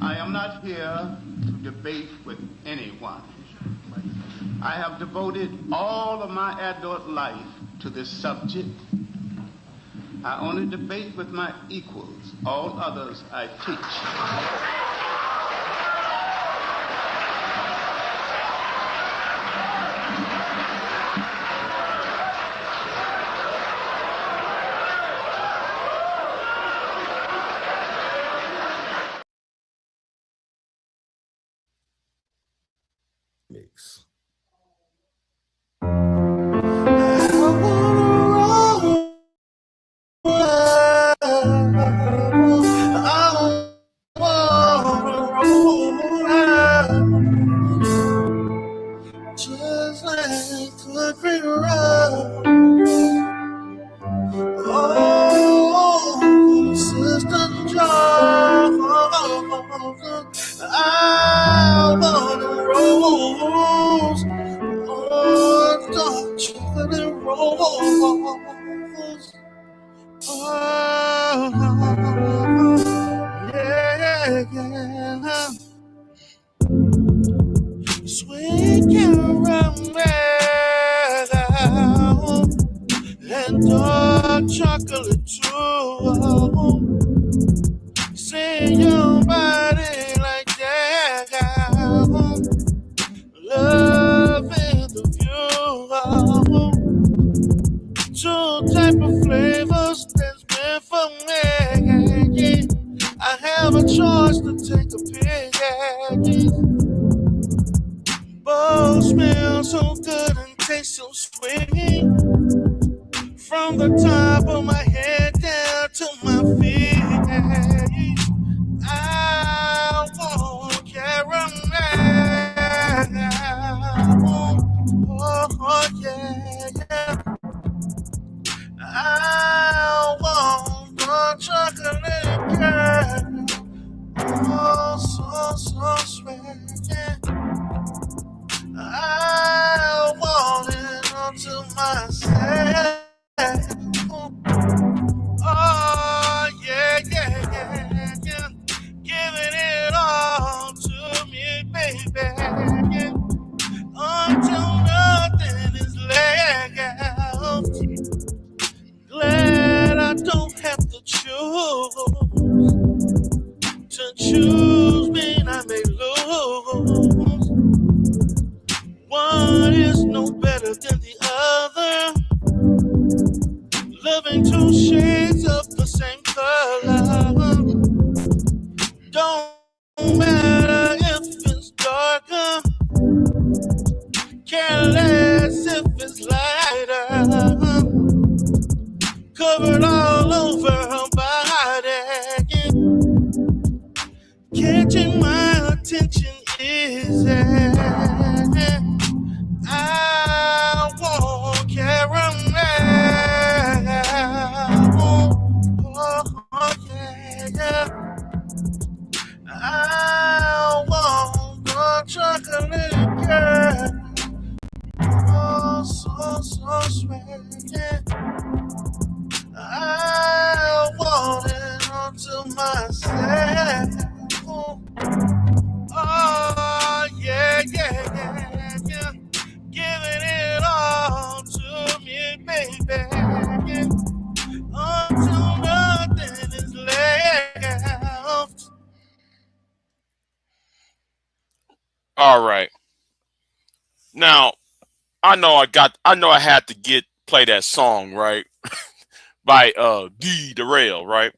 I am not here to debate with anyone. I have devoted all of my adult life to this subject. I only debate with my equals. All others I teach. Mix. Just like the great road. Oh, Sister John, I wanna rose. Oh, dark chocolate rose. Oh, yeah, yeah. Sweet caramel and dark chocolate too. See your body like that. Love is the view. Two type of flavors that's meant for me. I have a choice to take a pick. Both smell so good and taste so sweet. From the top of my head down to my feet. I want caramel. Oh, yeah, yeah. I want the chocolate girl. Oh, so sweet. Yeah. I want it unto myself. Oh, yeah, yeah, yeah, yeah. Giving it all to me, baby. Yeah. Until nothing is left. Glad I don't have to choose. To choose mean I may lose. One is no better than the other. Loving two shades of the same color. Don't matter if it's darker. Care less if it's lighter. Covered all over her body. Catching my attention is I want caramel. Oh, yeah, yeah. I want the chocolate girl. Oh, so sweet. Yeah. I want it unto myself. Oh, yeah, yeah, yeah, yeah. Giving it all to me, baby. Yeah. Until nothing is left. All right. Now, I know I had to play that song, right? By Derrell, right?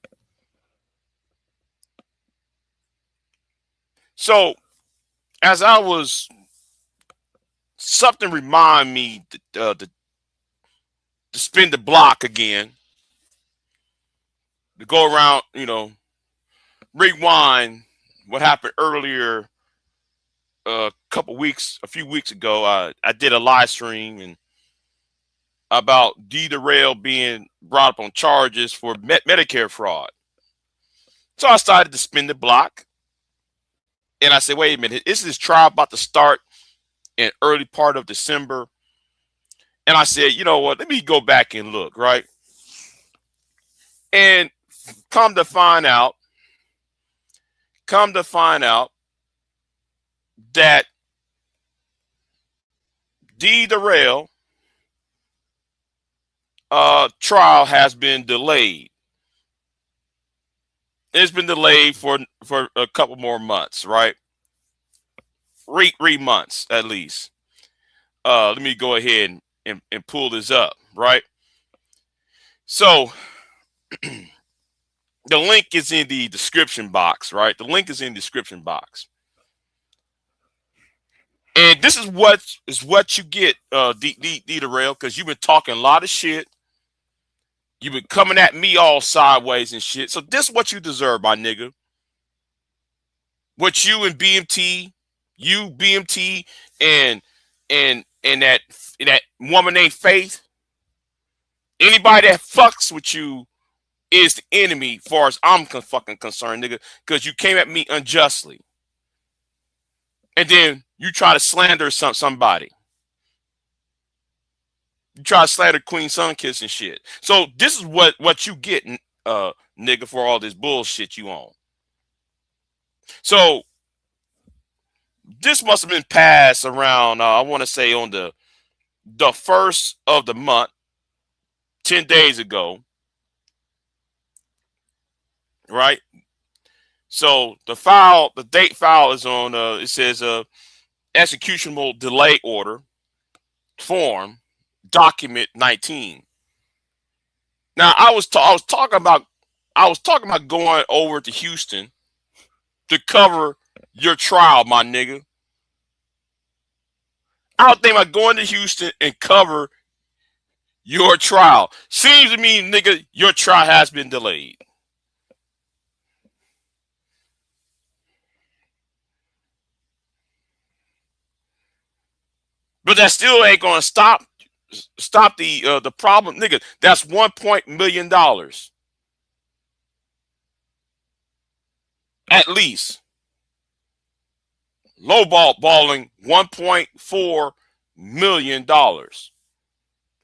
So as I was, something remind me to spin the block again, to go around, rewind what happened earlier a few weeks ago. I did a live stream and about Derrell being brought up on charges for Medicare fraud. So I started to spin the block, and I said, "Wait a minute, is this trial about to start in early part of December?" And I said, "You know what? Let me go back and look." Right, and come to find out, come to find out that Derrell trial has been delayed. It's been delayed for a couple more months, right? 3 months at least. Let me go ahead and pull this up, right? So the link is in the description box, right? The link is in the description box. And this is what you get, Derrell, because you've been talking a lot of shit. You've been coming at me all sideways and shit. So this is what you deserve, my nigga. What you and BMT, and that woman named Faith. Anybody that fucks with you is the enemy, as far as I'm fucking concerned, nigga. Because you came at me unjustly, and then you try to slander somebody. You try to slander Queen Sunkiss and shit. So this is what you get, nigga, for all this bullshit you on. So this must have been passed around, I want to say on the first of the month, 10 days ago, right? So the date file is on, it says executionable delay order form document 19. Now I was talking about going over to Houston to cover your trial, my nigga. I was thinking about going to Houston and cover your trial. Seems to me, nigga, your trial has been delayed. But that still ain't gonna stop the problem, nigga. That's $1 million at least. Balling $1.4 million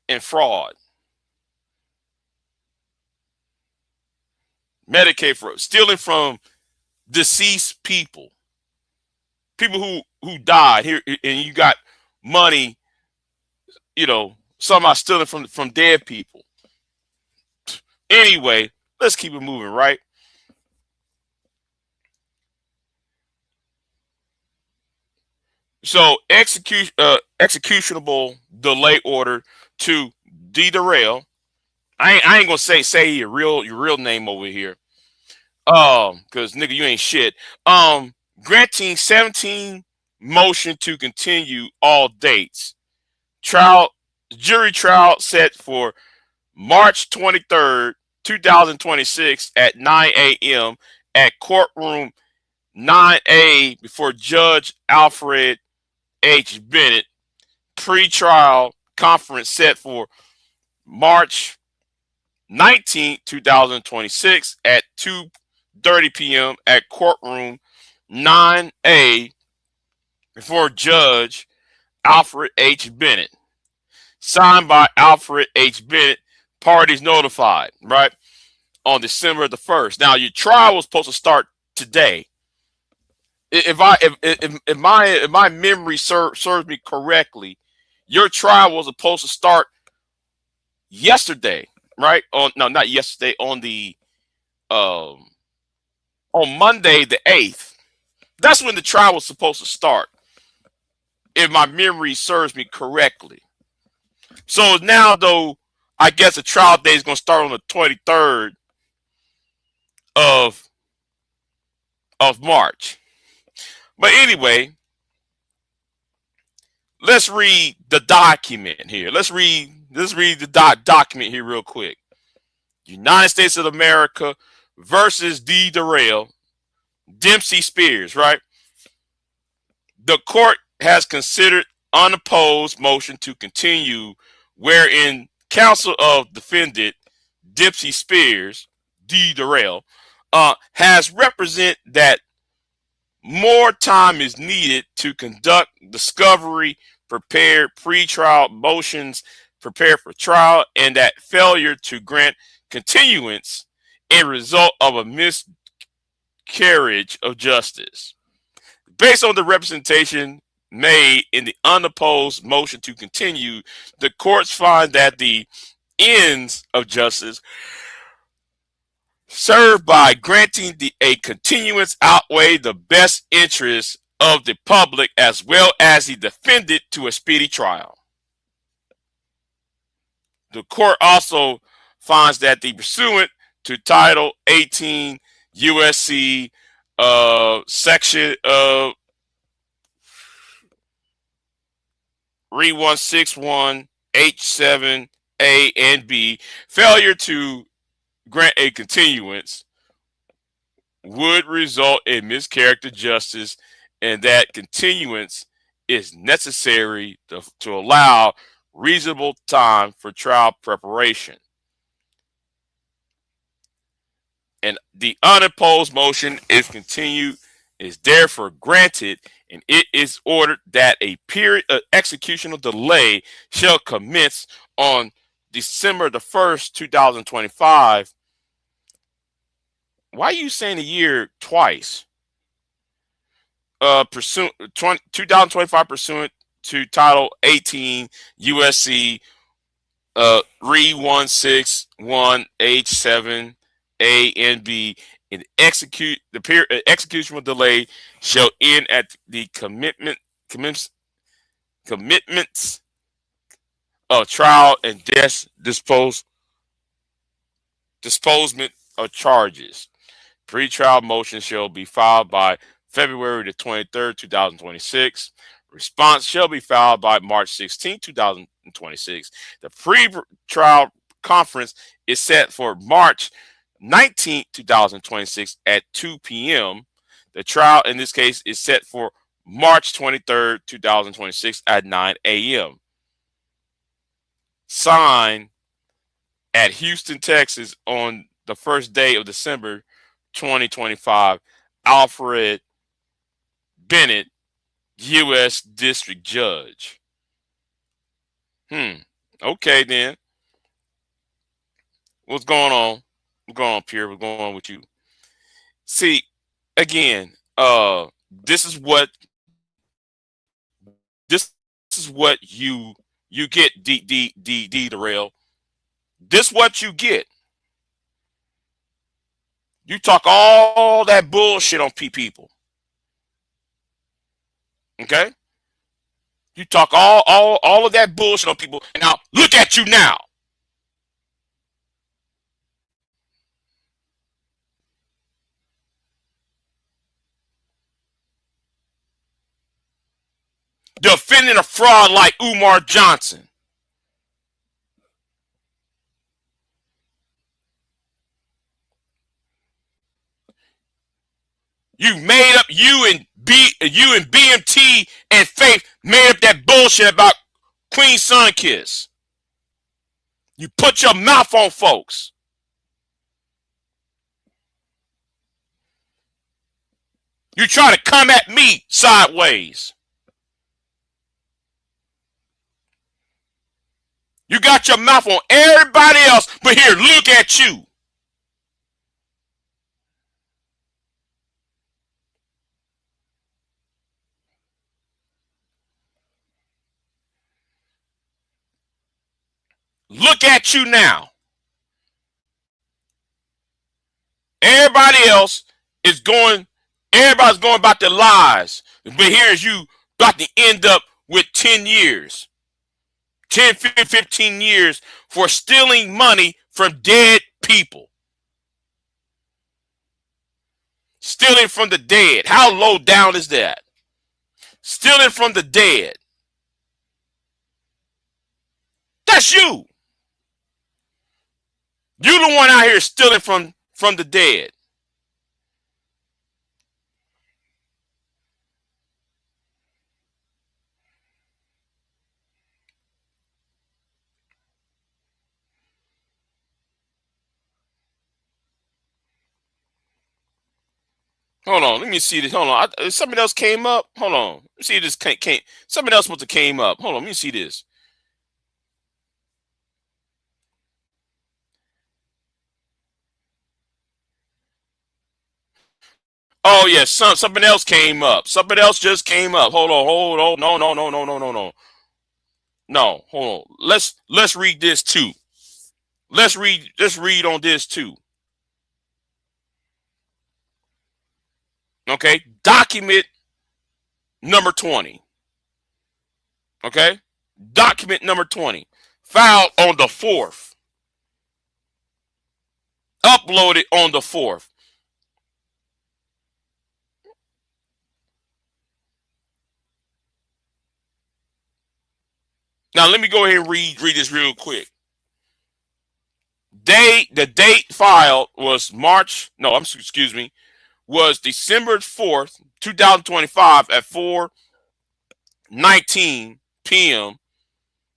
in fraud. Medicaid fraud, stealing from deceased people who died here, and you got money, somehow stealing from dead people. Anyway, let's keep it moving, right? So executionable delay order to Derrell. I ain't gonna say your real name over here. Cause nigga, you ain't shit. Granting 17 motion to continue all dates. Jury trial set for March 23rd, 2026 at 9 a.m. at courtroom 9A before Judge Alfred H. Bennett. Pre-trial conference set for March 19th, 2026 at 2:30 p.m. at courtroom 9A before Judge Alfred H. Bennett. Signed by Alfred H. Bennett. Parties notified, right? On December the 1st. Now, your trial was supposed to start today. If my memory serves me correctly, your trial was supposed to start yesterday, right? Not yesterday, on Monday the 8th. That's when the trial was supposed to start, if my memory serves me correctly. So now, though, I guess the trial day is going to start on the 23rd of March. But anyway, let's read the document here. Let's read the document here real quick. United States of America versus Derrell Dempsey Spears, right? The court has considered unopposed motion to continue, wherein counsel of defendant Dempsey Spears, Derrell, has represented that more time is needed to conduct discovery, prepare pre-trial motions, prepare for trial, and that failure to grant continuance a result of a miscarriage of justice. Based on the representation made in the unopposed motion to continue, the courts find that the ends of justice served by granting a continuance outweigh the best interests of the public as well as the defendant to a speedy trial. The court also finds that the pursuant to Title 18 USC section 3161 H7 A and B, failure to grant a continuance would result in miscarriage of justice, and that continuance is necessary to allow reasonable time for trial preparation. And the unopposed motion is therefore granted, and it is ordered that a period of executional delay shall commence on December the 1st, 2025. Why are you saying a year twice? 2025 pursuant to Title 18 USC 3161 H7 A and B, and the period executional delay shall end at the commitments of trial and disposement of charges. Pre-trial motion shall be filed by February the 23rd, 2026. Response shall be filed by March 16, 2026. The pre-trial conference is set for March 19, 2026 at 2 p.m. The trial in this case is set for March 23rd, 2026 at 9 a.m. Signed at Houston, Texas on the first day of December 2025, Alfred Bennett, U.S. District Judge. Okay, then. What's going on? What's going on, Pierre? What's going on with you? See, again, this is what you get, Derrell. This is what you get. You talk all that bullshit on people. Okay? You talk all of that bullshit on people, and now look at you now. Defending a fraud like Umar Johnson. You made up, you and BMT and Faith made up that bullshit about Queen Sunkiss. You put your mouth on folks. You try to come at me sideways. You got your mouth on everybody else, but here, look at you. Look at you now. Everybody else is going, everybody's going about their lives. But here's you about to end up with 10 years. 10, 15 years for stealing money from dead people. Stealing from the dead. How low down is that? Stealing from the dead. That's you. You're the one out here stealing from the dead. Hold on, let me see this. Hold on, something else came up. Hold on, let me see this. Can't. Something else must have came up. Hold on, let me see this. Oh yeah, something else came up. Something else just came up. Hold on, hold on. No, no, no, no, no, no, no. No, hold on. Let's read this too. Let's read on this too. Okay? Document number 20. Okay? Document number 20. Filed on the 4th. Uploaded on the 4th. Now let me go ahead and read this real quick. The date filed was was December 4th, 2025 at 4:19 p.m.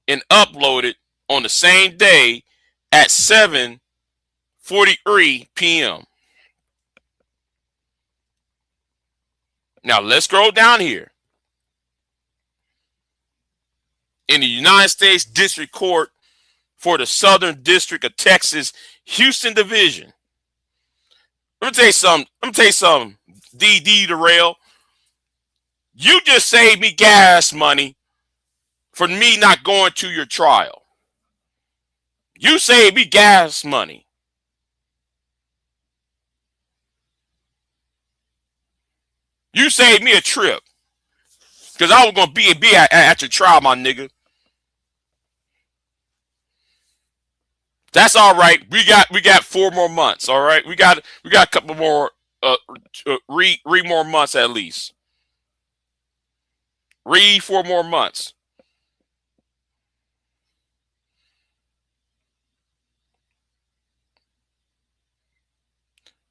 and uploaded on the same day at 7:43 p.m. Now let's scroll down here. In the United States District Court for the Southern District of Texas, Houston Division. Let me tell you something. D. Derrell. You just saved me gas money for me not going to your trial. You saved me gas money. You saved me a trip. Because I was going to be at your trial, my nigga. That's all right. We got 4 more months. All right. We got a couple more read more months at least. Read 4 more months.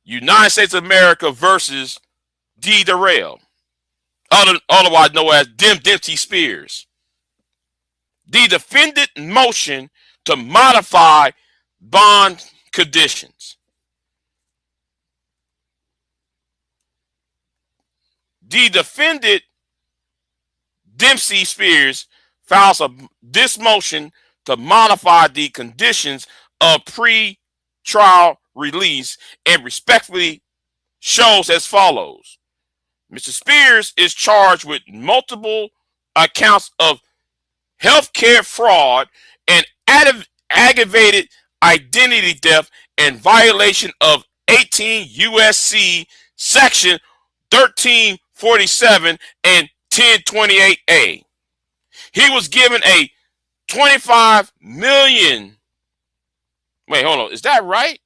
United States of America versus D. Derrell, otherwise known as Dempsey Spears. The defendant motion to modify bond conditions. The defendant Dempsey Spears files this motion to modify the conditions of pre-trial release and respectfully shows as follows. Mr. Spears is charged with multiple accounts of healthcare fraud and aggravated identity theft and violation of 18 U.S.C. Section 1347 and 1028A. He was given a 25 million. Wait, hold on. Is that right?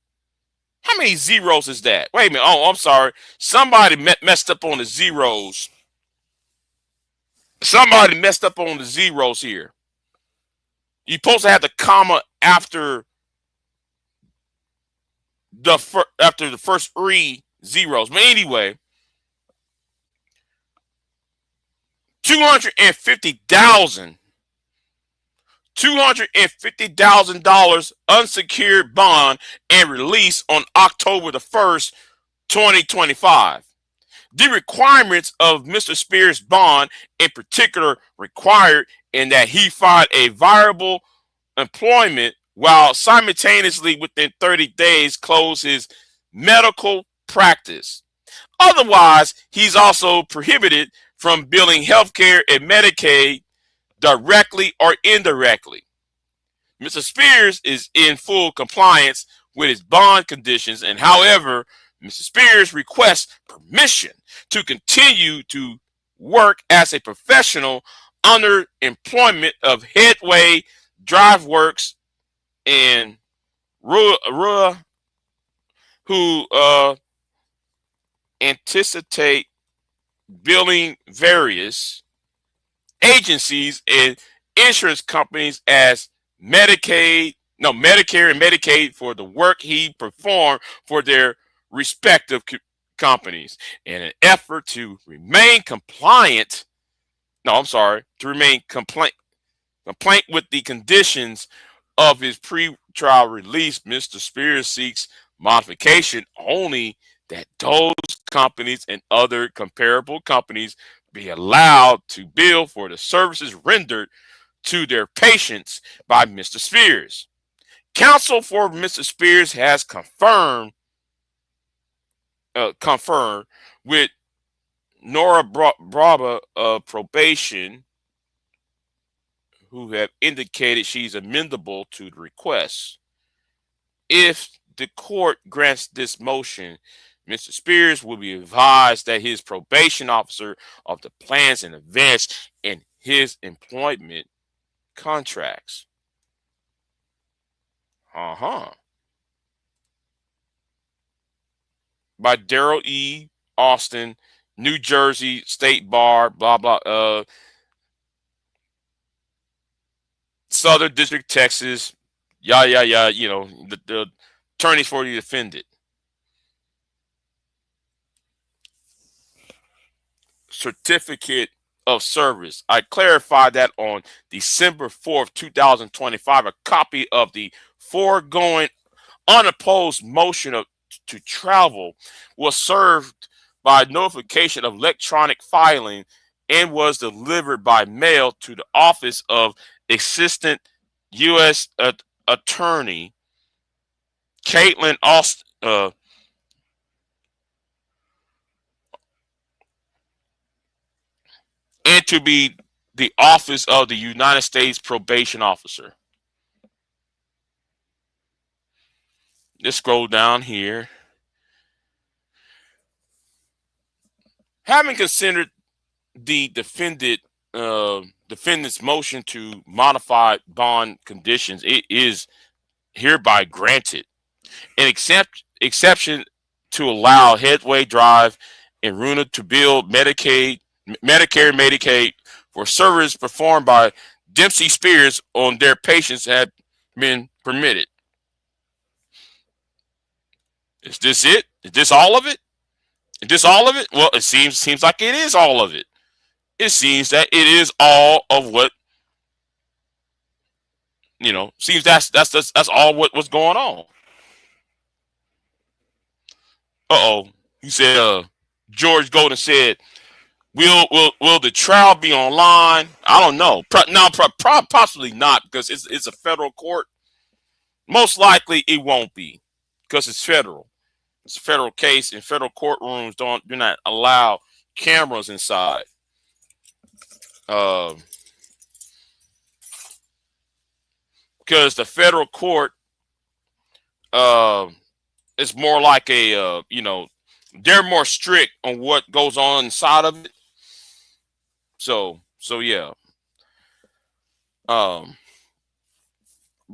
How many zeros is that? Wait a minute. Oh, I'm sorry. Somebody messed up on the zeros. Somebody messed up on the zeros here. You're supposed to have the comma after the first 3 zeros. But anyway, $250,000 unsecured bond and release on October the 1st, 2025. The requirements of Mr. Spears' bond in particular required in that he find a viable employment while simultaneously within 30 days close his medical practice. Otherwise, he's also prohibited from billing healthcare and Medicaid directly or indirectly. Mr. Spears is in full compliance with his bond conditions, and however, Mr. Spears requests permission to continue to work as a professional under employment of Headway Drive Works and Rua, who anticipate billing various agencies and insurance companies as Medicare and Medicaid for the work he performed for their respective companies in an effort to remain compliant. To remain complaint with the conditions of his pre-trial release. Mr. Spears seeks modification only that those companies and other comparable companies be allowed to bill for the services rendered to their patients by Mr. Spears. Counsel for Mr. Spears has confirmed with Nora Braba of probation, who have indicated she's amenable to the request. If the court grants this motion, Mr. Spears will be advised that his probation officer of the plans and events in his employment contracts. By Derrell E. Austin, New Jersey State Bar, blah blah, Southern District, Texas, yeah. You know, the attorneys for the defendant. Certificate of service. I clarified that on December 4th, 2025. A copy of the foregoing unopposed motion to travel was served by notification of electronic filing and was delivered by mail to the office of Assistant U.S. Attorney Caitlin Austin, and to be the office of the United States Probation Officer. Let's scroll down here. Having considered the defendant's motion to modify bond conditions, it is hereby granted an exception to allow Headway Drive and Runa to bill Medicare and Medicaid for service performed by Dempsey Spears on their patients have been permitted. Is this it? Is this all of it? Is this all of it? Well, it seems like it is all of it. It seems that it is all of what, you know. Seems that's all what's going on. He said. George Golden said, "Will the trial be online?" I don't know. Possibly not, because it's a federal court. Most likely it won't be, because it's federal. It's a federal case, and federal courtrooms do not allow cameras inside. Because the federal court is more like a they're more strict on what goes on inside of it. So yeah. But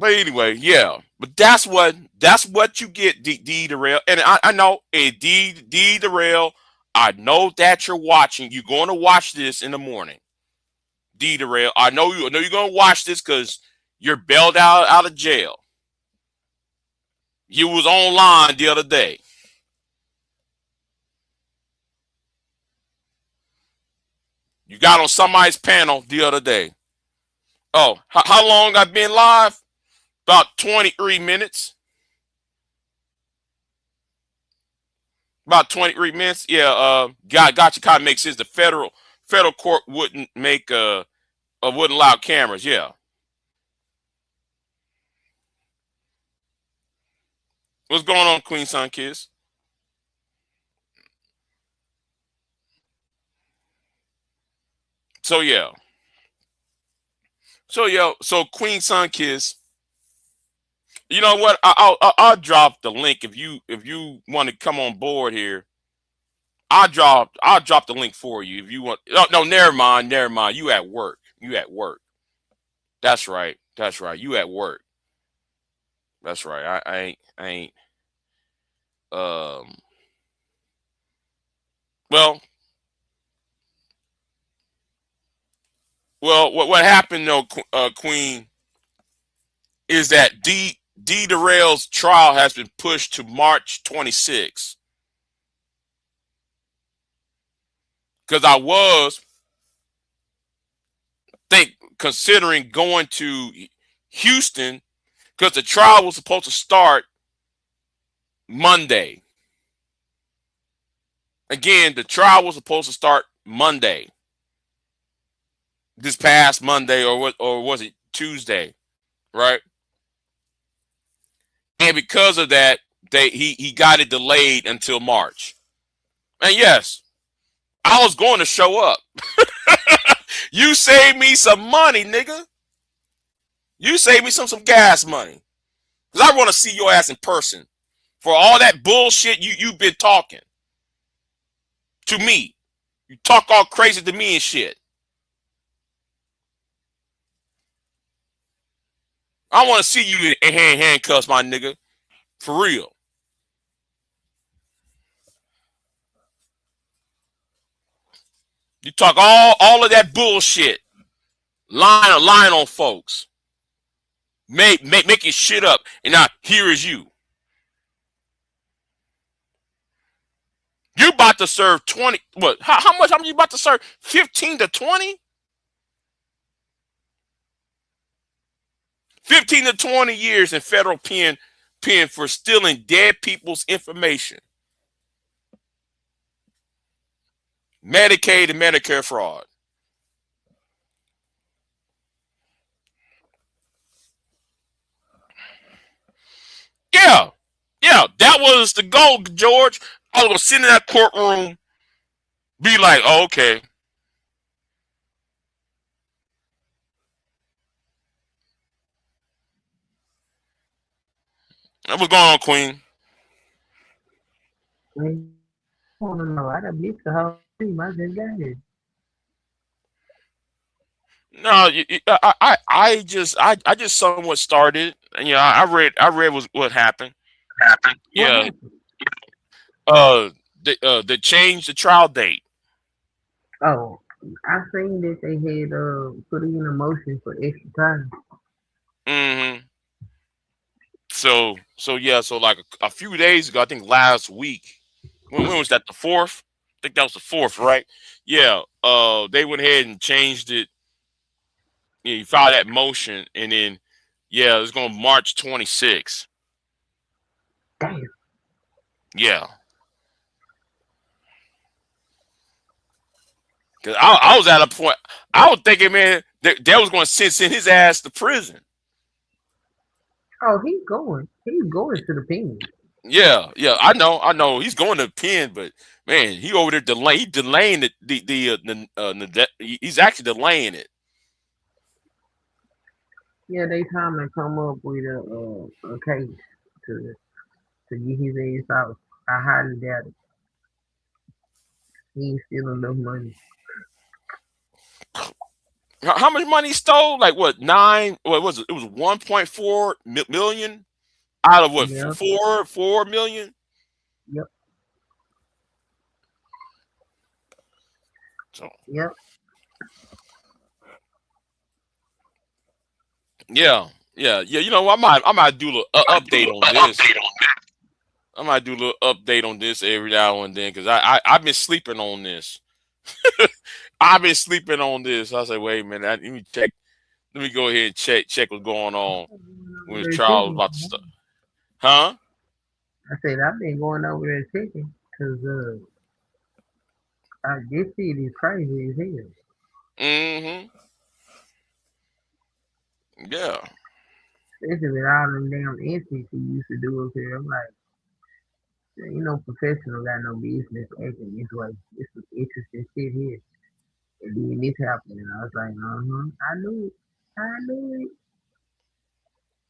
anyway, yeah. But that's what you get, D Derrell. And I know, D Derrell, I know that you're watching. You're going to watch this in the morning. D Derrell, I know you're going to watch this because you're bailed out of jail. You was online the other day. You got on somebody's panel the other day. Oh, how long I've been live? About 23 minutes. About 23 minutes. Yeah, got you. Kind of makes sense. The federal court wouldn't allow cameras. Yeah. What's going on, Queen Sun Kiss? So yeah. So Queen Sun Kiss. You know what? I'll drop the link if you want to come on board here. I'll drop the link for you if you want. No, never mind. You at work. That's right. You at work. That's right. I ain't. Well, what happened though, Queen, is that D Derrell's trial has been pushed to March 26th. Because I was considering going to Houston, because the trial was supposed to start Monday. Again, the trial was supposed to start Monday. This past Monday, or was it Tuesday? Right? And because of that, he got it delayed until March. And yes, I was going to show up. You saved me some money, nigga. You saved me some gas money. Because I want to see your ass in person. For all that bullshit you've been talking to me. You talk all crazy to me and shit. I want to see you in handcuffs, my nigga. For real. You talk all of that bullshit. Lying on folks. Making shit up. And now here is you. You about to serve 20. What? How much? How much you about to serve? 15 to 20? 15 to 20 years in federal pen for stealing dead people's information. Medicaid and Medicare fraud. Yeah. Yeah. That was the goal, George. I was going to sit in that courtroom, be like, oh, okay. What's going on, Queen? I want to know. I done missed the whole thing. I just got here. No, I just somewhat started. You know, I read what happened. What Yeah. happened? They changed the trial date. Oh, I seen that they had put in a motion for extra time. Mm-hmm. So yeah, so like a few days ago, I think last week. When was that? The fourth? I think that was the fourth, right? Yeah. They went ahead and changed it. You filed that motion, and then yeah, it's going to March 26th. Damn. Yeah. Cause I was at a point. I was thinking, man, they was going to send his ass to prison. Oh, he's going. He's going to the pen. Yeah, yeah, I know. He's going to pen, but man, he over there delaying. He delaying he's actually delaying it. Yeah, they trying to come up with a case to to get his ass out. I highly doubt it. He ain't stealing enough money. How much money he stole? Like what? Nine? What was it? It was 1.4 million out of what? Yep. 4 million. Yep. So Yep. yeah. You know, I might do a little update on this. I might do a little update on this every now and then because I've been sleeping on this. I've been sleeping on this. I say, wait a minute, let me check. Let me go ahead and check what's going on when the Over there trial was checking. about to start. Huh? I said I've been going over there checking because this shit is crazy as hell. Mm-hmm. Yeah. Especially with all them damn incidents he used to do up here. I'm like, you know, professional got no business acting this way. It's some interesting shit here. And then this happened, and I was like, I knew it. I knew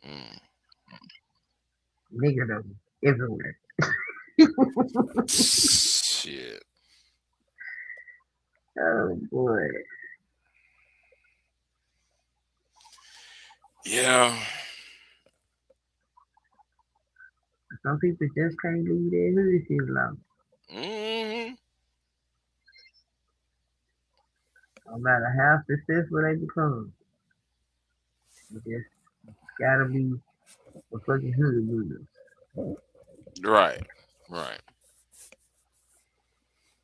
it. Mm. Nigga though, everywhere. Shit. Oh boy. Yeah. Some people just can't leave their hood shit alone. Mm-hmm. No matter how successful they become, you just gotta be a fucking hood with Right. Right.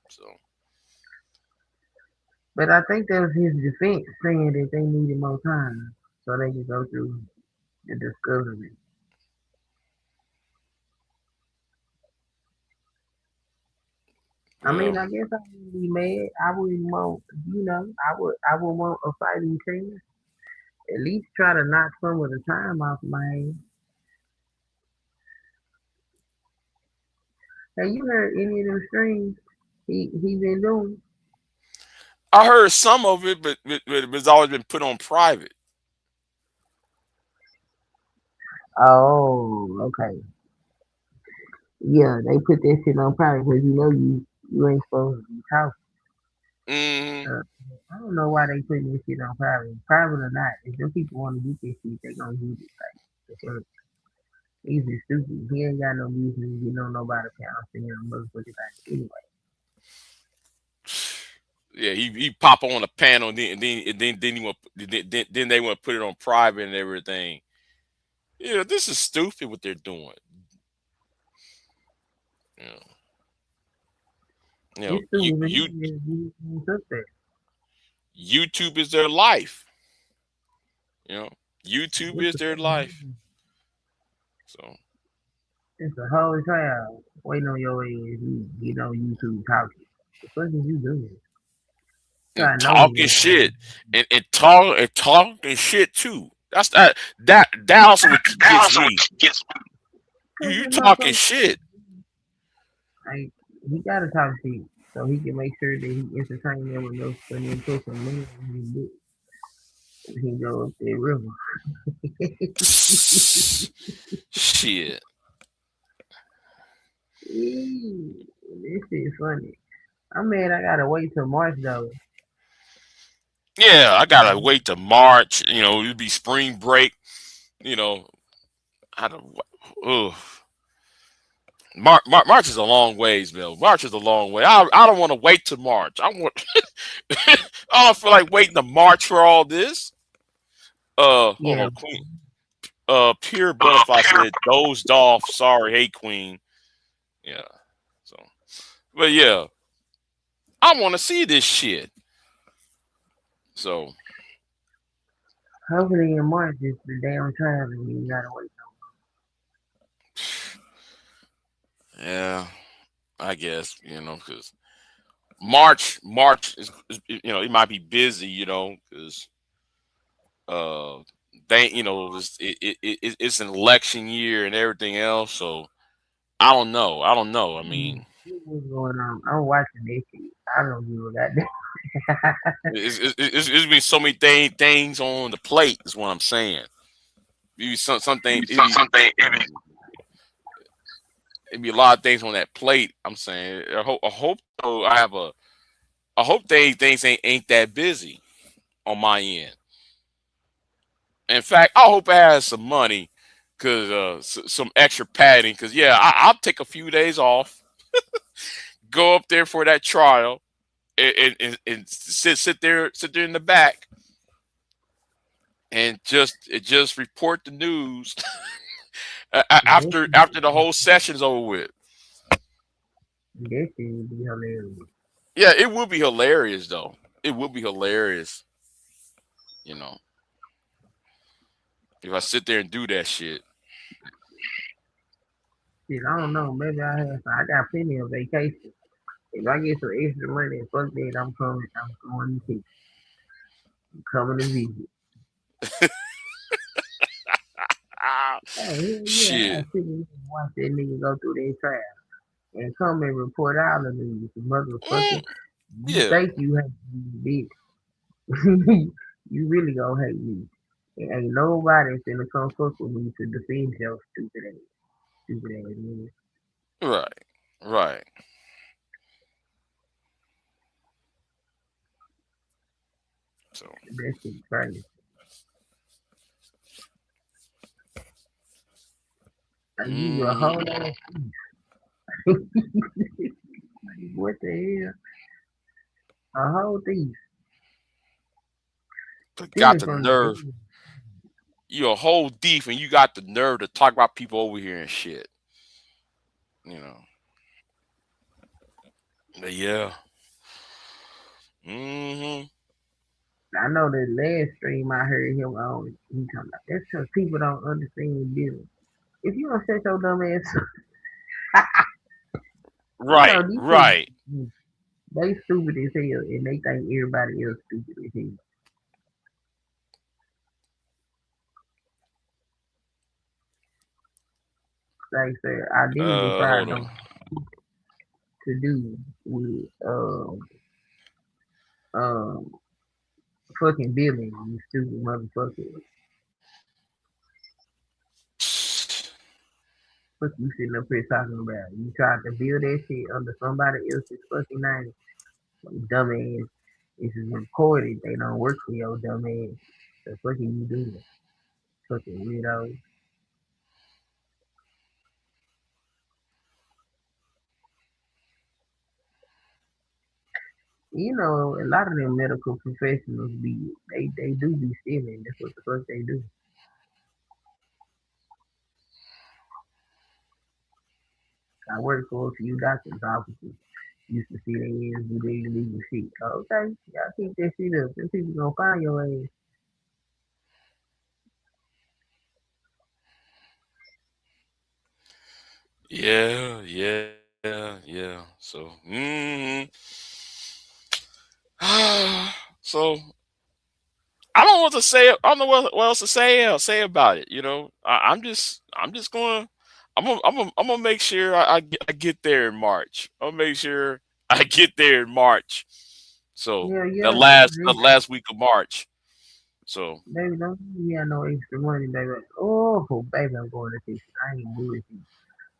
So. But I think that was his defense saying that they needed more time so they could go through the discovery. I Well. mean, I guess I wouldn't be mad. I wouldn't want, I would want a fighting chance. At least try to knock some of the time off my hands. Have you heard any of them streams he been doing? I heard some of it, but it's always been put on private. Oh, okay. Yeah, they put that shit on private because you ain't supposed to be talking. Hmm. Uh, I don't know why they putting this shit on private. Private or not, if them people want to get this shit, they gonna get it. Like, the fuck? He's just stupid. He ain't got no business getting on nobody pound saying motherfucking thing. Anyway, Yeah, he pop on a panel, and then he want then they want to put it on private and everything. Yeah, this is stupid what they're doing. You know, it's you, stupid, but you he took that. YouTube is their life. You know, YouTube What is the their fuck? life. So It's a whole trial waiting on your ass. You get on YouTube talking. The fuck is you doing? So and I know he talking was. shit and talking shit too. That also what gets me. Cause You the talking motherfucker, shit. like, he gotta talk shit so he can make sure that he entertain them enough for them to put some money in his book when he go up that river. Shit. This shit funny. I'm mad I gotta wait till March though. Yeah, I gotta wait to March. It'd be spring break. You know, I don't. Ugh. March is a long ways, Bill. March is a long way. I don't want to wait to March. I want. I don't feel like waiting to March for all this. Hold Yeah, on, Queen. Pure Butterfly said dozed off. Sorry, hey Queen. Yeah. So, but yeah, I want to see this shit. So hopefully in March is the damn trial and you gotta wait. yeah, I guess because March is it might be busy because uh they it's an election year and everything else. So I don't know. I don't know. I mean, What's going on? I'm watching this shit. I don't give a goddamn. it's been so many things on the plate. Is what I'm saying. Maybe something. It'd be a lot of things on that plate. I'm saying. I hope though. I hope things ain't that busy on my end. In fact, I hope I have some money, cause some extra padding. Cause yeah, I'll take a few days off, go up there for that trial, and sit there in the back, and just report the news That after the whole session's over with. shit would be hilarious. Yeah, it would be hilarious though. It would be hilarious, you know, if I sit there and do that shit. Shit, I don't know. Maybe I have. I got plenty of vacation. If I get some extra money, fuck that. I'm coming. I'm going to I'm coming to visit. Ah, Oh hell yeah! I shit. sit and watch that nigga go through that trial and come and report all the news, Mm, motherfucker. You yeah, think you hate me, bitch? You really gonna hate me. And ain't nobody finna come fuck with me to defend your stupid ass nigga. right, right. So, That shit crazy. I give you a hmm whole ass. What the hell? A whole thief got stealing the from the nerve. business. You a whole thief, and you got the nerve to talk about people over here and shit. You know. But yeah. Hmm. I know the last stream I heard him on, he talking about that's because people don't understand business. If you don't shut your dumb ass up, I Right, know these right. people, they stupid as hell and they think everybody else stupid as hell. Like I said, identity fraud Hold on. don't to do with um fucking billing, you stupid motherfucker. What you sitting up here talking about? You tried to build that shit under somebody else's fucking name. Dumbass. This is recorded. They don't work for your dumbass. The fuck are you doing? Fucking weirdo. You know, a lot of them medical professionals they do be stealing. That's what the fuck they do. I worked for a few doctors' offices. Used to see their ass do their illegal shit. Okay, y'all keep that shit up. Them people gonna find your ass. Yeah, yeah, yeah. So, so I don't know what to say. I don't know what else to say about it. I'm just I'm gonna make sure I get there in March. I'll make sure I get there in March. So Yeah, the yeah. last week of March. So Baby, don't give me no extra money, baby. Oh, baby, I'm going to Texas. I ain't bullshit.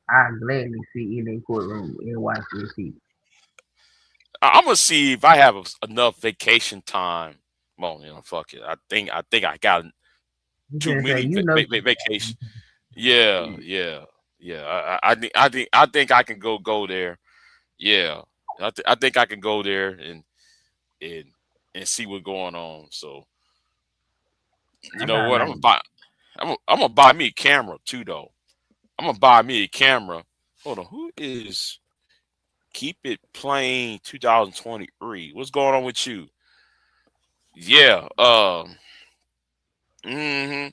I gladly sit in that courtroom and watch this shit. I'm gonna see if I have enough vacation time. Well, fuck it. I think I got You too can say, many you know, vacation. Yeah, yeah, yeah. I think I can go there. Yeah, I think I can go there and and see what's going on. So you I'm know not what? like, I'm gonna buy me a camera too, though. I'm gonna buy me a camera. Hold on, who is Keep It Plain 2023? What's going on with you? Yeah. Hmm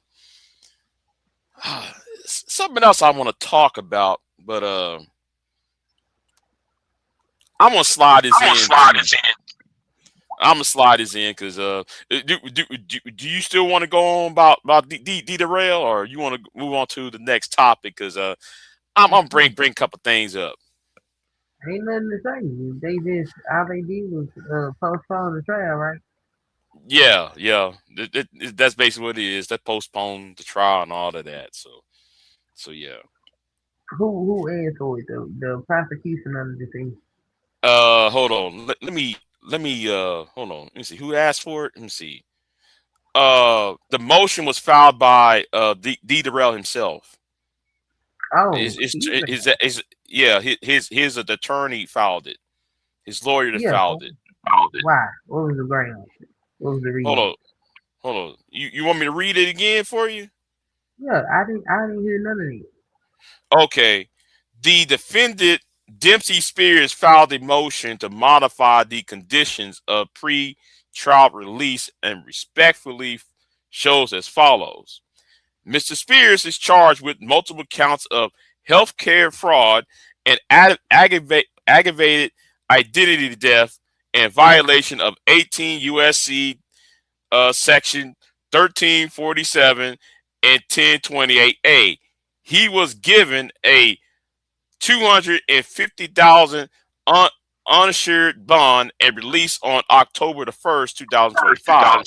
Something else I want to talk about, but I'm gonna slide this in too. I'm gonna slide this in because do you still want to go on about D Derrell, or you want to move on to the next topic? Because I'm gonna bring a couple things up. ain't nothing to say. They just, all they did was postpone the trial, right? Yeah, yeah, that's basically what it is. That postponed the trial and all of that. So yeah. Who asked for it? The prosecution of the defense. Hold on. Let me hold on. Let me see who asked for it. Let me see. The motion was filed by D Darrell himself. Oh, Is yeah, his attorney filed it. His lawyer that yeah. filed it. Why? What was the ground? What was the Hold reason? on, hold on. You want me to read it again for you? Yeah, I didn't hear none of it. Okay. The defendant Dempsey Spears filed a motion to modify the conditions of pre-trial release and respectfully shows as follows. Mr. Spears is charged with multiple counts of healthcare fraud and aggravated identity theft and violation of 18 USC section 1347 and 1028A. He was given a 250,000 uninsured bond and released on October the 1st, 2025.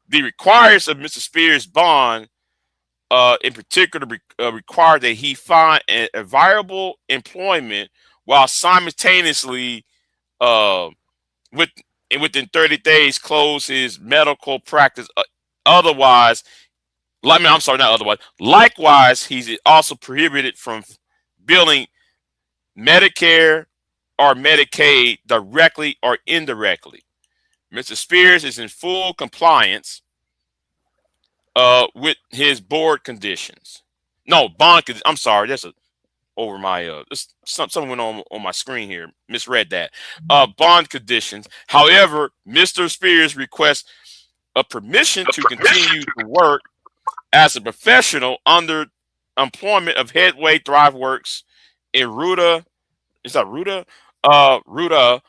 The requirements of Mr. Spears' bond in particular require that he find a viable employment while simultaneously uh, with within 30 days close his medical practice. Otherwise, I'm sorry, not otherwise. Likewise, he's also prohibited from billing Medicare or Medicaid directly or indirectly. Mr. Spears is in full compliance with his board conditions. No, bond. I'm sorry, that's over my something went on my screen here. Misread that. Bond conditions. However, Mr. Spears requests a permission to continue to work as a professional under employment of Headway Thrive Works in Ruta. Is that Ruta? Ruta,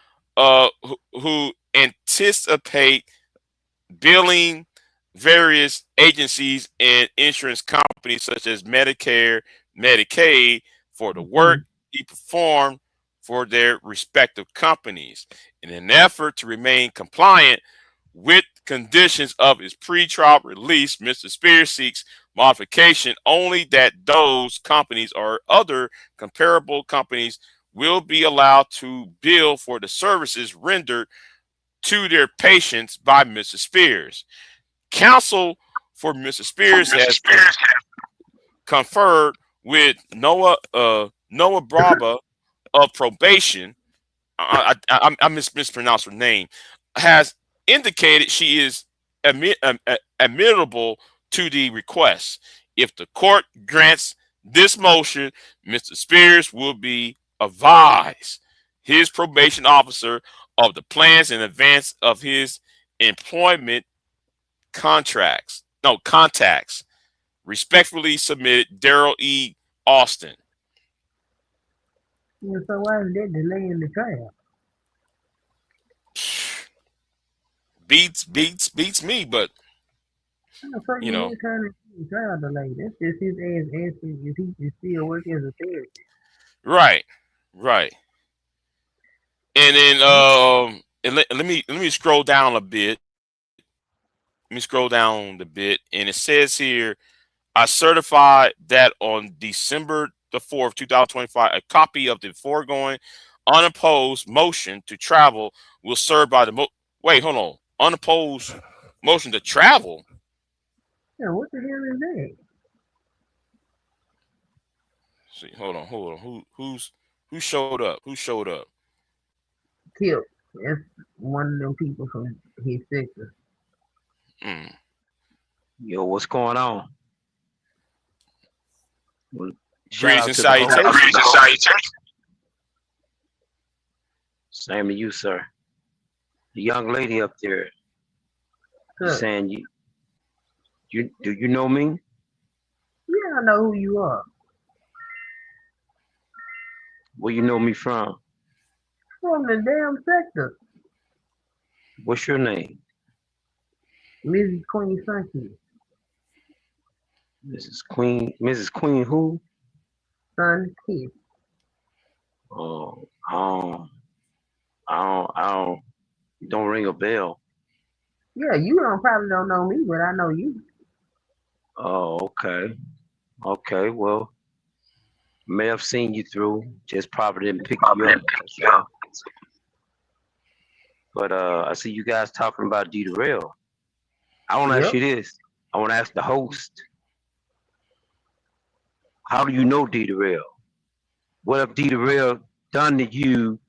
who anticipate billing various agencies and insurance companies such as Medicare, Medicaid for the work he performed for their respective companies. In an effort to remain compliant with conditions of his pretrial release, Mr. Spears seeks modification only that those companies or other comparable companies will be allowed to bill for the services rendered to their patients by Mr. Spears. Counsel for Mr. Spears has conferred with Noah Braba of probation. I mispronounced her name. Has indicated she is admittable to the request. If the court grants this motion, Mr. Spears will be advised his probation officer of the plans in advance of his employment contacts. Respectfully submitted, Derrell E. Austin. Yeah, so why is that delaying the trial? Beats me, but How the fuck you is know, he trying to see the trial delay? That's just his ass asking if he can still work as a therapist. right. And then and let me scroll down a bit. Let me scroll down a bit, and it says here, I certified that on December the 4th, 2025, a copy of the foregoing unopposed motion to travel will serve by the wait, hold on. Unopposed motion to travel. Yeah, what the hell is that? See, hold on. Who showed up? Who showed up? Tip. That's one of them people from his sector. Mm. Yo, what's going on? Well, shout Greetings out and to the host. salutations. Same to you, sir. The young lady up there Huh. saying you do you know me? Yeah, I know who you are. Where you know me from? From the damn sector. What's your name? Mrs. Queen Sunky. Mrs. Queen who? Sun Kiss. Oh, don't ring a bell. Yeah, you probably don't know me, but I know you. Oh, okay. Okay, well, may have seen you through, just probably didn't pick you up. That's all. But I see you guys talking about Derrell. I want to ask Yep. you this. I want to ask the host. How do you know Derrell? What have Derrell done to you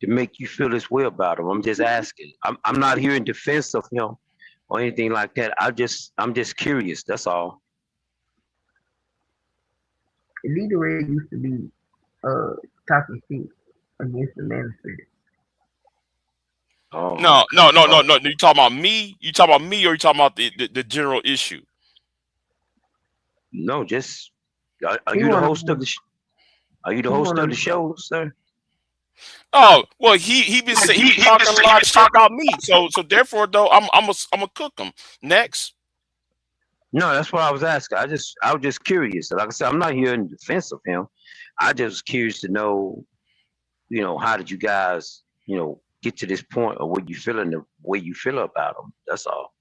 to make you feel this way about him? I'm just asking. I'm not here in defense of him or anything like that. I'm just curious. That's all. Derrell used to be talking shit against the magistrate. Oh, No. okay. You talking about me? You talking about me, or you talking about the general issue? No, just are He you the wanna host of the? Are you the he host wanna of the show, sir? Oh well, he been saying he talking a lot of shit about me. So therefore though, I'm gonna cook him next. No, that's what I was asking. I was just curious. Like I said, I'm not here in defense of him. I just was curious to know, how did you guys, get to this point of what you feeling the way you feel about him. That's all.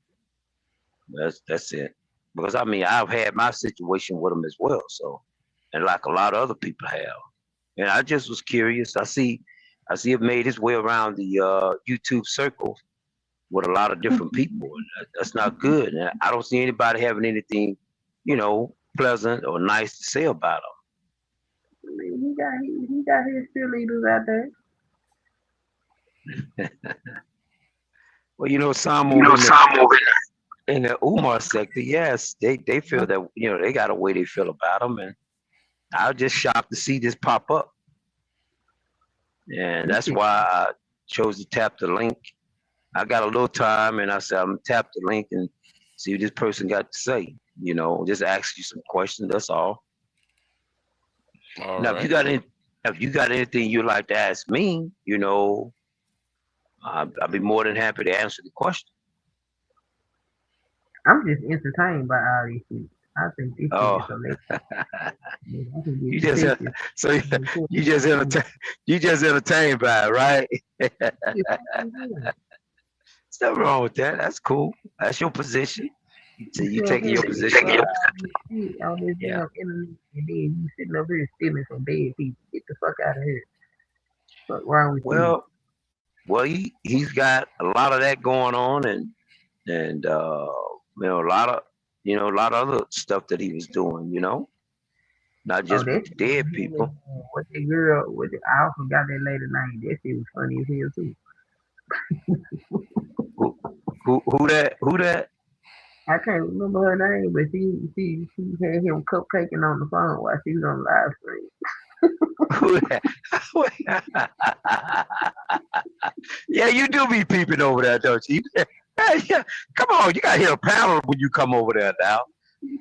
That's it. Because I mean, I've had my situation with him as well. So, and like a lot of other people have. And I just was curious. I see it made its way around the YouTube circle with a lot of different people. That's not good. And I don't see anybody having anything, pleasant or nice to say about I mean, he got his cheerleaders out there. him. Well, some over in the Umar sector, yes, they feel that they got a way they feel about him, and I was just shocked to see this pop up, and that's why I chose to tap the link. I got a little time, and I said I'm gonna tap the link and see what this person got to say. Just ask you some questions. That's all. All Now, right. if you got anything you'd like to ask me, I'll be more than happy to answer the question. I'm just entertained by all this shit. I think this shit is Oh, hilarious. I can you get just detectives. so you just entertain you just entertained by it, right? There's nothing wrong with that. That's cool. That's your position. So You you see what I'm taking saying? your They position. try all this shit on this Yeah. damn internet, and then you sitting up here stealing from dead people. Get the fuck out of here. What's wrong with you? Well, he's got a lot of that going on, and a lot of a lot of other stuff that he was doing. Not Oh, just that with the shit with dead him and people. what the girl, I forgot that lady name. That shit was funny as hell too. Who who that? I can't remember her name, but she had him cupcaking on the phone while she was on live stream. Who that? Yeah, you do be peeping over there, don't you? Yeah, come on, you gotta hit a panel when you come over there now.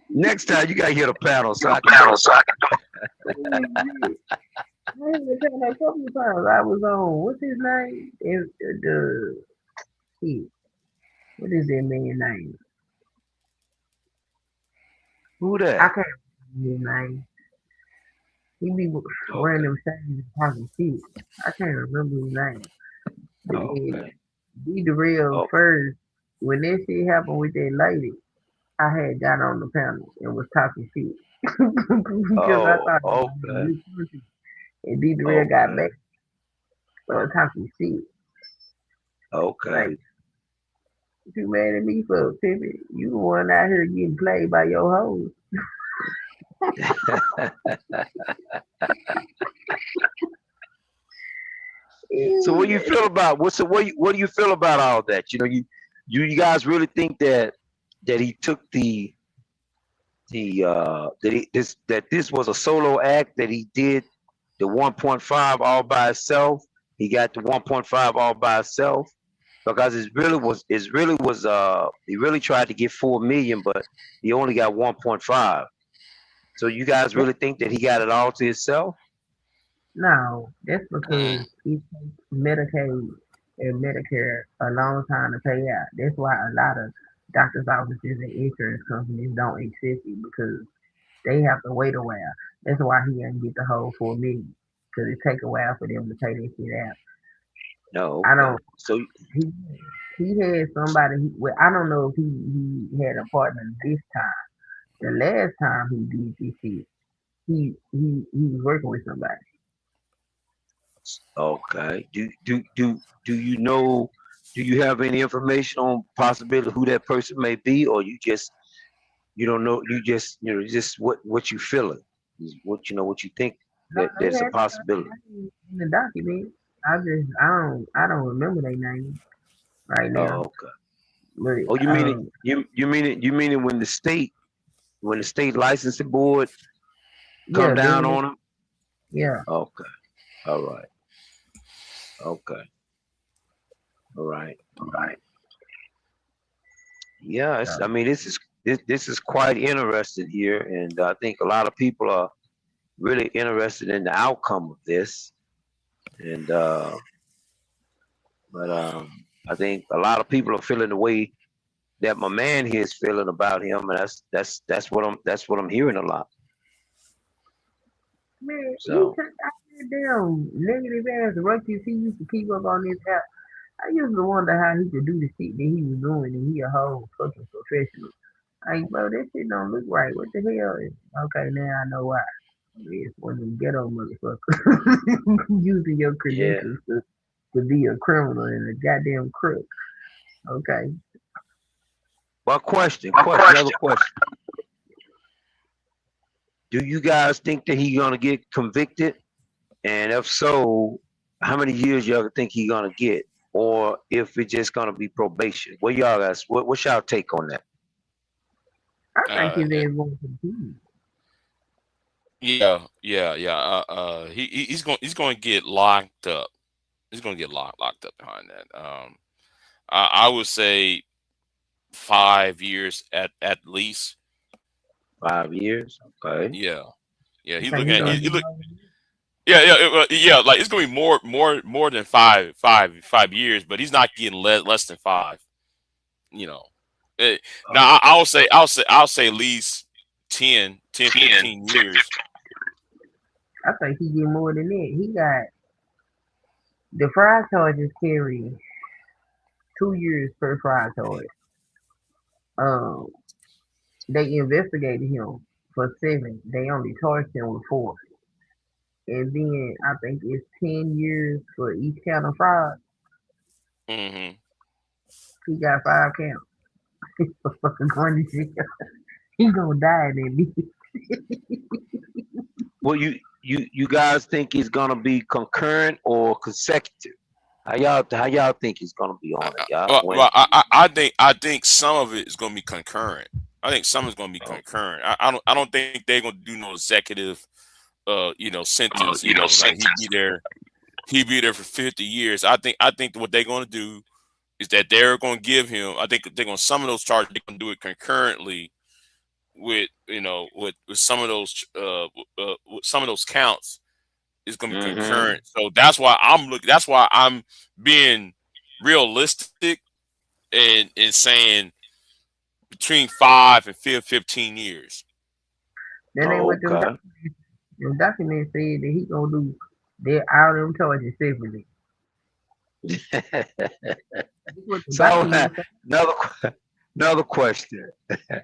Next time you gotta hit a panel so I can know. I had been saying that a couple of times. I was on what's his name? The shit. What is that man's name? Who I that? can't remember his name. He be Okay, random saying talking shit. I can't remember his name. But then okay, D Derrell okay. first, when that shit happened with that lady, I had got on the panel and was talking shit. Because I Oh, thought it was okay, really funny. And D Derrell got okay, back, started talking shit. okay. Like, what you mad at me for, Pippin? You the one out here getting played by your hoes. So what do you feel about what do you feel about all that? You guys really think that he took that this was a solo act, that he did the 1.5 all by himself. He got the 1.5 all by himself because he really tried to get 4 million, but he only got 1.5. So you guys really think that he got it all to himself? No, that's because Mm. it takes Medicaid and Medicare a long time to pay out. That's why a lot of doctors' offices and insurance companies don't accept it because they have to wait a while. That's why he didn't get the whole 4 million because it take a while for them to pay that shit out. No, I okay. don't. So He he had somebody. Well, I don't know if he had a partner this time. The last time he did this shit, he was working with somebody. okay. Do you know? Do you have any information on possibility who that person may be, or you don't know? Just what you feeling, what you think No, that they there's a had possibility. in the document. I don't remember their name right now. Oh, okay. But Oh, you mean it when the state licensing board come yeah, down doing it. on them? Yeah, Okay. All right. Okay. All right. all right. Yeah. So, I mean, this is quite interesting here, and I think a lot of people are really interested in the outcome of this. And but I think a lot of people are feeling the way that my man here is feeling about him, and that's what I'm hearing a lot. man, he So took out that damn negative ass rookies he used to keep up on this app. I used to wonder how he could do the shit that he was doing and he a whole fucking professional. Like, bro, that shit don't look right. What the hell? Okay, now I know why. It's one of them ghetto motherfuckers using your yeah. credentials to be a criminal and a goddamn crook. Okay. Well, question, I have a question. Do you guys think that he gonna get convicted? And if so, how many years y'all think he gonna get? Or if it's just gonna be probation? What y'all guys what's y'all take on that? I think Uh, his ass won't compete. yeah. He's going to get locked up. He's going to get locked up behind that. I would say 5 years at least. 5 years? Okay. Yeah, yeah. You He's think looking he at gonna he do look. more? Yeah. Like it's going to be more than five years, but he's not getting less than five. You know. Now Oh, I'll say at least 15 years. I think he get more than that. He got the fraud charges carry 2 years per fraud charge. Um, they investigated him for 7. They only charged him with 4. And then I think it's 10 years for each count of fraud. Mm-hmm. He got 5 counts. He's fucking going to jail. He gonna die in that. Well, you guys think he's gonna be concurrent or consecutive? How y'all think he's gonna be on it, y'all? I think some of it is going to be concurrent. I think some is going to be concurrent. I don't think they're going to do no executive, sentence. Like he be there for 50 years. I think what they're going to do is that they're going to give him. I think they're going to some of those charges. They're going to do it concurrently with with some of those with some of those counts. It's going to be concurrent. So that's why I'm looking. That's why I'm being realistic and saying between 5 and 15 years. Then they went to the document said that he gonna do all them charges separately. So another question. I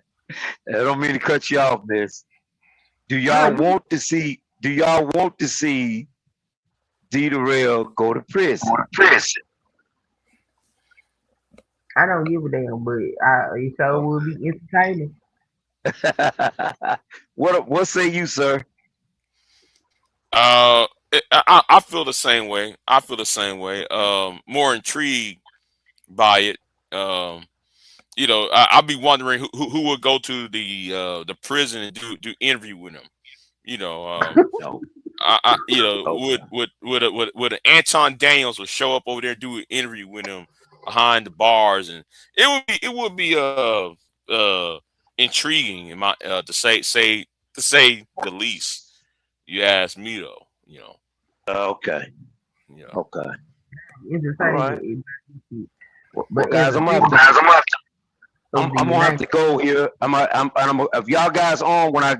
don't mean to cut you off, Miss. Do y'all want to see Derrell go to prison? I don't give a damn, but it sure will be entertaining. What say you, sir? I feel the same way. More intrigued by it. I'll be wondering who would go to the prison and do interview with him. No. Would Anton Daniels would show up over there and do an interview with him behind the bars, and it would be intriguing in my to say the least. You ask me though, Okay. Yeah. Okay. It's the All same. right. Well, guys, I'm gonna have to go here. If y'all guys on when I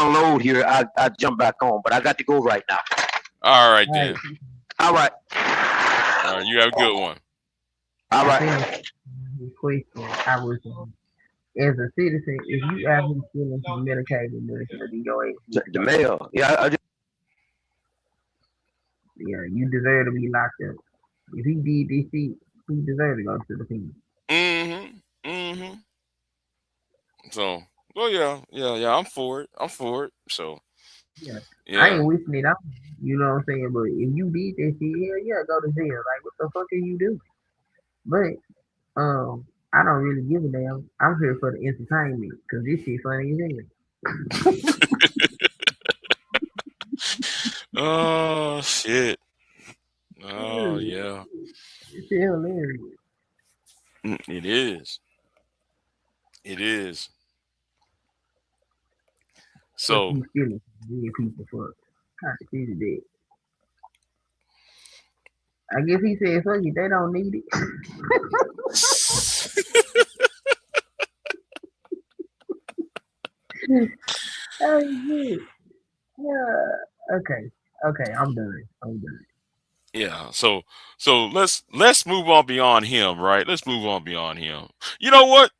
unload here, I jump back on. But I got to go right now. All right then. All right. All right, you have a good one. All right. I was as a citizen, if you have him stealing some Medicaid medicine, then your ass. The mail. Yeah. Yeah, you deserve to be locked up. If he did this shit, he deserved to go to the pen. So, well, yeah. I'm for it. So, yeah. Yeah. I ain't wishing it out. You know what I'm saying? But if you did that shit, hell yeah, go to jail. Like, what the fuck are you doing? But I don't really give a damn. I'm here for the entertainment because this shit funny as hell. Oh shit. Oh yeah. It's hilarious. It is. It is. So he's stealing people for kind of shit that. I guess he said, "Fuck it, they don't need it." Oh shit. Yeah. Okay. I'm done. yeah. So let's move on beyond him, right? Let's move on beyond him. You know what?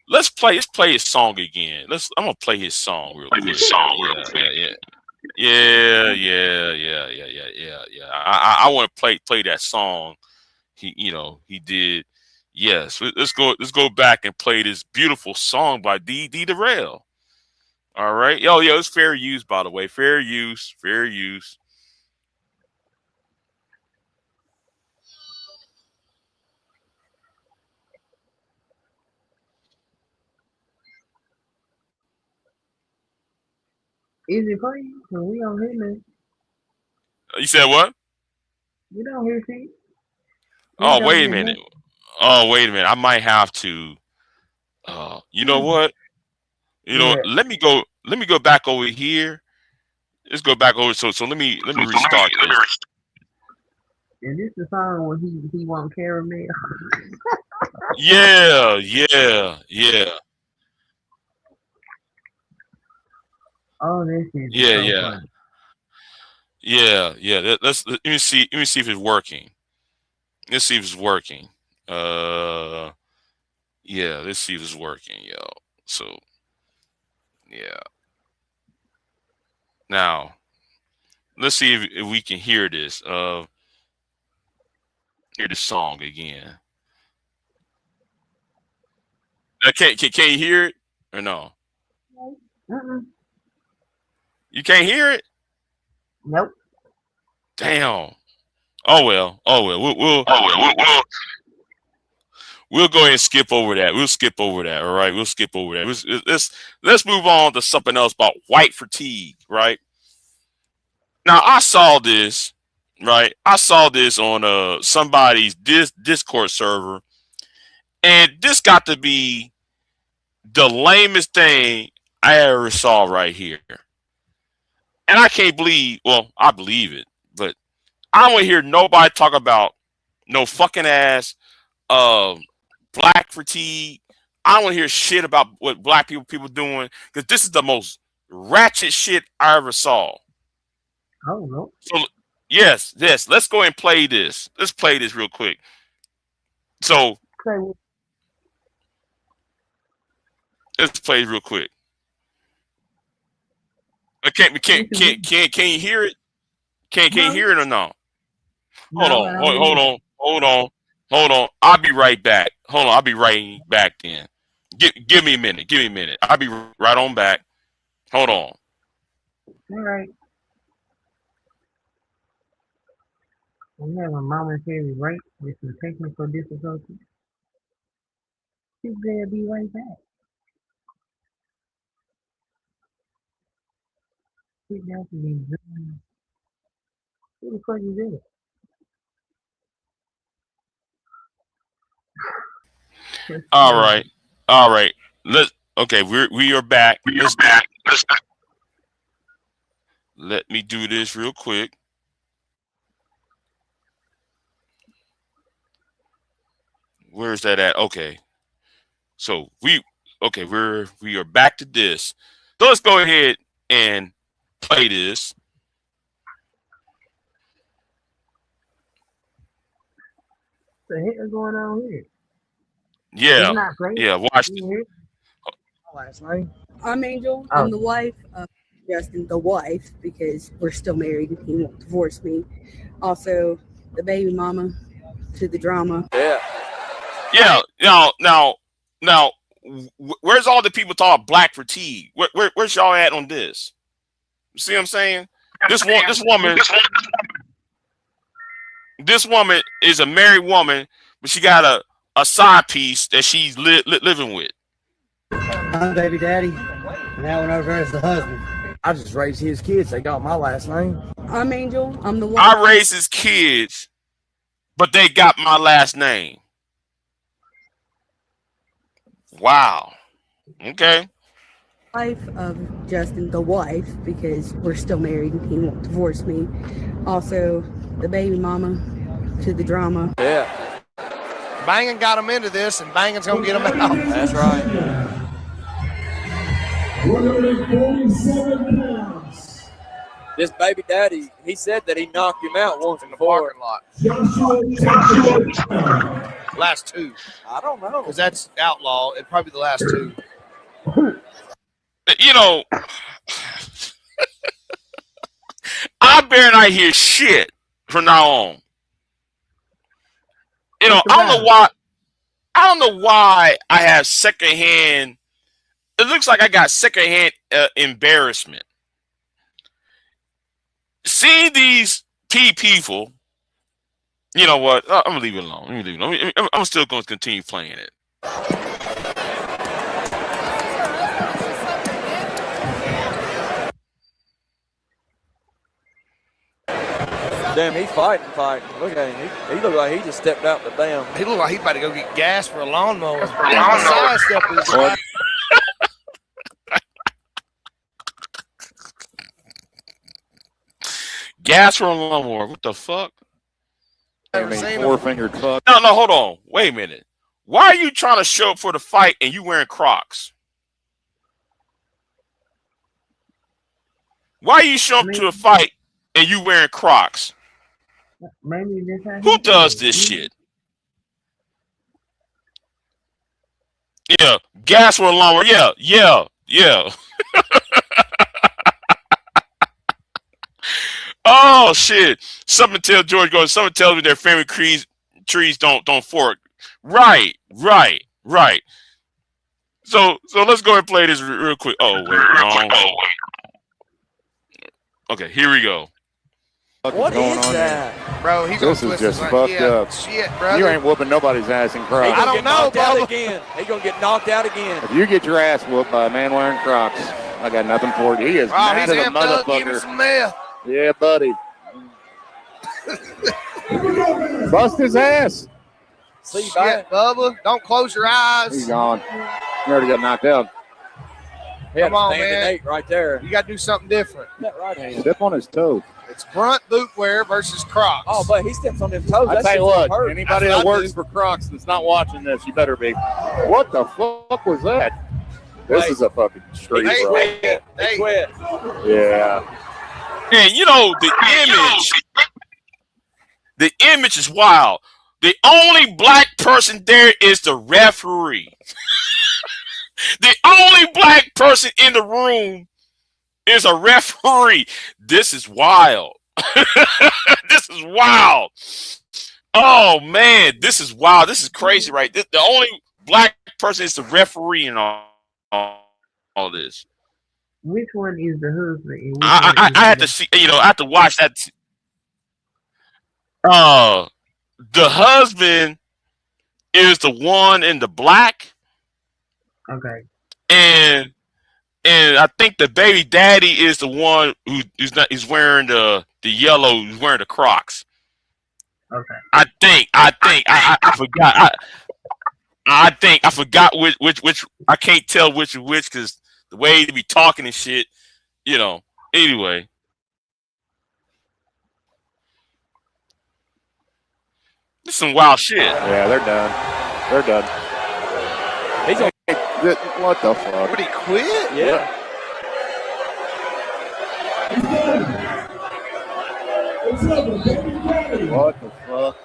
Let's play his song again. I'm gonna play his song real quick. Yeah. I want to play that song. He did. Yes. Let's go back and play this beautiful song by Derrell. All right. Yo, it's fair use, by the way. Fair use. Is it playing? Cause we don't hear nothing. You said what? We don't hear shit. Oh, wait a minute. I might have to. You know what? Let me go back over here. Let's go back over. So let me restart this. Is this the song where he want caramel? Yeah. Oh, this is Yeah, so yeah, funny. yeah. Let me see. Let me see if it's working. Let's see if it's working. Yeah. Let's see if it's working, yo. So, yeah. Now, let's see if we can hear this. Hear the song again. Can you hear it or no? Mm-mm. You can't hear it. Nope. Damn. Oh well. Oh well. We'll go ahead and skip over that. We'll skip over that. All right. We'll skip over that. Let's move on to something else about white fatigue. Right now, I saw this. Right, I saw this on somebody's Discord server, and this got to be the lamest thing I ever saw right here. And I can't believe. Well, I believe it, but I don't want to hear nobody talk about no fucking ass black fatigue. I don't want to hear shit about what black people doing, because this is the most ratchet shit I ever saw. Oh no. So yes, let's go and play this. Let's play this real quick. So Okay. let's play it real quick. Can you hear it? Can you hear it or no? Hold on. I'll be right back. Hold on, I'll be right back then. Give me a minute. Give me a minute. I'll be right on back. Hold on. All right. We have a momentary break with some technical difficulties. She's gonna be right back. She's got to be doing. Who the fuck is this? All right. Okay, we are back. Let me do this real quick. Where's that at? Okay. So we are back to this. So let's go ahead and play this. What the heck is going on here? Yeah. It's not playing. Yeah, watch it. Last name? I'm Angel. Oh. I'm the wife of Justin, the wife, because we're still married and he won't divorce me. Also, the baby mama to the drama. Yeah. Now, where's all the people talking black fatigue? Where's y'all at on this? You see what I'm saying? This woman is a married woman, but she got a side piece that she's living with. I'm baby daddy, and that one over there is the husband. I just raised his kids. They got my last name. I'm Angel. I'm the wife. I raised his kids, but they got my last name. Wow. Okay. Wife of Justin, the wife, because we're still married and he won't divorce me. Also, the baby mama to the drama. Yeah. Banging got him into this, and Banging's going to get him out. That's right. 147 pounds. This baby daddy, he said that he knocked him out once In the before. parking lot. Joshua. Last two. I don't know. Because that's outlaw. It'd probably be the last two. You know, I better not hear shit from now on. You know, I don't know why I have secondhand. It looks like I got secondhand embarrassment. Seeing these people, you know what? I'm gonna leave it alone. I'm still going to continue playing it. Damn, he's fighting. Look at him. He looked like he just stepped out the damn. He looked like he about to go get gas for a lawnmower. Sidestep is right. Gas from a lawnmower. What the fuck? Four-fingered fuck. No, hold on. Wait a minute. Why are you trying to show up for the fight and you wearing Crocs? Why you show up to a fight and you wearing Crocs? Maybe that's how Who he does feels. this shit? Yeah, gas for a lawnmower. Yeah. Oh shit! Something tells George goes. Someone tells me their family trees don't fork. Right. So let's go and play this real quick. Oh wait, wrong. Okay, here we go. What is that? Bro, he gonna This is twist just his fucked leg. up. Shit, brother. You ain't whooping nobody's ass in He Crocs. gonna I don't get know, knocked out Bubba. again. He gonna get knocked out again. If you get your ass whooped by a man wearing Crocs, I got nothing for you. He is Oh, mad he's as a amped up. Give him motherfucker. some meth. Yeah, buddy. Bust his ass. See, Shit, back. Bubba. Don't close your eyes. He's gone. He already got knocked out. He had Come on, a standing man. 8 right there. You got to do something different. That right hand. Step on his toe. It's front boot wear versus Crocs. Oh, but he steps on them toes. I That tell you shit's what, gonna hurt. anybody That's that what I works do. for Crocs that's not watching this, you better be. What the fuck was that? This Hey. is a fucking street, They bro. quit. They They quit. Yeah. And you know the image is wild. The only black person there is the referee. The only black person in the room is a referee. This is wild. This is wild. Oh man, this is wild. This is crazy, right? The only black person is the referee in all this. Which one is the husband? And which I one is had the to see, I had to watch that. The husband is the one in the black, Okay. and I think the baby daddy is the one who's wearing the yellow, who's wearing the Crocs. Okay. I forgot. I forgot which I can't tell which is which because the way they be talking and shit, Anyway. This is some wild shit. Yeah, they're done. They're done. He's on. What the fuck? Would he quit? Yeah. What the fuck?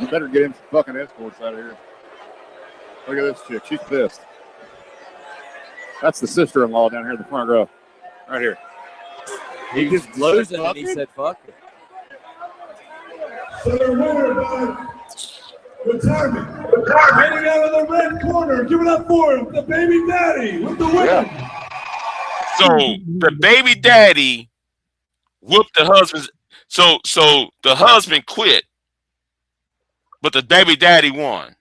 You better get him some fucking escorts out of here. Look at this chick. She's pissed. That's the sister-in-law down here in the front row. Right here. He just was blows losing and he said, fuck it. So they're winner by retirement. Heading out of the red corner. Give it up for him, the baby daddy with the win. Yeah. So the baby daddy whooped the husband's. So the husband quit, but the baby daddy won.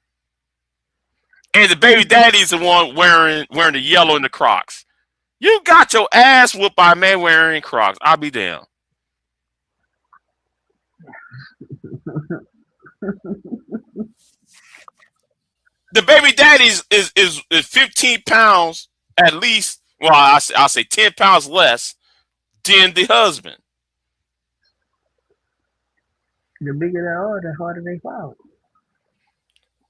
And the baby daddy's the one wearing the yellow and the Crocs. You got your ass whooped by a man wearing Crocs. I'll be damned. The baby daddy is 15 pounds at least. Well, I'll say 10 pounds less than the husband. The bigger they are, the harder they fall.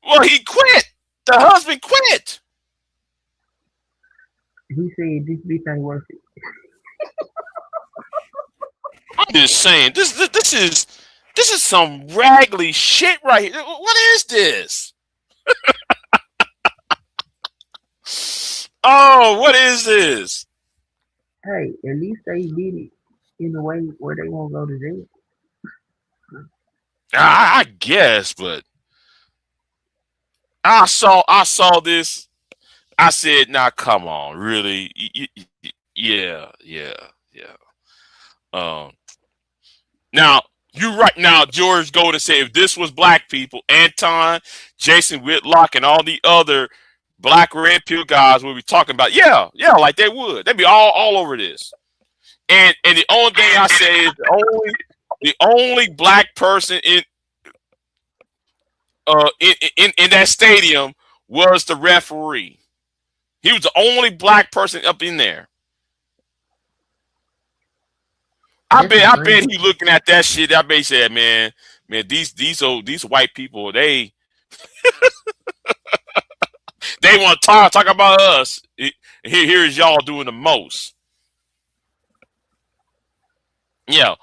Well, he quit. The husband quit. He said this bitch ain't worth it. I'm just saying, this is some raggedy shit right here. What is this? Oh, what is this? Hey, at least they did it in a way where they won't go to jail. I guess, but I saw this. I said, "Nah, come on, really? Yeah. Now you right now, George Golden said if this was black people, Anton, Jason Whitlock, and all the other black red pill guys would be talking about, yeah, like they would. They'd be all over this. And the only thing I say is the only black person in that stadium was the referee. He was the only black person up in there. I bet he looking at that shit. I bet he said, man, these white people, they want to talk about us. He Here's y'all doing the most. Yeah,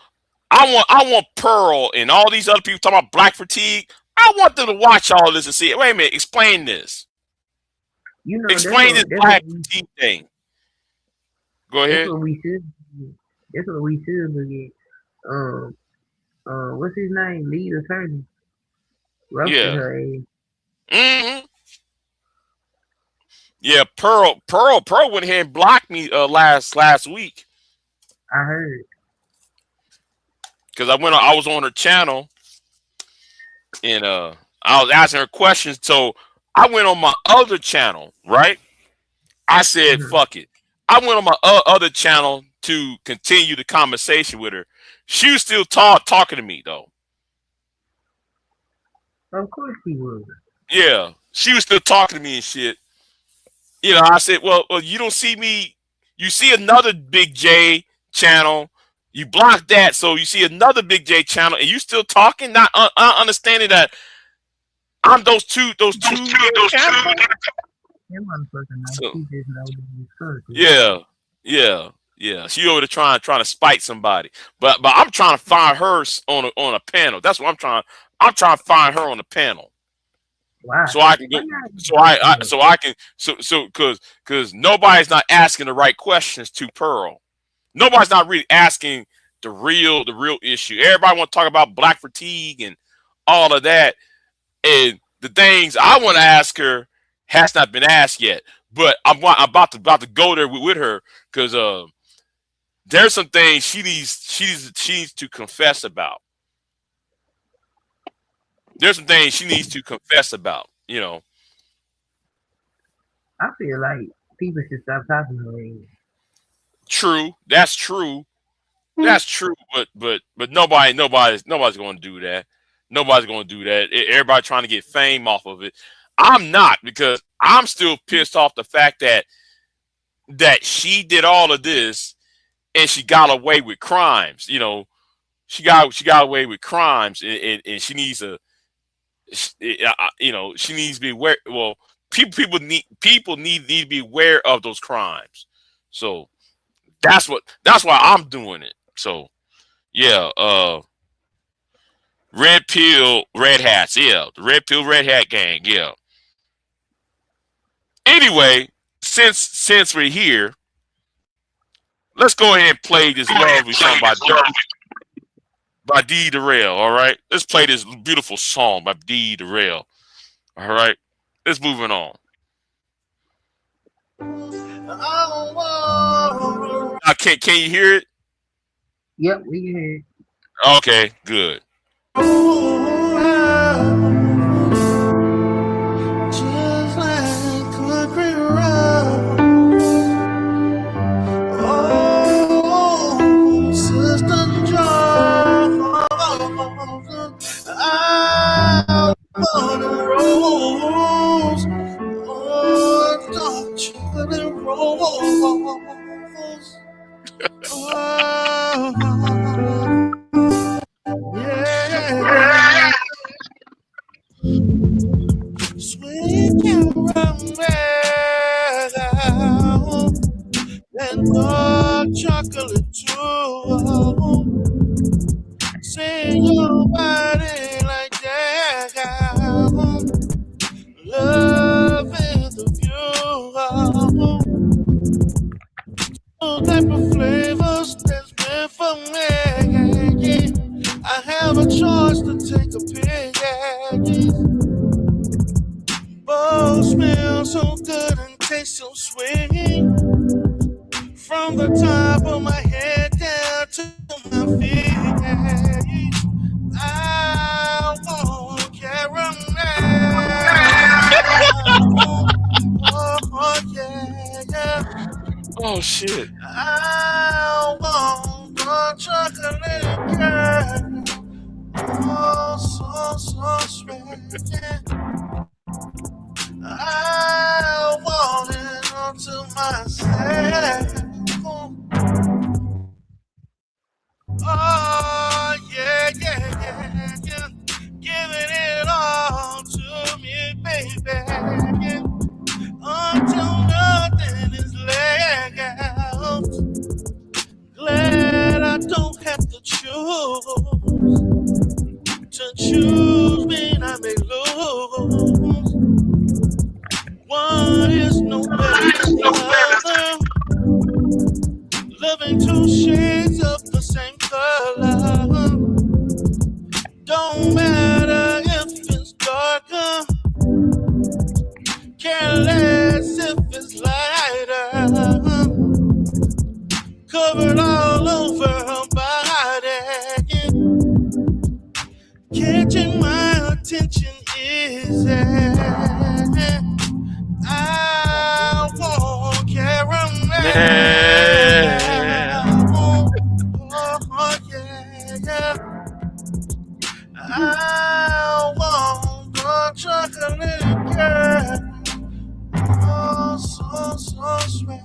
I want Pearl and all these other people talking about black fatigue. I want them to watch all this and see it. Wait a minute, explain this. You know, Explain this black fatigue thing. Go ahead. That's what we should. That's what we should look at. What's his name? Lead attorney. Yeah. Her age. Mm-hmm. Yeah, Pearl went ahead and blocked me last week. I heard. Because I was on her channel and I was asking her questions. So I went on my other channel, right? I said, fuck it. I went on my other channel to continue the conversation with her. She was still talking to me though. Of course she was. Yeah, she was still talking to me and shit. You know, I said, well, you don't see me. You see another Big J channel. You blocked that, so you see another Big J channel, and you still talking, not understanding that I'm those two channels. So, yeah. She over there trying to spite somebody, but I'm trying to find her on a panel. That's what I'm trying. I'm trying to find her on the panel. Wow. So I can go. Because nobody's not asking the right questions to Pearl. Nobody's not really asking the real issue. Everybody want to talk about black fatigue and all of that, and the things I want to ask her has not been asked yet. But I'm about to go there with her because there's some things she needs to confess about. There's some things she needs to confess about. You know. I feel like people should stop talking to her. True, that's true. That's true, but nobody's going to do that. Nobody's going to do that. Everybody trying to get fame off of it. I'm not, because I'm still pissed off the fact that she did all of this and she got away with crimes. You know, she got away with crimes, and she needs she needs to be aware. Well, people need to be aware of those crimes. So that's why I'm doing it. So yeah, red pill, red hats, yeah, the red pill, red hat gang, yeah. Anyway, since we're here, let's go ahead and play this lovely song by D. Derrell. All right, let's play this beautiful song by D. Derrell. All right, let's moving on. Can you hear it? Yep, we can hear it. Okay, good. Just like concrete road. Oh, Sister John, out on the roads. Oh, don't you the rose. Yeah. Sweet caramel and dark chocolate too. Sing your body like that. Love is the view. All type of flavors that's meant for me. I have a choice to take a pick. Both smell so good and taste so sweet. From the top of my head down to my feet. I want caramel. Oh yeah. Oh shit. I want the chocolate girl. Oh, so sweet. I want it onto myself. Oh, yeah. Giving it all to me, baby. Until nothing is left. easy. I want caramel. Oh, yeah. I want the chocolate girl. Oh, so sweet.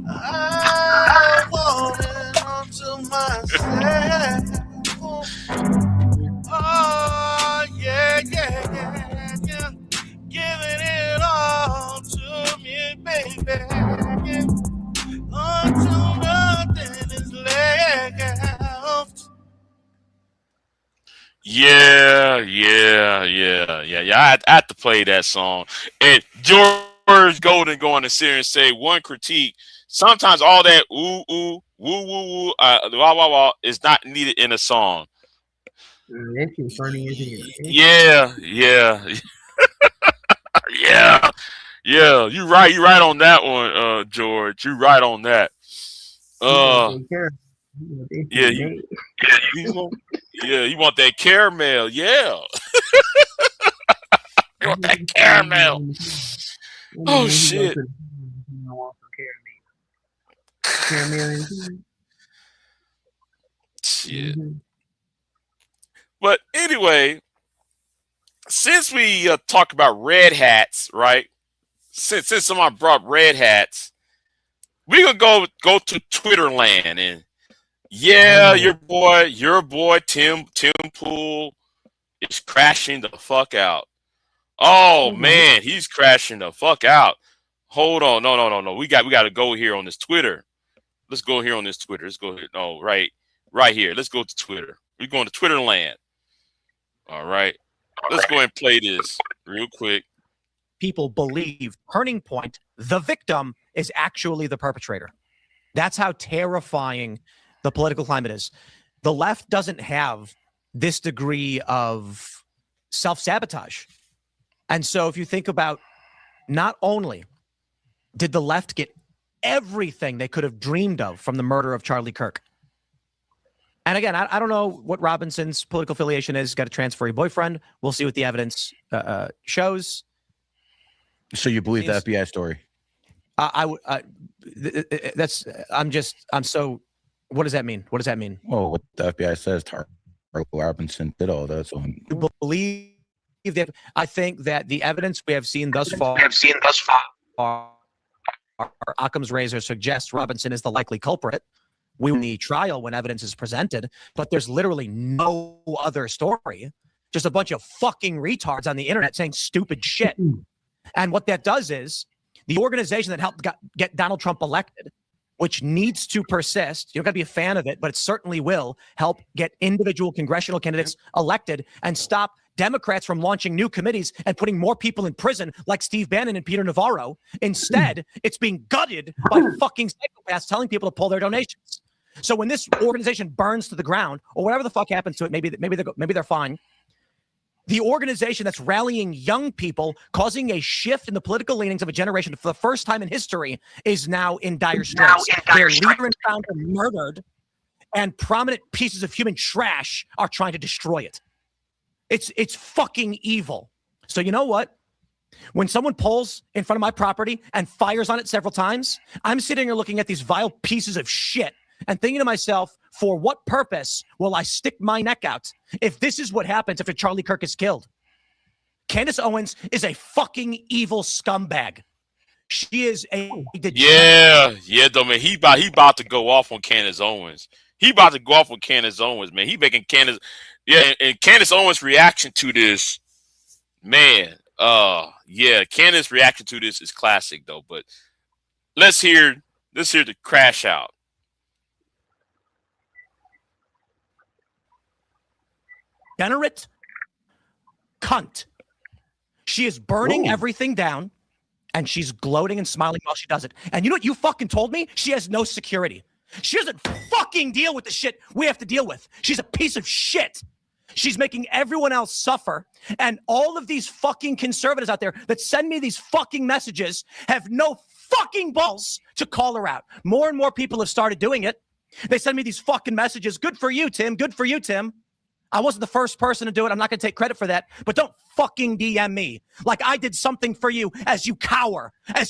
I want it unto myself. Oh, yeah. Giving it all to me, baby. Until nothing is left. Yeah. I had to play that song. And George Golden going to sit and say one critique. Sometimes all that ooh, woo, woo, wah, wah, wah is not needed in a song. That shit funny as hell. Yeah. You right on that one, George. You right on that. You want that caramel? Yeah. You want that caramel? Oh shit. Shit. But anyway, since we talk about red hats, right? Since someone brought red hats, we gonna go to Twitter land, and your boy Tim Pool is crashing the fuck out. Oh man, he's crashing the fuck out. Hold on, no. We got to go here on this Twitter. Let's go here on this Twitter. Let's go here. No, right here. Let's go to Twitter. We're going to Twitter land. All right. Let's go and play this real quick. People believe turning point, the victim is actually the perpetrator. That's how terrifying the political climate is. The left doesn't have this degree of self-sabotage. And so if you think about, not only did the left get everything they could have dreamed of from the murder of Charlie Kirk. And again, I don't know what Robinson's political affiliation is. Got a transferee boyfriend. We'll see what the evidence shows. So you believe the FBI story? I'm so. What does that mean? What does that mean? Well, what the FBI says, Robinson did all that. So you believe that? I think that the evidence we have seen thus far, Occam's razor suggests Robinson is the likely culprit. We win the trial when evidence is presented, but there's literally no other story. Just a bunch of fucking retards on the internet saying stupid shit. And what that does is the organization that helped get Donald Trump elected, which needs to persist. You don't got to be a fan of it, but it certainly will help get individual congressional candidates elected and stop Democrats from launching new committees and putting more people in prison like Steve Bannon and Peter Navarro. Instead, it's being gutted by fucking psychopaths telling people to pull their donations. So when this organization burns to the ground or whatever the fuck happens to it, maybe they're fine. The organization that's rallying young people, causing a shift in the political leanings of a generation for the first time in history, is now in dire straits. Their leader and founder murdered, and prominent pieces of human trash are trying to destroy it. It's fucking evil. So you know what? When someone pulls in front of my property and fires on it several times, I'm sitting here looking at these vile pieces of shit and thinking to myself, for what purpose will I stick my neck out if this is what happens after Charlie Kirk is killed? Candace Owens is a fucking evil scumbag. She is a though, man. He about to go off on Candace Owens. He about to go off on Candace Owens, man. He making Candace, and Candace Owens' reaction to this, man. Candace's reaction to this is classic though. But let's hear the crash out. Degenerate cunt. She is burning everything down, and she's gloating and smiling while she does it. And you know what you fucking told me? She has no security. She doesn't fucking deal with the shit we have to deal with. She's a piece of shit. She's making everyone else suffer. And all of these fucking conservatives out there that send me these fucking messages have no fucking balls to call her out. More and more people have started doing it. They send me these fucking messages. Good for you, Tim. Good for you, Tim. I wasn't the first person to do it. I'm not going to take credit for that. But don't fucking DM me like I did something for you as you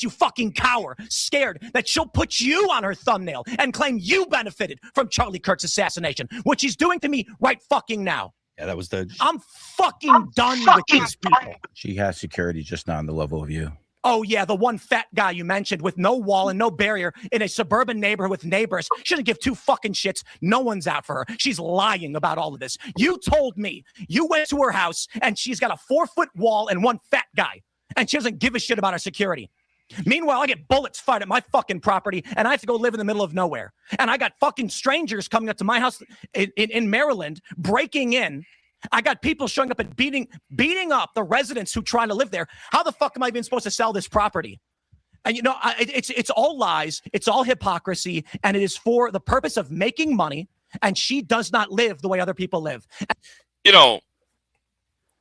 fucking cower, scared that she'll put you on her thumbnail and claim you benefited from Charlie Kirk's assassination, which he's doing to me right fucking now. Yeah, that was the. I'm fucking done with these people. She has security, just not on the level of you. Oh, yeah, the one fat guy you mentioned with no wall and no barrier in a suburban neighborhood with neighbors. She doesn't give two fucking shits. No one's out for her. She's lying about all of this. You told me you went to her house and she's got a 4-foot wall and one fat guy, and she doesn't give a shit about her security. Meanwhile, I get bullets fired at my fucking property and I have to go live in the middle of nowhere. And I got fucking strangers coming up to my house in Maryland, breaking in. I got people showing up and beating up the residents who try to live there. How the fuck am I even supposed to sell this property? And it's all lies. It's all hypocrisy. And it is for the purpose of making money. And she does not live the way other people live. You know,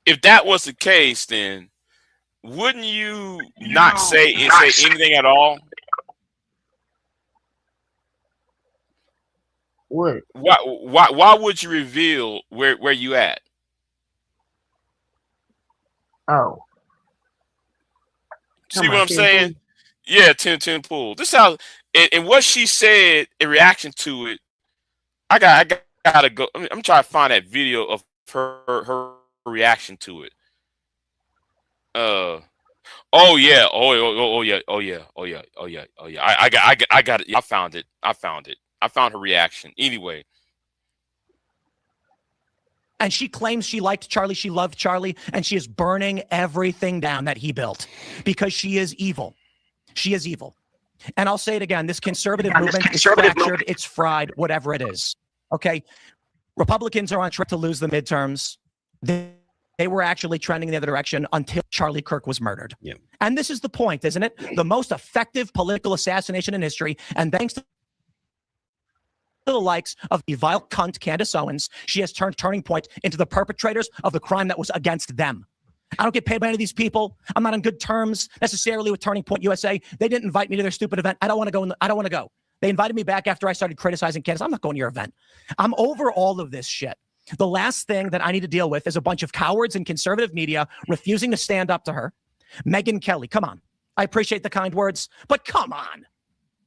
if that was the case, then wouldn't you not say anything at all? What? Why would you reveal where you at? Oh. See what I'm saying? Yeah, 10 pool. This how and what she said in reaction to it. I gotta go. I'm trying to find that video of her reaction to it. Oh yeah. I got it. I found it. I found her reaction. Anyway. And she claims she liked Charlie, she loved Charlie, and she is burning everything down that he built because she is evil. She is evil. And I'll say it again, this conservative movement is fractured, it's fried, whatever it is. Okay? Republicans are on track to lose the midterms. They were actually trending in the other direction until Charlie Kirk was murdered. Yeah. And this is the point, isn't it? The most effective political assassination in history, and thanks to the likes of the vile cunt Candace Owens, she has turned Turning Point into the perpetrators of the crime that was against them. I don't get paid by any of these people. I'm not on good terms necessarily with Turning Point USA. They didn't invite me to their stupid event. I don't want to go. I don't want to go. They invited me back after I started criticizing Candace. I'm not going to your event. I'm over all of this shit. The last thing that I need to deal with is a bunch of cowards in conservative media refusing to stand up to her. Megyn Kelly, come on. I appreciate the kind words, but come on.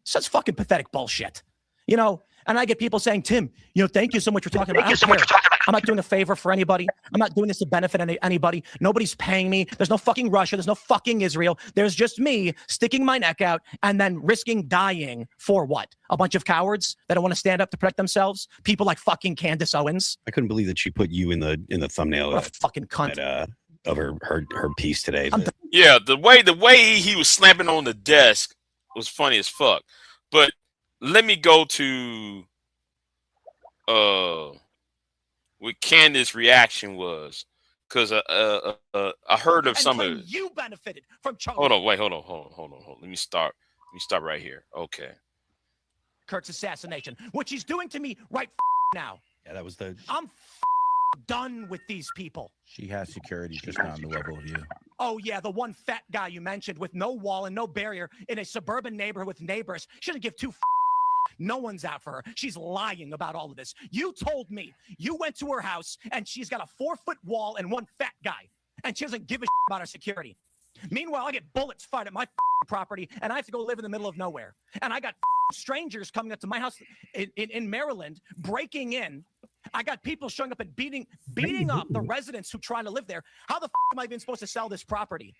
Such fucking pathetic bullshit. You know, and I get people saying, Tim, thank you so much for talking about it. I'm not doing a favor for anybody. I'm not doing this to benefit anybody. Nobody's paying me. There's no fucking Russia. There's no fucking Israel. There's just me sticking my neck out and then risking dying for what? A bunch of cowards that don't want to stand up to protect themselves? People like fucking Candace Owens? I couldn't believe that she put you in the thumbnail. What a fucking cunt. Of her piece today. Yeah, the way he was slamming on the desk was funny as fuck. But let me go to what Candace's reaction was, because I heard of some of it. You benefited from Charlie. Hold on. Let me start right here. Okay. Kirk's assassination, which he's doing to me right now. Yeah, that was the. I'm done with these people. She has security, just not on the level of you. Oh, yeah, the one fat guy you mentioned with no wall and no barrier in a suburban neighborhood with neighbors. She doesn't give two no one's out for her. She's lying about all of this. You told me you went to her house and she's got a 4-foot wall and one fat guy, and she doesn't give a about her security. Meanwhile, I get bullets fired at my property and I have to go live in the middle of nowhere. And I got strangers coming up to my house in Maryland, breaking in. I got people showing up and beating up the residents who try to live there. How the am I even supposed to sell this property?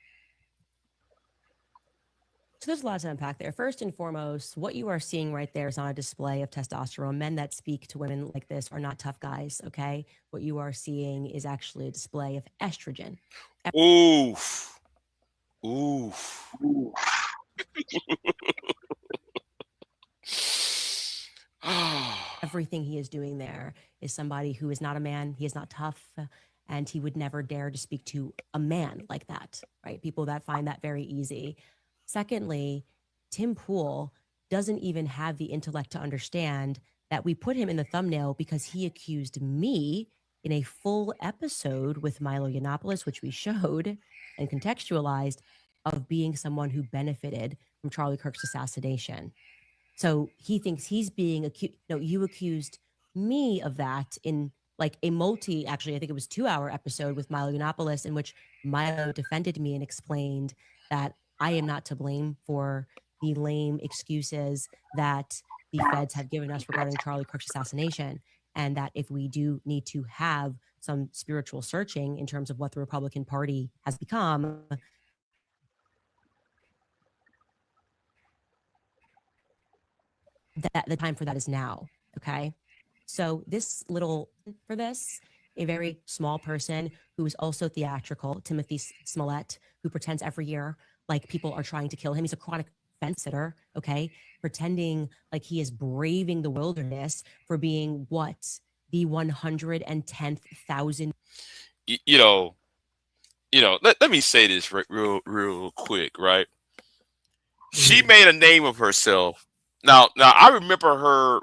So there's a lot to unpack there. First and foremost, what you are seeing right there is not a display of testosterone. Men that speak to women like this are not tough guys, okay? What you are seeing is actually a display of estrogen. Oof. Everything he is doing there is somebody who is not a man. He is not tough, and he would never dare to speak to a man like that, right? People that find that very easy. Secondly, Tim Pool doesn't even have the intellect to understand that we put him in the thumbnail because he accused me in a full episode with Milo Yiannopoulos, which we showed and contextualized, of being someone who benefited from Charlie Kirk's assassination. So he thinks he's being accused. No, you accused me of that in like a actually, I think it was 2-hour episode with Milo Yiannopoulos, in which Milo defended me and explained that I am not to blame for the lame excuses that the feds have given us regarding Charlie Kirk's assassination, and that if we do need to have some spiritual searching in terms of what the Republican Party has become, that the time for that is now. Okay. So this little for this, a very small person who is also theatrical, Timothy Smollett, who pretends every year like people are trying to kill him. He's a chronic fence sitter, okay, pretending like he is braving the wilderness for being what, the 110th thousand. Let me say this real quick, right? She made a name of herself. Now I remember her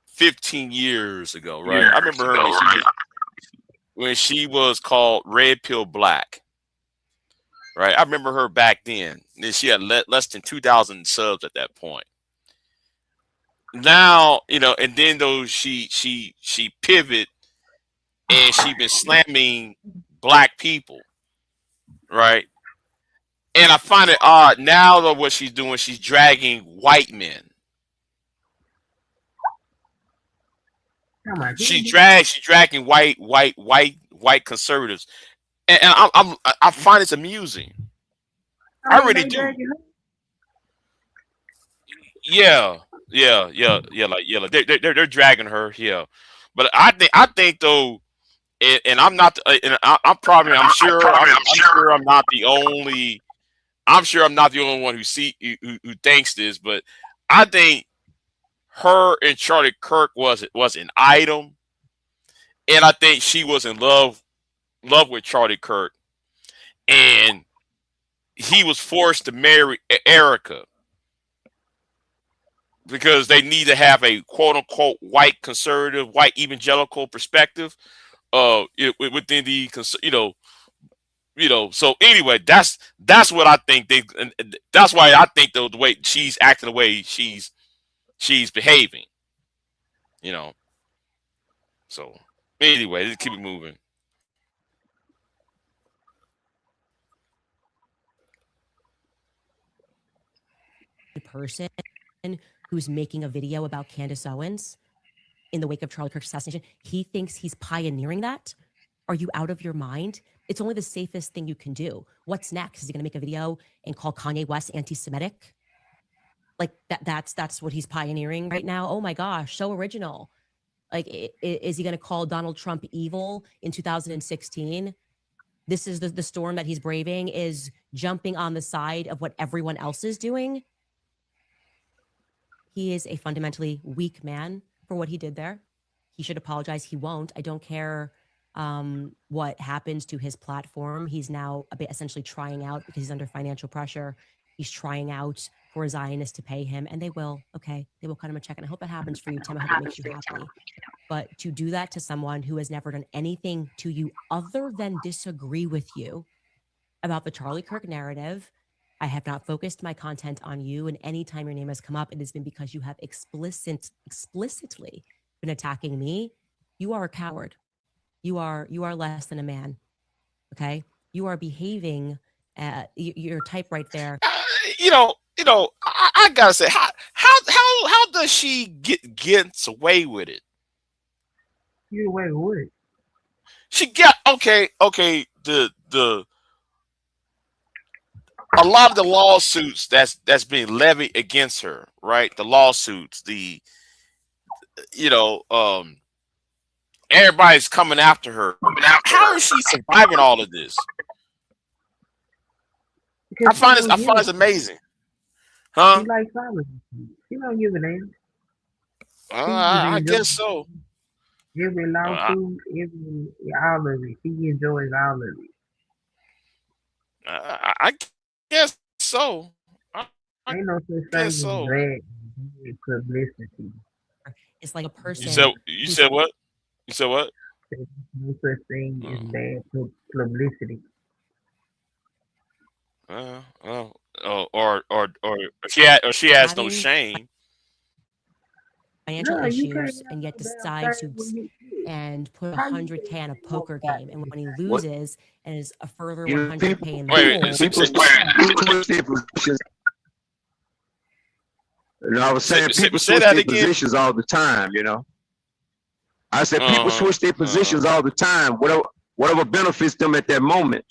15 years ago, right? I remember her when she was called Red Pill Black, right? I remember her back then. And she had less than 2,000 subs at that point. Now, and then she pivot and she been slamming black people, right? And I find it odd now that what she's doing, she's dragging white men. She's dragging white conservatives, and I find it amusing. I really do. Yeah. Like they're dragging her. Yeah, but I think though, and I'm not. And I'm sure I'm not the only. I'm sure I'm not the only one who thinks this, but I think her and Charlie Kirk was an item, and I think she was in love with Charlie Kirk, and he was forced to marry Erica because they need to have a quote unquote white conservative, white evangelical perspective, within the So anyway, that's what I think. That's why I think the way she's acting, the way she's behaving, So anyway, let's keep it moving. Person who's making a video about Candace Owens in the wake of Charlie Kirk's assassination, he thinks he's pioneering that. Are you out of your mind? It's only the safest thing you can do. What's next? Is he going to make a video and call Kanye West anti-Semitic? Like that's what he's pioneering right now. Oh my gosh, so original. Like, is he going to call Donald Trump evil in 2016? This is the storm that he's braving, is jumping on the side of what everyone else is doing. He is a fundamentally weak man for what he did there. He should apologize. He won't. I don't care what happens to his platform. He's now essentially trying out because he's under financial pressure. He's trying out for a Zionist to pay him, and they will. Okay, they will cut him a check, and I hope that happens for you, Tim. I hope it makes you happy. But to do that to someone who has never done anything to you other than disagree with you about the Charlie Kirk narrative, I have not focused my content on you, and anytime your name has come up, it has been because you have explicitly been attacking me. You are a coward. You are less than a man. Okay, you are behaving. Your type right there. I gotta say, how does she gets away with it? Get away with it. She got okay. The a lot of the lawsuits that's being levied against her, right? The lawsuits, everybody's coming after her. How is she surviving all of this? I find it's amazing. Huh? She likes silence. She don't give a damn. I guess so. Every lawsuit, all of it. She enjoys all of it. I guess so. Ain't no such thing as bad publicity. It's like a person. You said what? You said what? There's no such thing as bad publicity. Or she has no shame. financial No, you can't issues and yet have no decides damn to thing when you quit. and put How you 100K think on a you want poker that? game, and when he What? loses and is a further You know, 100K in the Wait, hole, people switch their positions. And I was saying people say switch that their again. positions all the time. I said people switch their positions all the time. Whatever benefits them at that moment.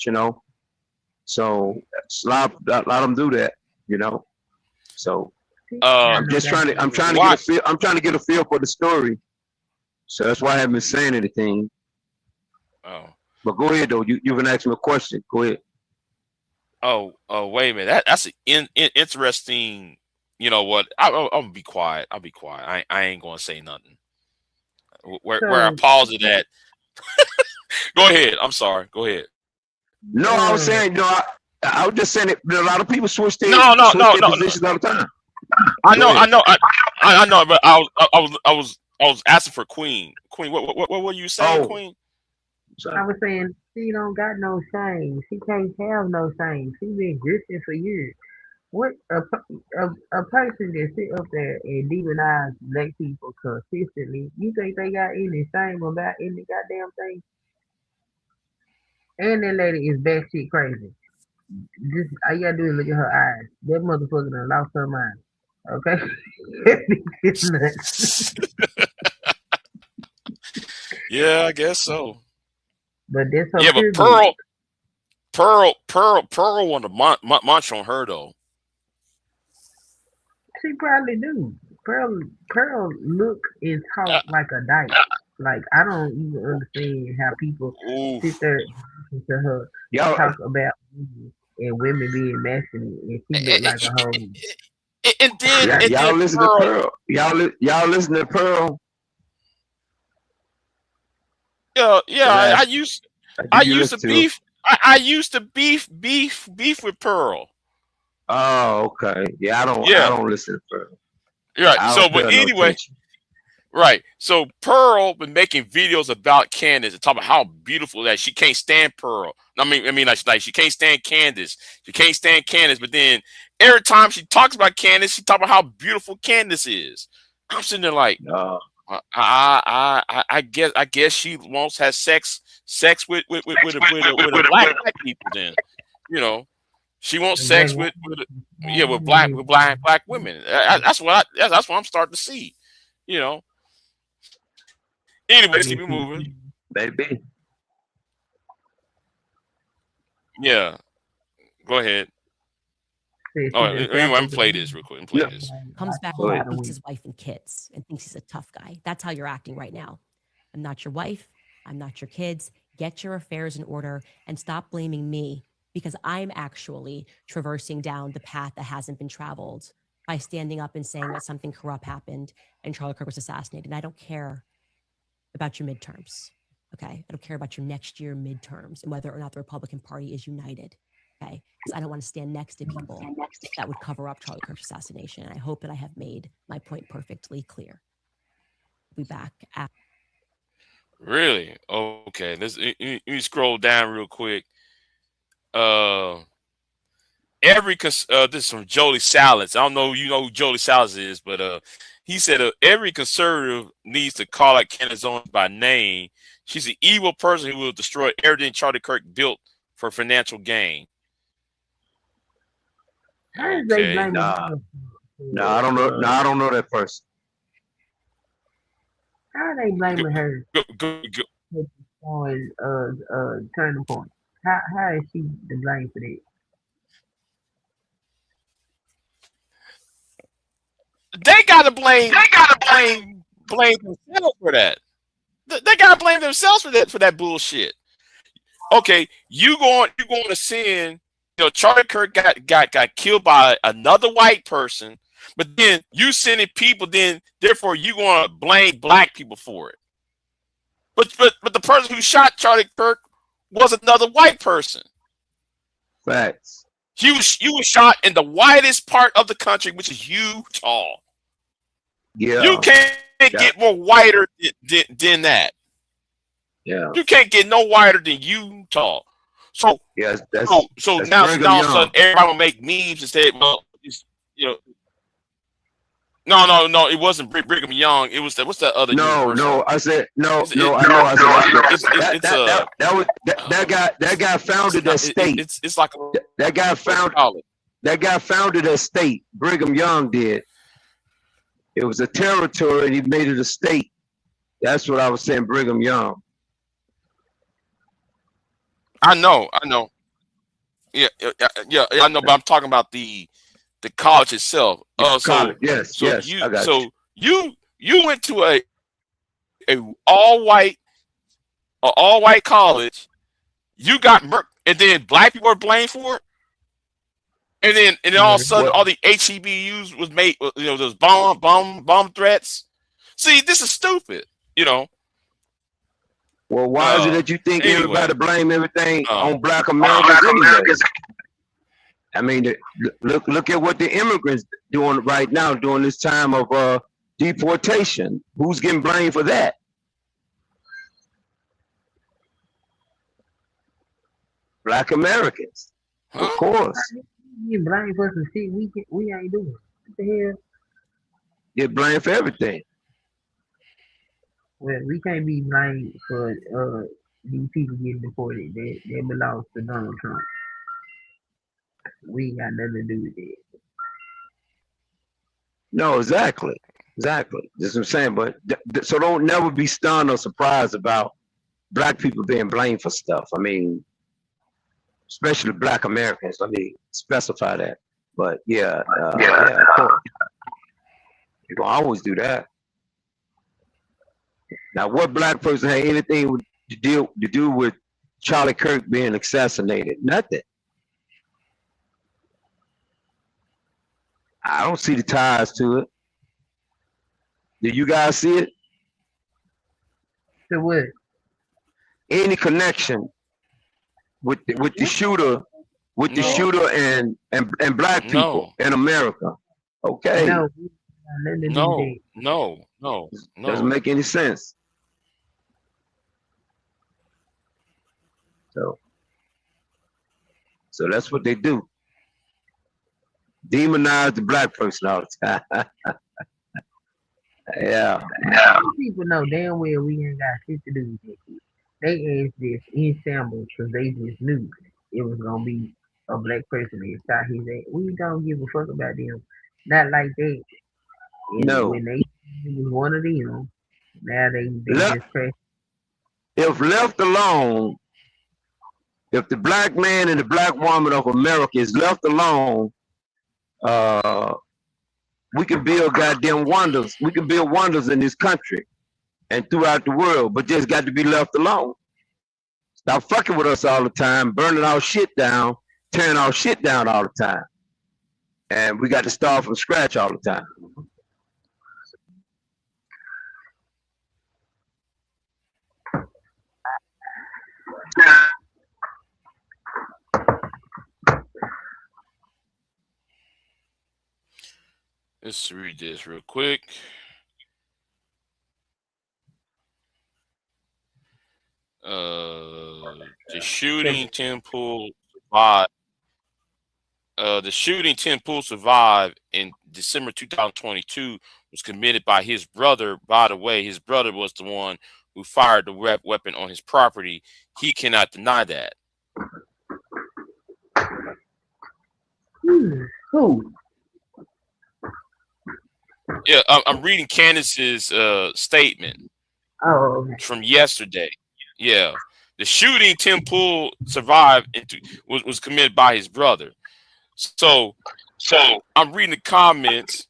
So a lot of them do that. So I'm just trying to. I'm trying to get a feel. I'm trying to get a feel for the story. So that's why I haven't been saying anything. Oh. But go ahead though. You can ask me a question. Go ahead. Oh, wait a minute. That's an interesting. You know what? I'm gonna be quiet. I'll be quiet. I ain't gonna say nothing. Where I pause it at. Go ahead. I'm sorry. Go ahead. No, I was saying. I was just saying that a lot of people switch their positions all the time. I know, but I was asking for Queen. Queen, what were you saying, Queen? I was saying she don't got no shame. She can't have no shame. She been drifting for years. What a person that sit up there and demonize black people consistently, you think they got any shame about any goddamn thing? And that lady is batshit crazy. Just all you gotta do is look at her eyes. That motherfucker done lost her mind. Okay? It's nuts. Yeah, I guess so. But that's her Yeah, but privilege. Pearl wanted to munch on her though. She probably do. Pearl look and talk like a dyke. Like I don't even understand how people sit there and listen to her talk about women and women being masculine, and she look like a hoe. And then y'all listen to Pearl. Y'all listen to Pearl. Yeah. I used to beef. I used to beef with Pearl. Oh, okay. Yeah, I don't listen to Pearl. Right. So, but anyway, right. So Pearl been making videos about Candace and talking about how beautiful that she can't stand Pearl. I mean, like she can't stand Candace. She can't stand Candace. But then every time she talks about Candace, she talks about how beautiful Candace is. I'm sitting there like, I guess she wants to have sex with black people. Then, she wants sex with black women. That's what I'm starting to see. Anyway, keep it moving. Baby. Yeah. Go ahead. Oh, anyway, I'm gonna play this real quick. Comes back home and beats his wife and kids and thinks he's a tough guy. That's how you're acting right now. I'm not your wife. I'm not your kids. Get your affairs in order and stop blaming me because I'm actually traversing down the path that hasn't been traveled by standing up and saying that something corrupt happened and Charlie Kirk was assassinated. And I don't care about your midterms. Okay. I don't care about your next year midterms and whether or not the Republican Party is united. Okay. Because I don't want to stand next to people that would cover up Charlie Kirk's assassination. And I hope that I have made my point perfectly clear. We'll be back after. Really? Okay. Let me scroll down real quick. This is from Jolie Salas. I don't know you know who Jolie Salas is, but he said every conservative needs to call out Candace Owens by name. She's an evil person who will destroy everything Charlie Kirk built for financial gain. Okay. No, I don't know. No, I don't know that person. How are they blaming her? Go. On turning point. How is she to blame for that? They gotta blame themselves for that. They gotta blame themselves for that bullshit. Okay, you going to send, Charlie Kirk got killed by another white person, but then you sending people, then therefore you gonna blame black people for it. But the person who shot Charlie Kirk was another white person. Facts. You was shot in the whitest part of the country, which is Utah. Yeah. You can't get more whiter than that. Yeah. You can't get no whiter than Utah. So yes, so now everybody will make memes and say, well, No. It wasn't Brigham Young. It was what's that other university? No. I said no. It's, No. it, I know. I it's that guy founded that state. It's like that guy founded that state. Brigham Young did. It was a territory, and he made it a state. That's what I was saying. Brigham Young. I know. Yeah. I know, but I'm talking about the college itself. College. Yes. You went to a all white college. You got murked, and then black people are blamed for it. And then all of a sudden, all the HEBUs was made. Those bomb threats. See, this is stupid. Well, why is it that you think everybody blame everything on black Americans? I mean, look at what the immigrants doing right now during this time of deportation. Who's getting blamed for that? Black Americans, of course. You blamed for some shit we ain't doing. What the hell? Get blamed for everything. Well, we can't be blamed for these people getting deported. That belongs to Donald Trump. We ain't got nothing to do with it. No, exactly. That's what I'm saying. But so don't never be stunned or surprised about black people being blamed for stuff. I mean, especially black Americans. Let me specify that. But yeah, of course. You're gonna always do that. Now, what black person had anything to do with Charlie Kirk being assassinated? Nothing. I don't see the ties to it. Do you guys see it? To what? Any connection with the shooter, and black people in America? Okay. No. Doesn't make any sense. So that's what they do. Demonize the black person all the time. Yeah. People know damn well we ain't got shit to do with it. They asked this in shambles because they just knew it was gonna be a black person that shot his ass. We don't give a fuck about them. Not like that. No. When they was one of them, now they just crash. If left alone, if the black man and the black woman of America is left alone, we can build goddamn wonders. We can build wonders in this country and throughout the world, but just got to be left alone. Stop fucking with us all the time, burning our shit down, tearing our shit down all the time. And we got to start from scratch all the time. Let's read this real quick. The shooting, Tim Pool survived. The shooting Tim Pool survived in December 2022 was committed by his brother. By the way, his brother was the one who fired the weapon on his property. He cannot deny that. Who? Yeah, I'm reading Candace's statement from yesterday. Yeah, the shooting Tim Pool survived was committed by his brother. So I'm reading the comments.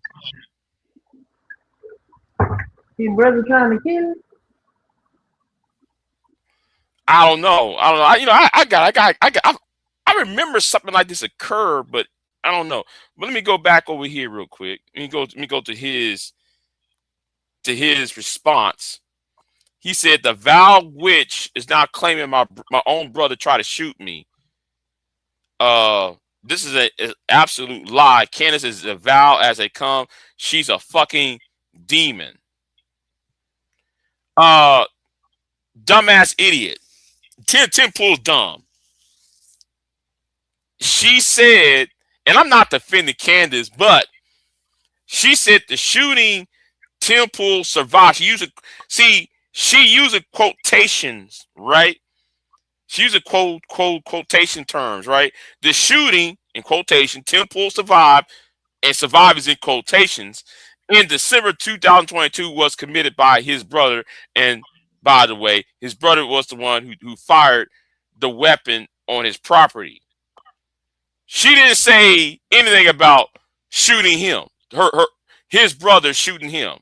His brother trying to kill him? I don't know. I remember something like this occurred, but I don't know. But let me go back over here real quick. Let me go to his response. He said the Val witch is now claiming my own brother tried to shoot me. This is an absolute lie. Candace is a Val as they come. She's a fucking demon. Dumbass idiot. Tim Pool's dumb. She said, and I'm not defending Candace, but She said the shooting Tim Pool survived. She using quotations, right? She using quotation terms, right? The shooting in quotation, Tim Pool survived, and survive is in quotations. In December 2022 was committed by his brother. And by the way, his brother was the one who fired the weapon on his property. She didn't say anything about shooting him. His brother shooting him.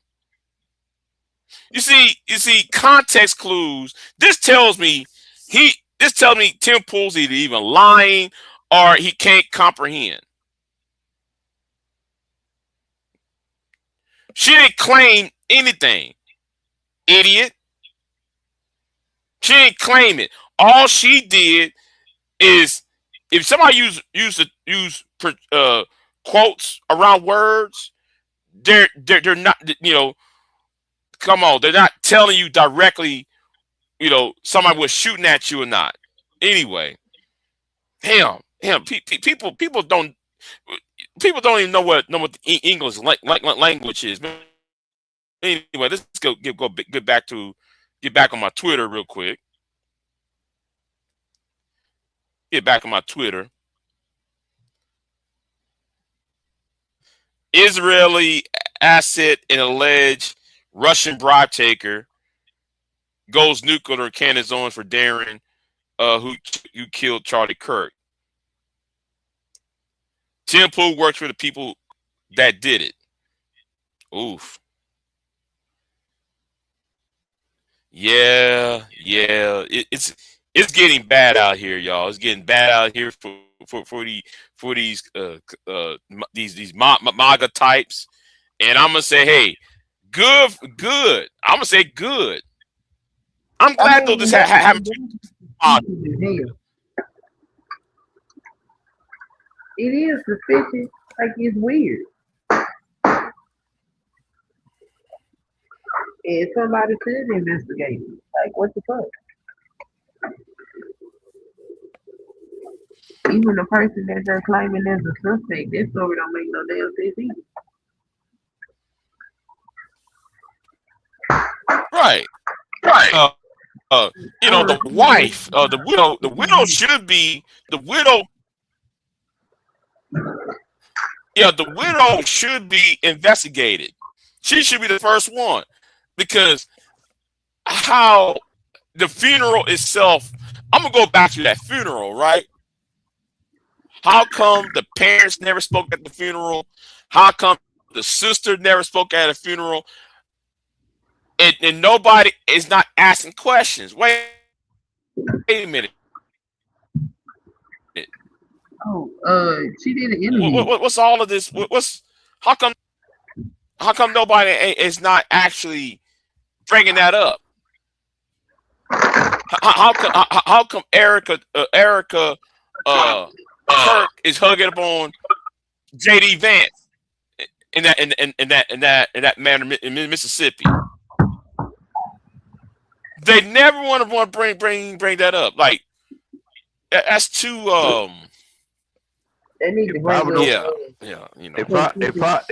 You see, context clues. This tells me Tim Pool's either even lying or he can't comprehend. She didn't claim anything, idiot. She didn't claim it. All she did is, if somebody use quotes around words, they're not, come on, they're not telling you directly, somebody was shooting at you or not. Anyway, people don't even know what the English language is. Anyway, let's get back on my Twitter real quick. Get back on my Twitter. Israeli asset and alleged Russian bribe taker goes nuclear can his own for daring who killed Charlie Kirk. Tim Pool works for the people that did it. Oof. Yeah. It's getting bad out here, y'all. It's getting bad out here for these MAGA types. And I'm gonna say, hey, good. I'm gonna say good. I'm glad though this happened. It is suspicious. Like, it's weird. And somebody should investigate it. Like, what the fuck? Even the person that they're claiming as a suspect, this story don't make no damn sense either. Right. The wife, the widow should be the widow. Yeah, the widow should be investigated. She should be the first one, because how the funeral itself. I'm gonna go back to that funeral, right? How come the parents never spoke at the funeral? How come the sister never spoke at a funeral? And nobody is not asking questions. Wait a minute. She did an interview. What's all of this? How come nobody is not actually bringing that up? How come Erica Kirk is hugging up on JD Vance in that manner in Mississippi? They never want to bring that up. Like, that's too They need to bring They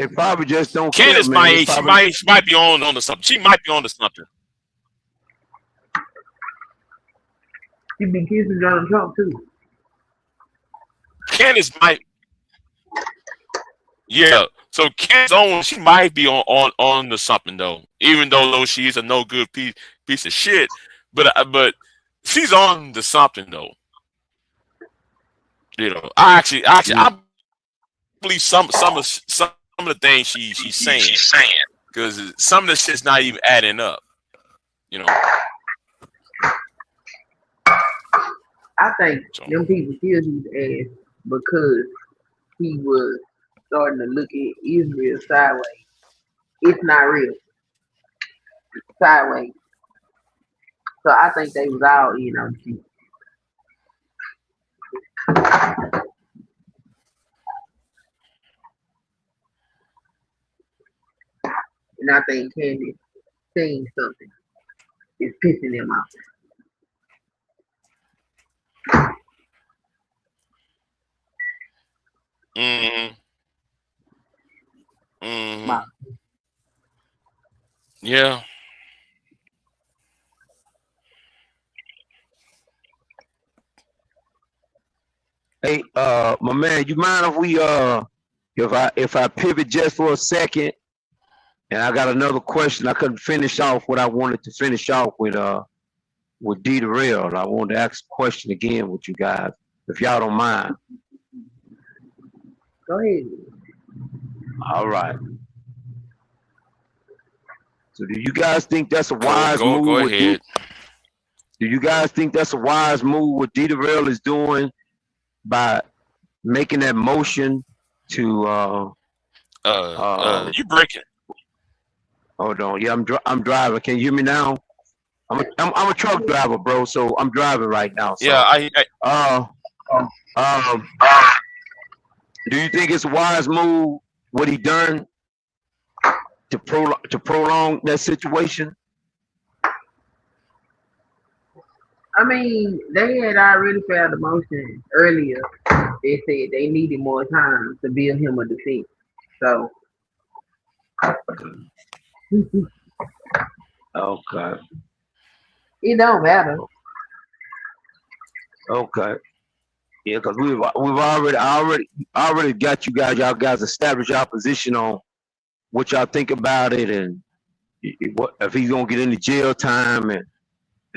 probably just don't. Candace care, she might be on to something. She might be on to something. She been kissing Donald Trump too. Candace might. Yeah. So Candace she might be on to something though. Even though she is a no good piece of shit, but she's on to something though. I believe some of the things she's saying, because some of the shit's not even adding up. I think them people killed his ass because he was starting to look at Israel sideways. It's not real. Sideways. So I think they was all in on shit. And I think Candy saying something is pissing them off. Yeah. Hey, my man, you mind if we if I pivot just for a second, and I got another question. I couldn't finish off what I wanted to finish off with Derrell. I wanted to ask a question again with you guys, if y'all don't mind. Go ahead. All right. So do you guys think that's a wise Go move? ahead. Do you guys think that's a wise move what Derrell is doing by making that motion to you breaking. Hold on. Yeah, I'm driving. Can you hear me now? I'm a truck driver, bro. So I'm driving right now. So, Yeah, do you think it's a wise move what he done to prolong that situation? I mean, they had already filed a motion earlier. They said they needed more time to build him a defense. So, okay, it don't matter. okay, yeah, because we've already got y'all guys established your position on what y'all think about it, and what if he's gonna get into jail time and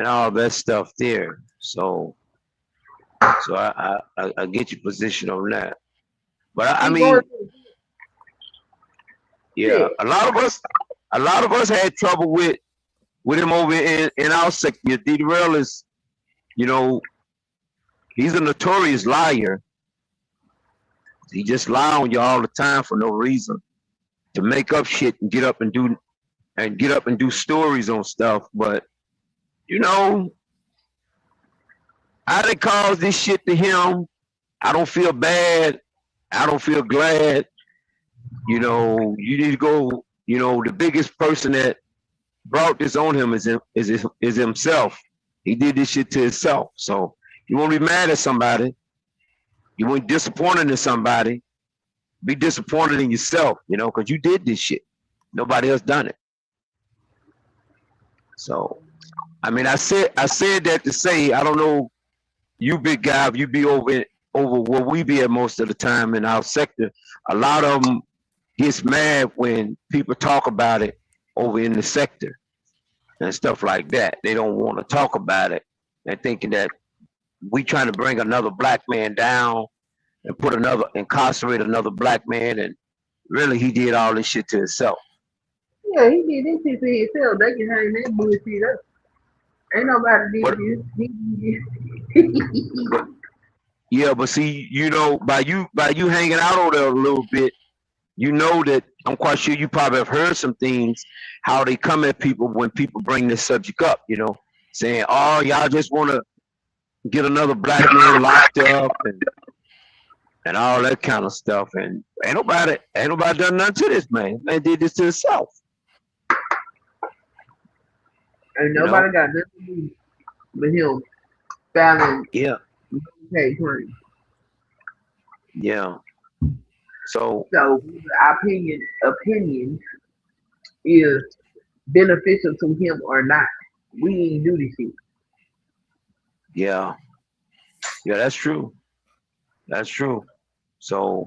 all that stuff there. So I get your position on that. But I mean, yeah, a lot of us had trouble with him over in our sector. Derrell is, he's a notorious liar. He just lie on you all the time for no reason, to make up shit and get up and do stories on stuff. But I didn't cause this shit to him. I don't feel bad. I don't feel glad. You need to go. The biggest person that brought this on him is himself. He did this shit to himself. So you won't be mad at somebody. You won't be disappointed in somebody. Be disappointed in yourself, because you did this shit. Nobody else done it. So, I mean, I said that to say, I don't know, you big guy, if you be over where we be at most of the time in our sector, a lot of them gets mad when people talk about it over in the sector and stuff like that. They don't want to talk about it. They're thinking that we trying to bring another black man down and incarcerate another black man, and really he did all this shit to himself. Yeah, he did this shit to himself. They can hang that bullshit up. Ain't nobody did this. Yeah, but see, by you hanging out over there a little bit, that I'm quite sure you probably have heard some things, how they come at people when people bring this subject up, saying, oh, y'all just want to get another black man locked up and all that kind of stuff. And ain't nobody done nothing to this man. Man did this to himself. Ain't nobody got nothing to do with him filing. Yeah. Claim. Yeah. So our opinion is beneficial to him or not. We ain't do this shit. Yeah. Yeah, that's true. That's true. So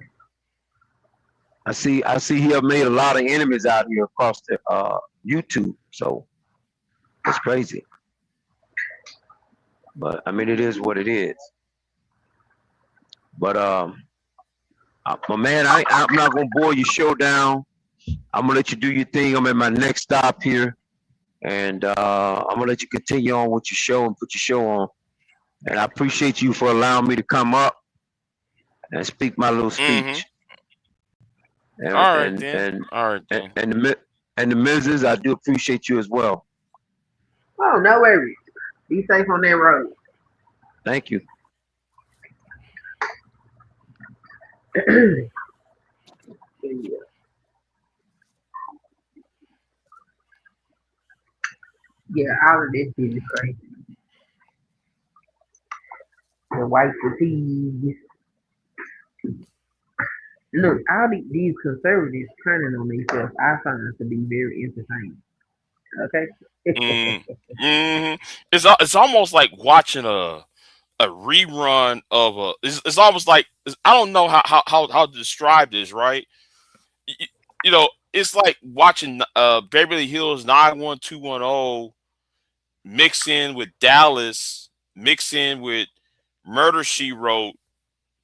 I see he have made a lot of enemies out here across the YouTube. So it's crazy. But I mean, it is what it is. But my man, I'm not gonna bore your show down. I'm gonna let you do your thing. I'm at my next stop here, and I'm gonna let you continue on with your show and put your show on. And I appreciate you for allowing me to come up and speak my little speech. Mm-hmm. And, all right, then. And the Mrs., I do appreciate you as well. Oh, no worries. Be safe on that road. Thank you. Yeah, all of this shit is crazy. The white fatigue. Look, all these conservatives turning on themselves, I find to be very entertaining. Okay. It's almost like watching a rerun of a. It's almost like I don't know how to describe this, right? You, you know, it's like watching Beverly Hills 91210 mix in with Dallas, mix in with Murder She Wrote,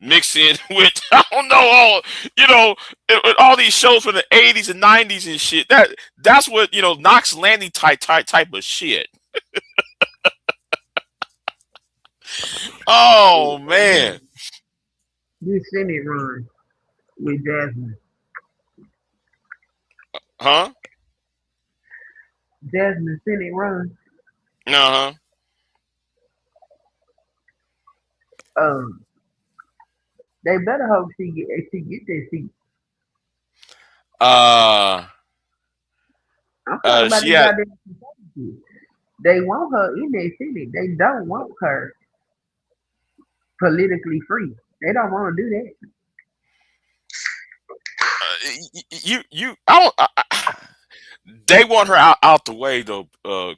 mix in with I don't know with all these shows from the 80s and 90s and shit. That's what Knox Landing type of shit. Oh man, This Senate run with Jasmine. huh? Jasmine Senate run. Uh Um, they better hope she get that seat. huh. I'm talking about She these had. goddamn Republicans. They want her in that Senate. They don't want her politically free. They don't want to do that. I don't. They want her out the way though,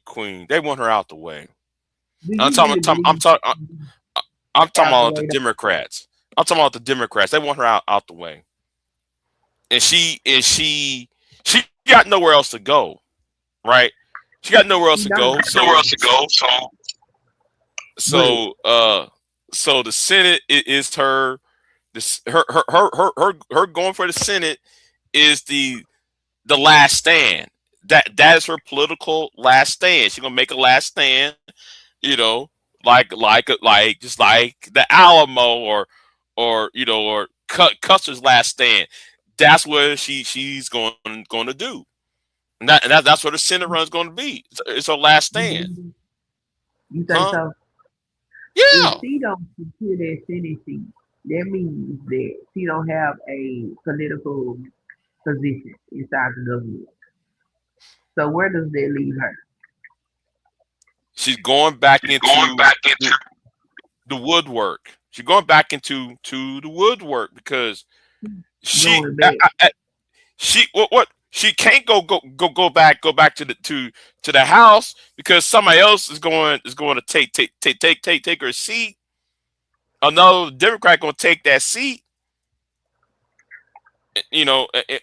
Queen. They want her out the way. Do I'm you talking. really believe I'm talking out the about way? the Democrats. I'm talking about the Democrats. They want her out the way, and she got nowhere else to go, right? She got nowhere else She to don't. go. So the Senate is her. This her going for the Senate is the last stand. That is her political last stand. She's gonna make a last stand, you know, like just like the Alamo or Custer's last stand. That's what she's going to do, and that's what the Senate run is going to be. It's her last stand, You think huh? so? If Yeah. she don't secure that Senate seat, that means that she don't have a political position inside the government. So where does that leave her? She's going back into the woodwork. She's going back into the woodwork because she Going back. she what she can't go back to the house because somebody else is going to take her seat. Another Democrat going to take that seat,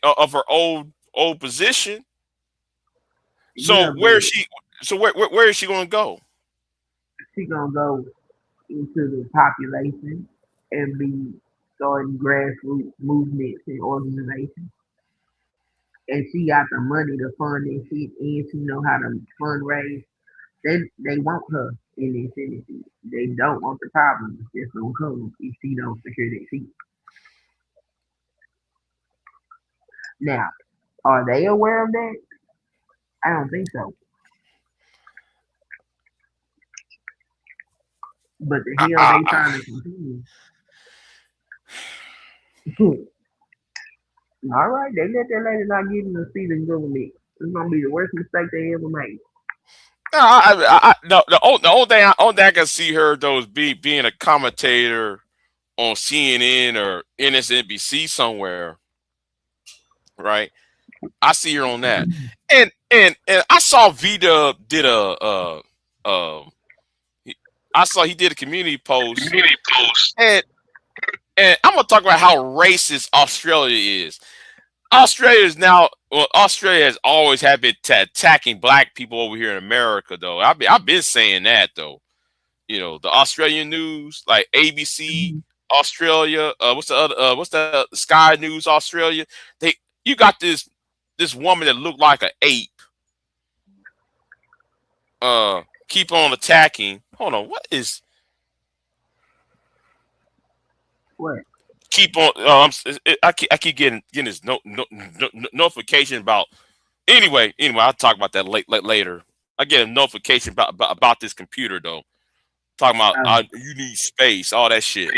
of her old position. So Yeah, where but is she? So where is she going to go? she gonna go into the population and be starting grassroots movements and organizations. And she got the money to fund this shit and she know how to fundraise. They want her in this industry. They don't want the problems that's gonna come if she don't secure that seat. Now, are they aware of that? I don't think so. But the hell they trying to continue. All right, they let that lady not get in the seat in government. It's gonna be the worst mistake they ever made. No, the only thing I can see her though is being a commentator on CNN or MSNBC somewhere, right? I see her on that, and I saw Vida did I saw he did a community post, and I'm gonna talk about how racist Australia is. Australia has always had been attacking black people over here in America, though. I've been saying that though. The Australian news, like ABC Australia, what's the other, what's the Sky News Australia? You got this woman that looked like an ape. Keep on attacking. Hold on, What? keep on? I keep getting this notification about. Anyway, I'll talk about that later. I get a notification about this computer though. Talking about you need space, all that shit.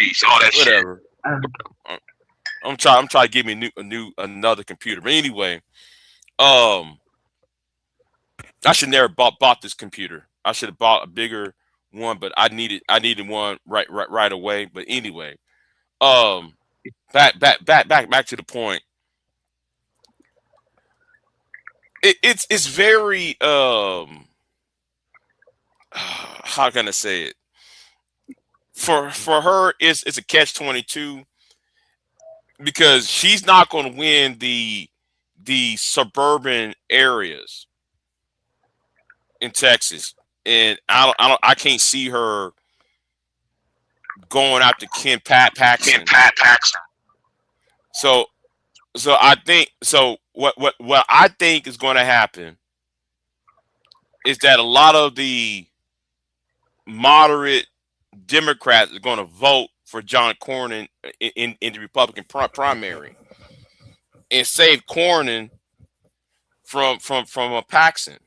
Whatever. I'm trying to give me another computer. But anyway, I should never bought this computer. I should have bought a bigger one, but I needed one right away. But anyway, back to the point. it's very how can I say it? For her, it's a catch-22 because she's not going to win the suburban areas in Texas, and I can't see her going after Ken Paxton. So I think what I think is going to happen is that a lot of the moderate Democrats are going to vote for John Cornyn in the Republican primary and save Cornyn from a Paxton.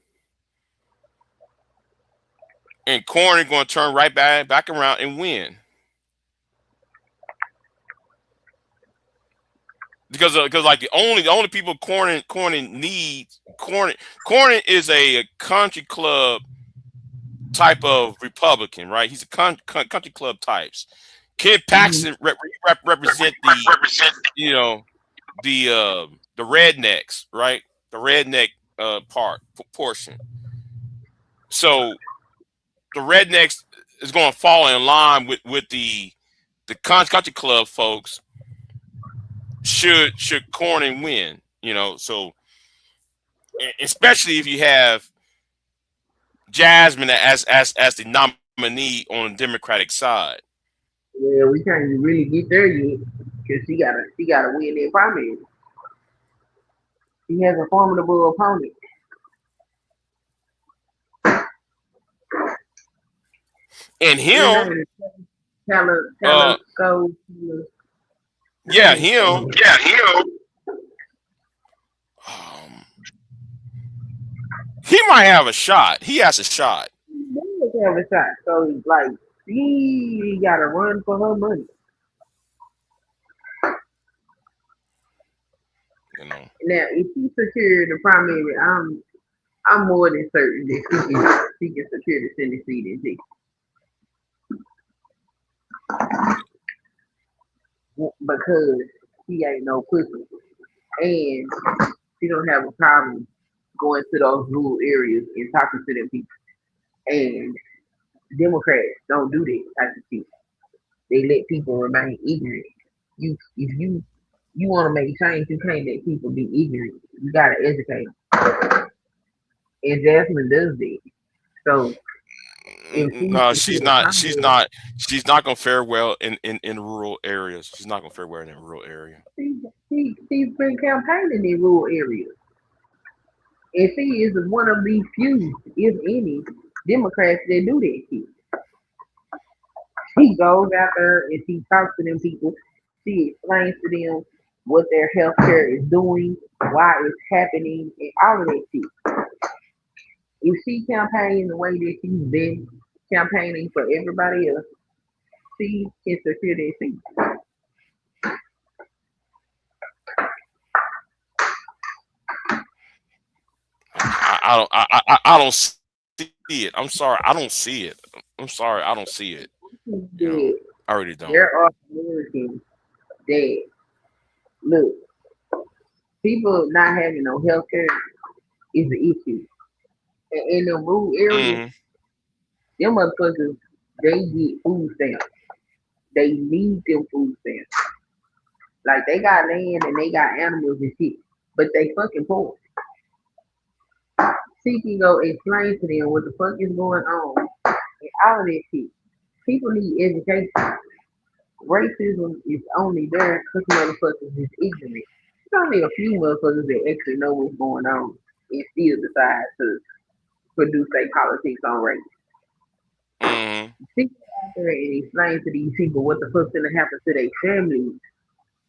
And Cornyn going to turn right back around and win. Because like the only people Cornyn needs Cornyn is a country club type of Republican, right? He's a country club types. Ken Paxton represent the rednecks, right? The redneck portion. So the rednecks is going to fall in line with the country club folks. Should Cornyn win, so especially if you have Jasmine as the nominee on the Democratic side. Yeah, we can't really get there yet because she gotta win that primary. She has a formidable opponent. And him, yeah, him. He might have a shot. He has a shot. He does have a shot. So like she gotta run for her money. Now, if she secure the primary, I'm more than certain that she can secure the Senate seat in Texas. Because she ain't no pussy, and she don't have a problem going to those rural areas and talking to them people. And Democrats don't do that type of shit. They let people remain ignorant. If you want to make change, you can't let people be ignorant. You gotta educate them. And Jasmine does that. So no, she's not. She's not gonna fare well in rural areas. She's not gonna fare well in a rural area. She's been campaigning in rural areas, and she is one of the few, if any, Democrats that do that shit. She goes out there and she talks to them people. She explains to them what their health care is doing, why it's happening, and all of that shit. If she campaigns the way that she's been campaigning for everybody else, she can secure that seat. I don't see it. I'm sorry, I don't see it. I'm sorry, I don't see it. I already don't. There are Americans that look. People not having no health care is the issue. And in the rural areas, them motherfuckers, they get food stamps. They need them food stamps. Like they got land and they got animals and shit, but they fucking poor. She can go explain to them what the fuck is going on and all of that shit. People need education. Racism is only there because motherfuckers is ignorant. There's only a few motherfuckers that actually know what's going on and still decide to produce their politics on race. She go out there and explain to these people what the fuck's gonna happen to their families.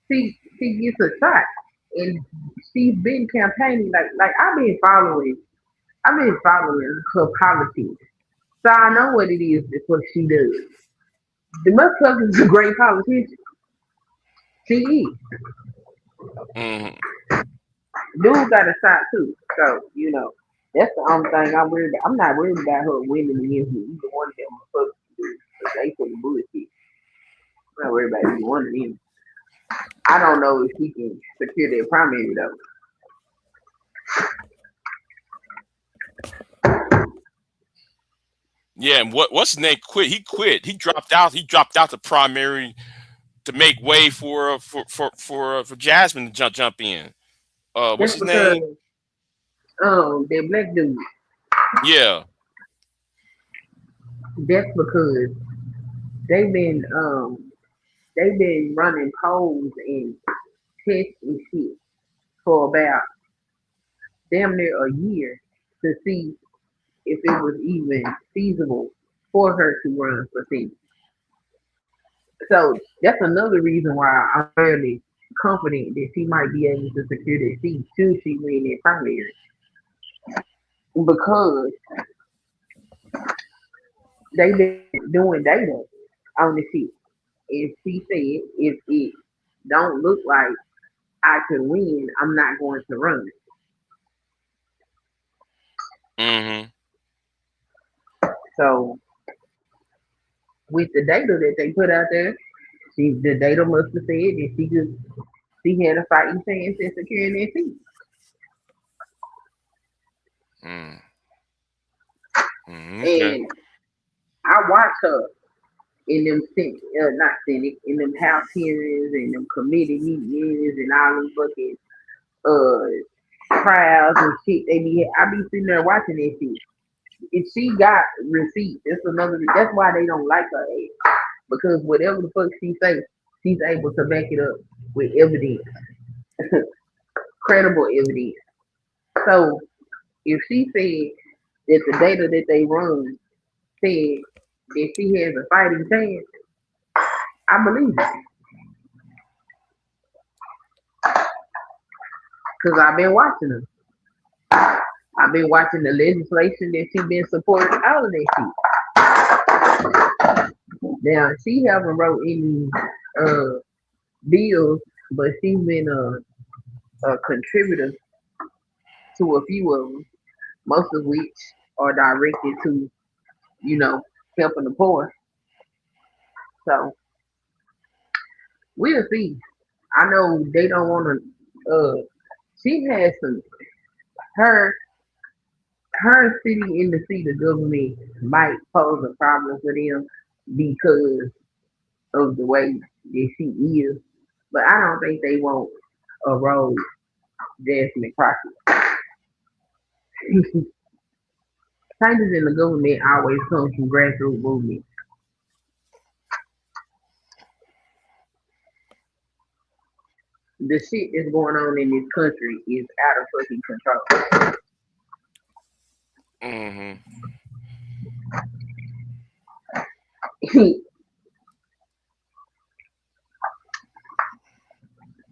She gets a shot, and she's been campaigning like I've been following her politics, so I know what it is that's what she does. The motherfucker is a great politician. She is. Dude got a shot too, so that's the only thing I'm worried about. I'm not worried about her winning against either one of them motherfuckers because they full of bullshit. I'm not worried about either one of them. I don't know if she can secure their primary though. Yeah, and what's his name quit? He quit. He dropped out. He dropped out the primary to make way for Jasmine to jump in. What's That's his because name? that black dude. Yeah. That's because they've been they've been running polls and tests and shit for about damn near a year to see if it was even feasible for her to run for Senate. So that's another reason why I'm fairly confident that she might be able to secure that seat should she win that primary. Because they've been doing data on the shit. If she said if it don't look like I could win, I'm not going to run. Mm-hmm. So with the data that they put out there, the data must have said that she had a fighting chance in securing that seat. Okay. And I watched her in them not Senate, in them House hearings and them committee meetings and all them fucking trials and shit. I be sitting there watching that shit. If she got receipts, that's why they don't like her ass. Because whatever the fuck she says, she's able to back it up with evidence. Credible evidence. So if she said that the data that they run said that she has a fighting chance, I believe it. Because I've been watching her. I've been watching the legislation that she's been supporting, all of that shit. Now, she haven't wrote any bills, but she's been a contributor to a few of them, most of which are directed to, helping the poor. So, we'll see. I know they don't want to, she has her sitting in the seat of government might pose a problem for them because of the way that she is. But I don't think they want a road Jasmine Crockett. Changes in the government always come from grassroots movement. The shit that's going on in this country is out of fucking control. Mm-hmm.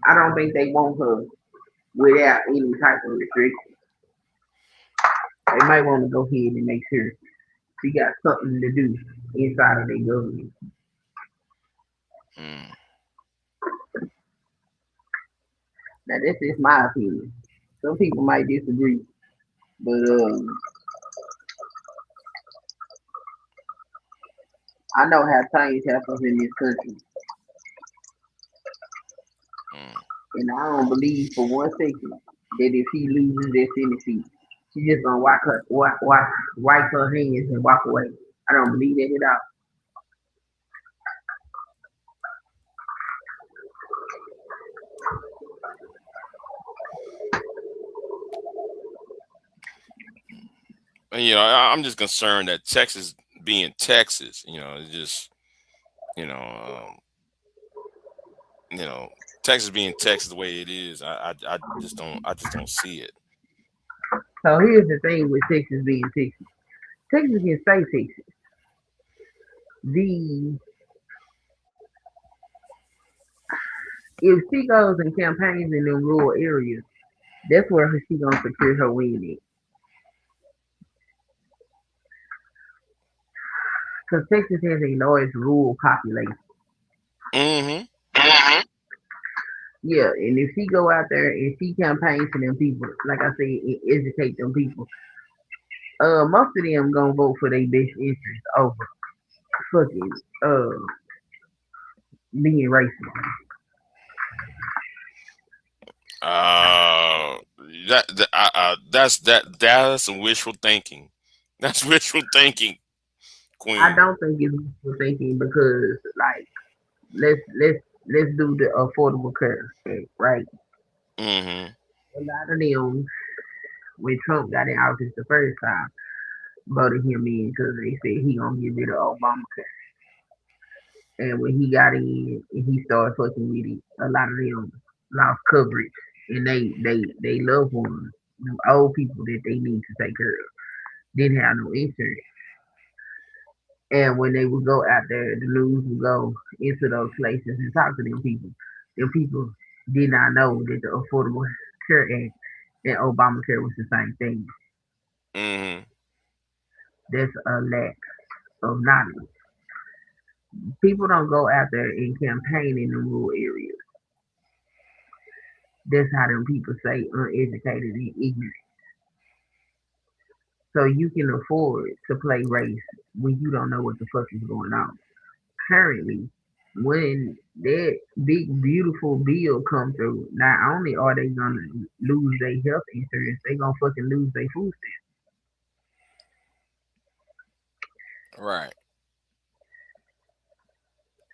I don't think they want her without any type of restriction. They might want to go ahead and make sure she got something to do inside of their government. Now that's just my opinion. Some people might disagree, but I know how change happens in this country, and I don't believe for 1 second that if she loses that Senate seat, she's just gonna wipe her hands and walk away. I don't believe that at all. And, I'm just concerned that Texas being Texas, it's just, Texas being Texas the way it is. I just don't see it. So here's the thing with Texas being Texas. Texas can stay Texas. If she goes and campaigns in them rural areas, that's where she gonna secure her win at. Because Texas has a large rural population. Mm-hmm. Yeah, and if she go out there and she campaigns for them people, like I said, and educate them people, most of them gonna vote for their best interest over fucking being racist. That's some wishful thinking. That's wishful thinking. I Queen. don't think it's wishful thinking because, like, let's do the affordable care, right? Mm-hmm. A lot of them, when Trump got in office the first time, voted him in because they said he gonna get rid of Obamacare. And when he got in and he started fucking with it, a lot of them lost coverage, and they loved ones, them old people that they need to take care of, didn't have no insurance. And when they would go out there, the news would go into those places and talk to them people. Them people did not know that the Affordable Care Act and Obamacare was the same thing. Mm-hmm. That's a lack of knowledge. People don't go out there and campaign in the rural areas. That's how them people say uneducated and ignorant. So you can afford to play race when you don't know what the fuck is going on. Currently, when that big beautiful bill come through, not only are they gonna lose their health insurance, they gonna fucking lose their food stamps. Right.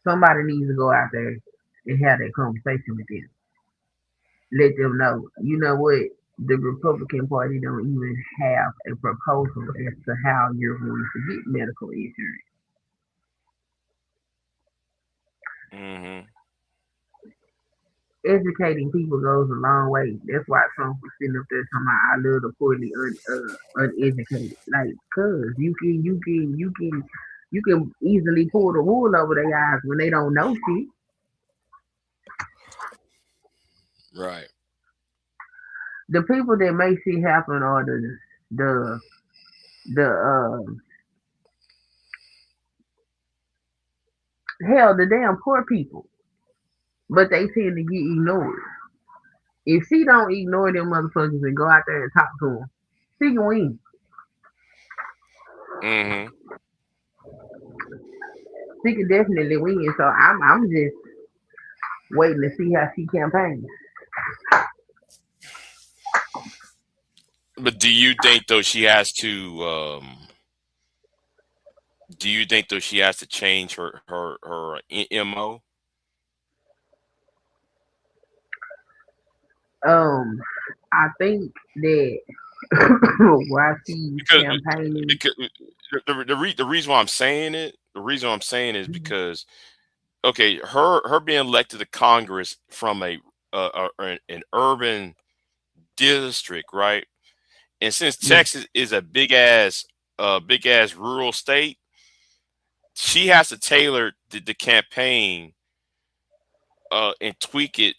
Somebody needs to go out there and have that conversation with them. Let them know, you know what, the Republican Party don't even have a proposal as to how you're going to get medical insurance. Mm-hmm. Educating people goes a long way. That's why Trump was sitting up there talking about I love the poorly uneducated. Like, cause you can easily pull the wool over their eyes when they don't know shit. Right. The people that make shit happen are the hell the damn poor people. But they tend to get ignored. If she don't ignore them motherfuckers and go out there and talk to them, she can win. Mm-hmm. She can definitely win. So I'm just waiting to see how she campaigns. But do you think though she has to? Do you think though she has to change her mo? Um, I think that while she's Because campaigning, because the reason why I'm saying it, the reason why I'm saying is because okay, her being elected to Congress from an urban district, right? And since yeah, Texas is a big ass rural state, she has to tailor the campaign and tweak it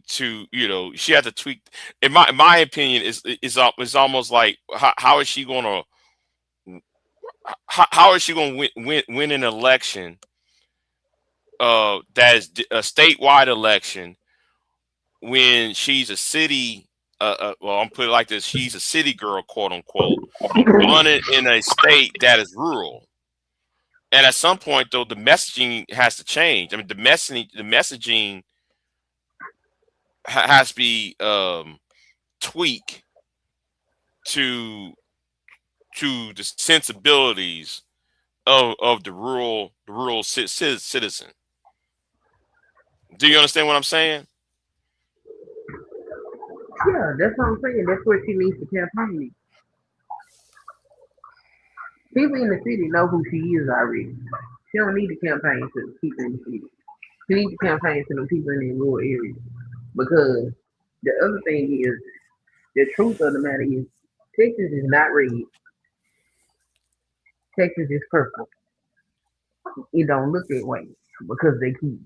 to she had to tweak. In my opinion, is almost like how is she going to how is she going to win an election that is a statewide election when she's a city well, I'm putting it like this, she's a city girl, quote unquote, running in a state that is rural. And at some point, though, the messaging has to change. I mean, the messaging has to be tweaked to the sensibilities of the rural citizen. Do you understand what I'm saying? yeah, that's what I'm saying. That's what she needs to campaign. People in the city know who she is already. She don't need to campaign to the people in the city. She needs to campaign to the people in the rural areas. Because the other thing is, the truth of the matter is, Texas is not red. Texas is purple. It don't look that way because they keep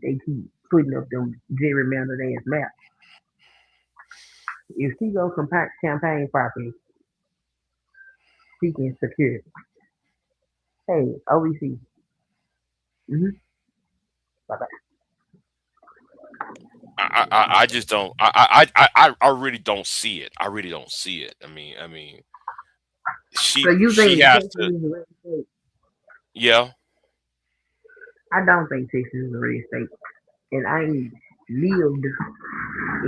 putting up them gerrymandered ass maps. If she goes campaign properly, she can secure. Hey, OVC. Mm-hmm. Bye bye. I just don't. I really don't see it. I really don't see it. I mean, So you she think has Texas to. is a red state? Yeah. I don't think Texas is a red state, and I ain't lived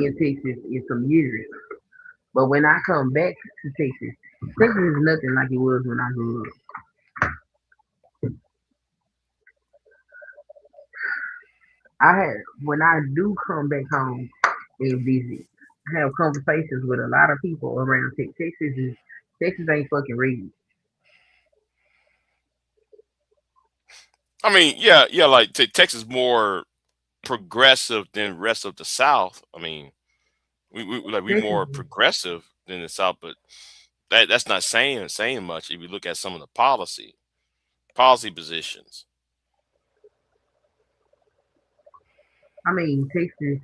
in Texas in some years. But when I come back to Texas, Texas is nothing like it was when I grew up. when I do come back home and visit, I have conversations with a lot of people around Texas. Texas ain't fucking ready. I mean, yeah, like Texas more progressive than rest of the South. I mean, we Texas, more progressive than the South, but that's not saying much if you look at some of the policy positions. Texas.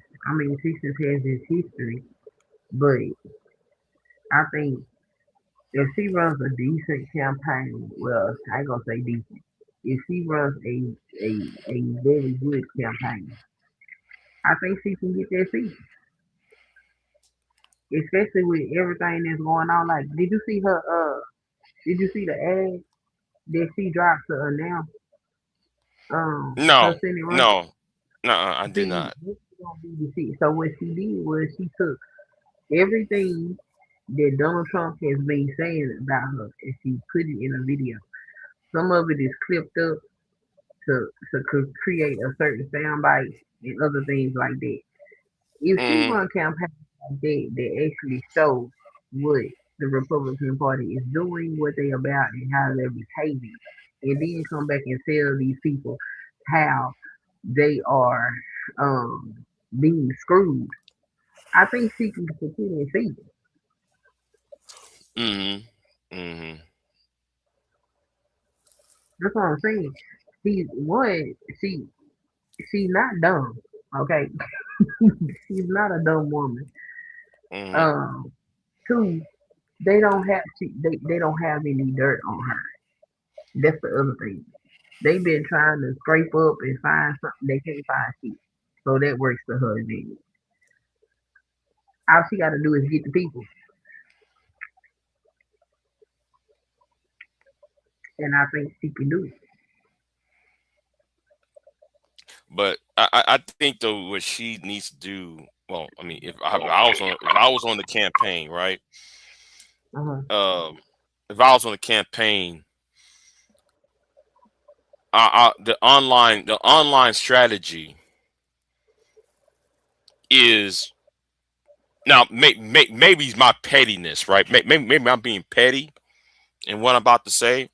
Texas has its history, but I think if she runs a decent campaign, well, I ain't gonna say decent. If she runs a very good campaign, I think she can get that seat. Especially with everything that's going on. Like, did you see her? Did you see the ad that she dropped to announce her No, Senate run? no, no, I did See, not. this is gonna be the seat. So what she did was she took everything that Donald Trump has been saying about her and she put it in a video. Some of it is clipped up to create a certain soundbite and other things like that. If she Mm, run campaigns like that actually show what the Republican Party is doing, what they about, and how they're behaving, and then come back and tell these people how they are um being screwed, I think she can continue and see. mm, mm. That's what I'm saying. She's one. She's not dumb. Okay, she's not a dumb woman. Mm. Um, two, they don't have any dirt on her. That's the other thing. They've been trying to scrape up and find something they can't find shit. So that works for her advantage. All she got to do is get the people, and I think she can do it. But I think though what she needs to do. Well, I mean, if I was on the campaign, right? Uh-huh. If I was on the campaign, the online strategy is now maybe it's my pettiness, right? Maybe I'm being petty in what I'm about to say.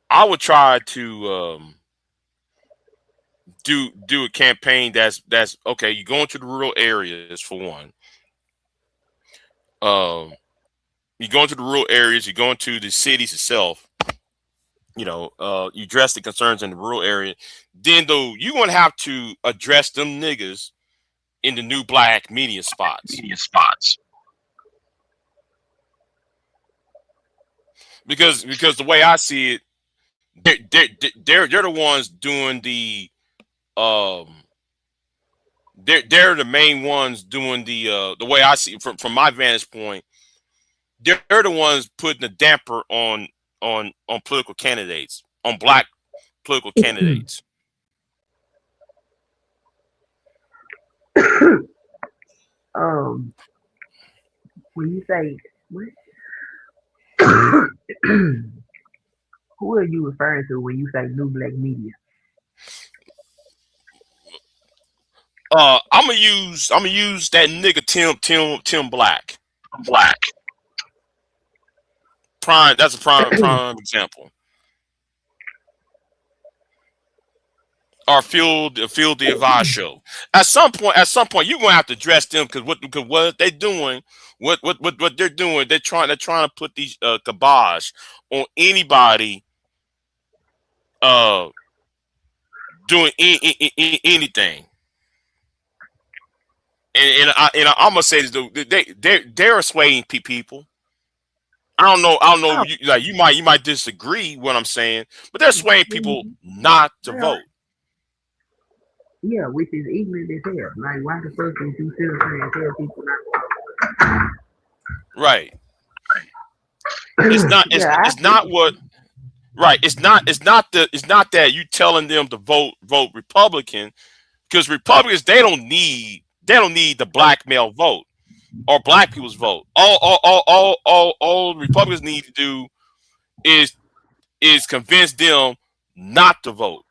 I would try to do a campaign that's okay. You go into the rural areas for one. Um, you go into the rural areas. You go into the cities itself. You address the concerns in the rural area. Then though, you're gonna have to address them niggas in the new black media spots. Because the way I see it, they're the ones doing um they're the main ones doing the way I see it from my vantage point. They're the ones putting the damper on political candidates, on black political candidates. um, when you say what, who are you referring to when you say new black media? I'm gonna use that nigga Tim Black. Prime. That's a prime example. Or field the advice show. At some point, you're gonna have to address them because what they're doing, what they're doing, they're trying to put these kibosh on anybody uh doing anything. I'm gonna say this though, they're swaying people. I don't know. Oh, You might disagree what I'm saying, but they're swaying people mhm. not to They are. vote. Yeah, which is ignorant as hell. Like, why the fuck did you sit up there and tell people Right. It's not? not. Yeah, I It's not what. Right. It's not that you telling them to vote Republican because Republicans they don't need the black male vote or black people's vote. All Republicans need to do is convince them not to vote.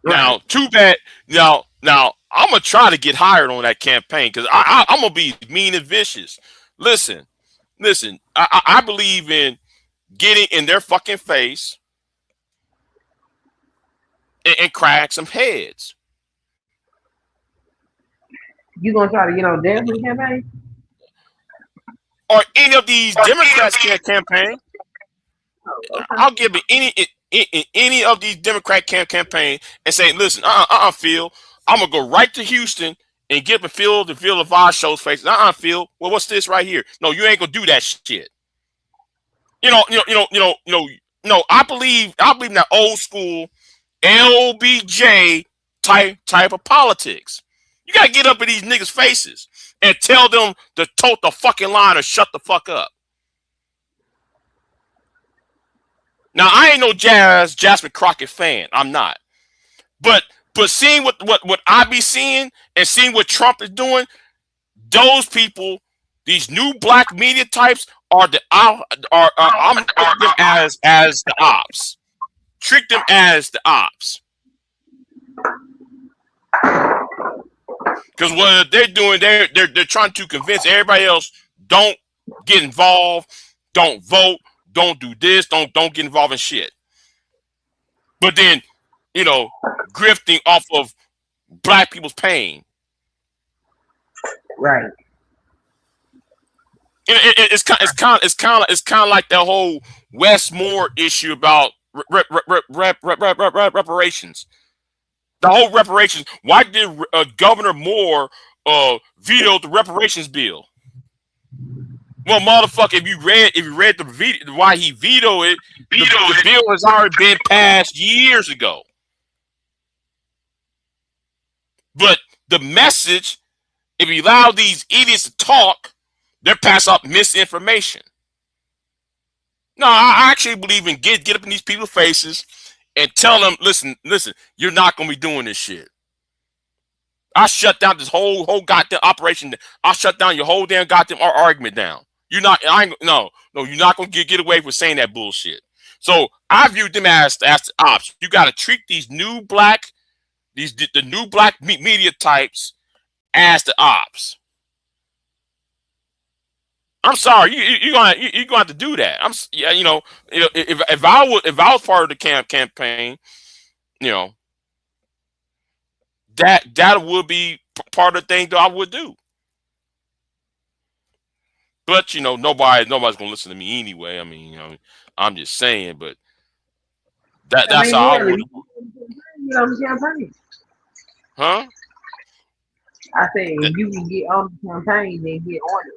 Now, too bad. Now, I'm gonna try to get hired on that campaign because I'm gonna be mean and vicious. Listen. I believe in getting in their fucking face and crack some heads. You gonna try to get on Desmond campaign? Or any of these Democrats campaign. I'll give it any of these Democrat campaign and say, listen, Phil, I'm gonna go right to Houston and get the Phil LaVage show's face. Phil. Well, what's this right here? No, you ain't gonna do that shit. No. I believe in that old school LBJ type of politics. You gotta get up in these niggas' faces and tell them to tote the fucking line or shut the fuck up. Now I ain't no Jasmine Crockett fan. I'm not. But seeing what I be seeing and seeing what Trump is doing, those people, these new black media types are I'm treating them as the ops. Treat them as the ops. Because what they're doing, they're trying to convince everybody else, don't get involved, don't vote, don't do this, don't get involved in shit. But then, grifting off of black people's pain. Right. It's kind of like that whole Westmore issue about reparations. The whole reparations. Why did Governor Moore veto the reparations bill? Well, motherfucker, if you read the why he vetoed it, the bill has already been passed years ago. But the message, if you allow these idiots to talk, they're pass up misinformation. No, I actually believe in get up in these people's faces and tell them, listen, you're not gonna be doing this shit. I shut down this whole goddamn operation. I shut down your whole damn goddamn argument down. You're not. No. You're not gonna get away with saying that bullshit. So I view them as the ops. You got to treat these new black, the new black media types as the ops. I'm sorry, you're gonna have to do that. If I was part of the campaign, that would be part of the thing that I would do. But nobody's gonna listen to me anyway. I mean, I'm just saying. But that's how I would. Huh? I say if you can get on the campaign, then get on it.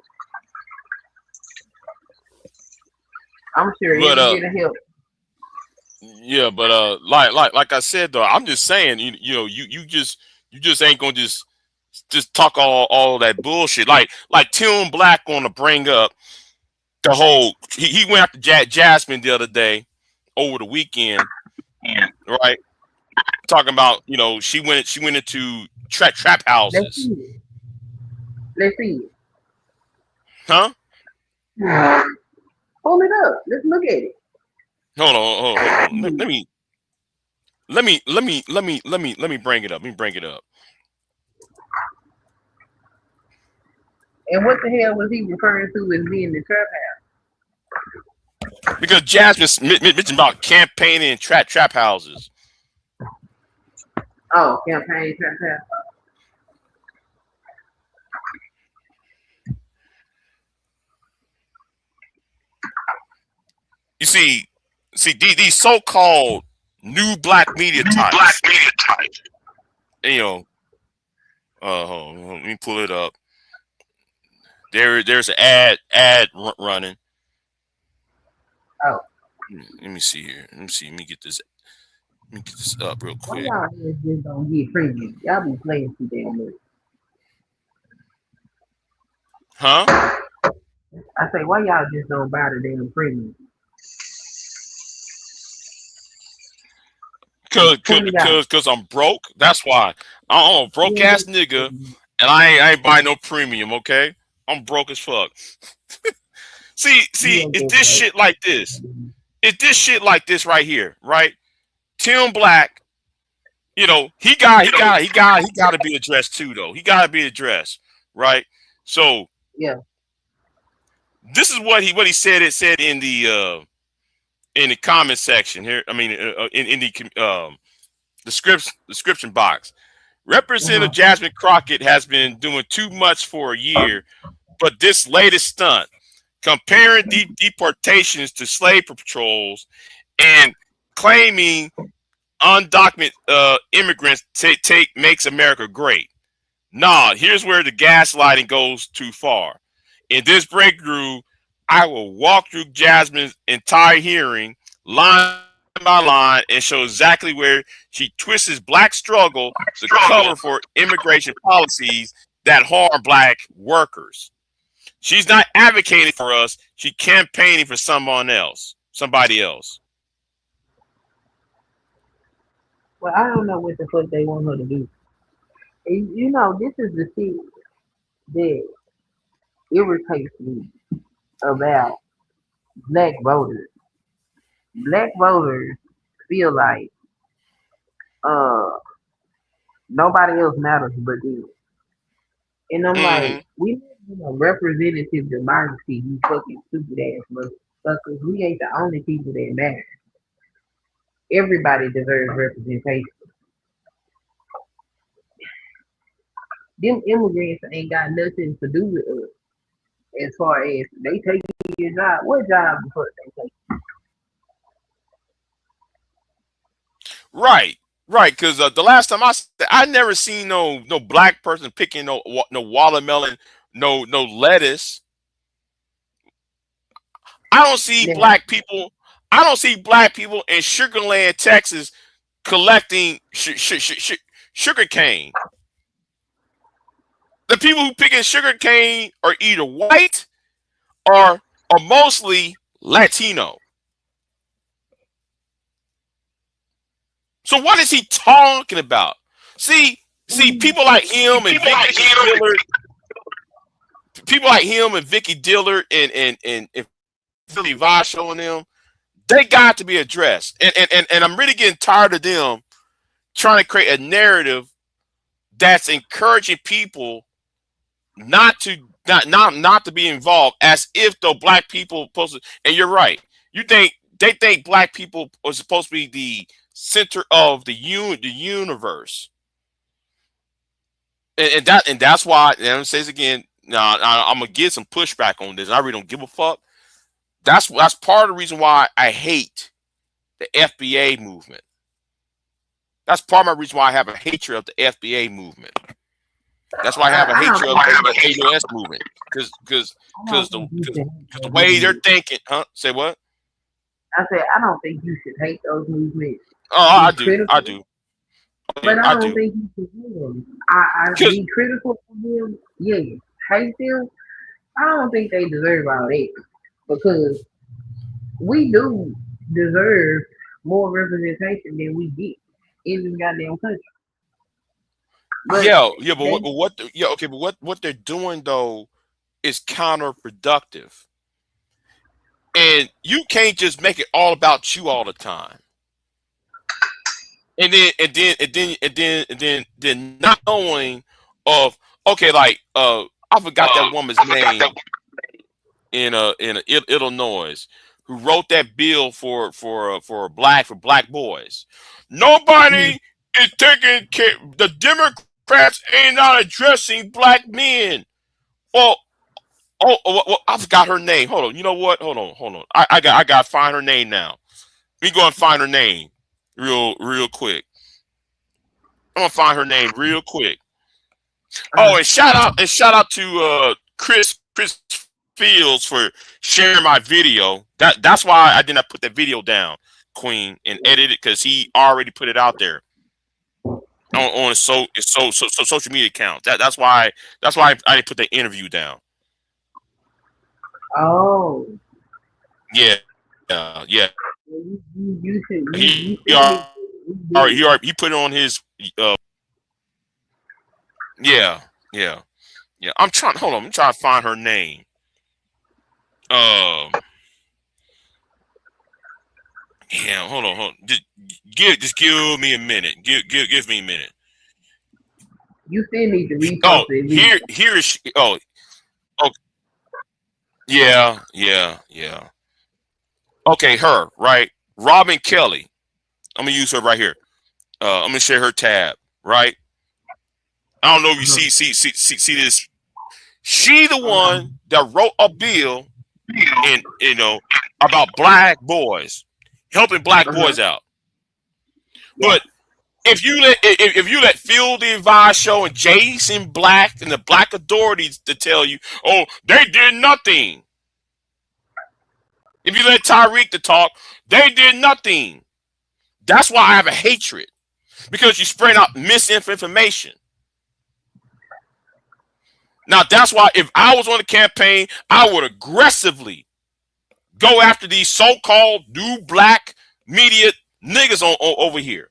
I'm sure it'll get a help. Yeah, but like I said though, I'm just saying, you just ain't gonna just talk all that bullshit. Like Tim Black gonna bring up the whole. He went after Jasmine the other day over the weekend, right? Talking about she went into trap houses. Let's see it. Huh? Hold it up. Let's look at it. Hold on. Let me bring it up. And what the hell was he referring to as being the trap house? Because Jasmine mentioned about campaigning in trap houses. Oh, campaign trap house. You see these so-called new black media types. Hold on, let me pull it up. There's an ad running. Oh. Let me see here. Let me get this up real quick. Why y'all just don't get premium? Y'all be playing too damn much. Huh? I say, why y'all just don't buy the damn premium? Cause I'm broke. That's why. I'm a broke ass nigga, and I ain't buying no premium. Okay, I'm broke as fuck. see, it's this shit like this. It's this shit like this right here, right? Tim Black You know, he got to be addressed too, though. He got to be addressed, right? So Yeah. this is what he said. It said in the comment section here. I mean, in the description box. Representative Jasmine Crockett has been doing too much for a year, but this latest stunt, comparing deportations to slave patrols and claiming undocumented immigrants makes America great. Nah, here's where the gaslighting goes too far. In this breakthrough, I will walk through Jasmine's entire hearing, line by line, and show exactly where she twists black struggle to cover for immigration policies that harm black workers. She's not advocating for us. She's campaigning for somebody else. Well, I don't know what the fuck they want her to do. And, you know, this is the shit that irritates me about black voters. Black voters feel like uh nobody else matters but them. And I'm like, we live in a representative democracy, you fucking stupid ass motherfuckers. We ain't the only people that matter. Everybody deserves representation. Them immigrants ain't got nothing to do with us. As far as they take your job, what job the fuck they take? Right. Because the last time I never seen no black person picking no watermelon, no lettuce. I don't see black people. I don't see black people in Sugarland, Texas, collecting sugar cane. The people who picking sugar cane are either white or mostly Latino. So what is he talking about? See, people like him and Vicky Dillard and Philly Voss showing them, they got to be addressed. And I'm really getting tired of them trying to create a narrative that's encouraging people not to be involved, as if the black people supposed to. And you're right. They think black people are supposed to be the center of the universe, and that's why. And I'm says again. Now I'm gonna get some pushback on this. I really don't give a fuck. That's part of the reason why I hate the FBA movement. That's part of my reason why I have a hatred of the FBA movement. That's why I have a hatred of the AUS movement, because the way they're thinking, huh? Say what? I said I don't think you should hate those movements. Oh, I do. But I don't think you should hate them. I be critical of them. Yeah, hate them. I don't think they deserve all that, because we do deserve more representation than we get in this goddamn country. But what they're doing though is counterproductive, and you can't just make it all about you all the time. And then not knowing of, okay, like I forgot that woman's name in Illinois, who wrote that bill for black boys. Nobody is taking care. The Democrats ain't not addressing black men. Well, I forgot her name. Hold on. You know what? Hold on. I got to find her name now. Let me go and find her name real quick. I'm gonna find her name real quick. Oh, and shout out to Chris Fields for sharing my video. That's why I did not put that video down, Queen, and edit it, because he already put it out there on his social media account. That's why I didn't put the interview down. Oh. Yeah. He put it on his. Yeah. I'm trying to find her name. Damn, hold on. Just give me a minute. Give me a minute. You still need to repost Oh, that video. here is. Oh, yeah. Okay, her right. Robin Kelly. I'm gonna use her right here. I'm gonna share her tab. Right. I don't know if you see this. She the one that wrote a bill, and about black boys, helping black boys out. But if you let Phil the Advice Show and Jason Black and the Black authorities to tell you, oh, they did nothing. If you let Tyreek to talk, they did nothing. That's why I have a hatred, because you spread out misinformation. Now that's why if I was on the campaign, I would aggressively go after these so-called new black media niggas over here.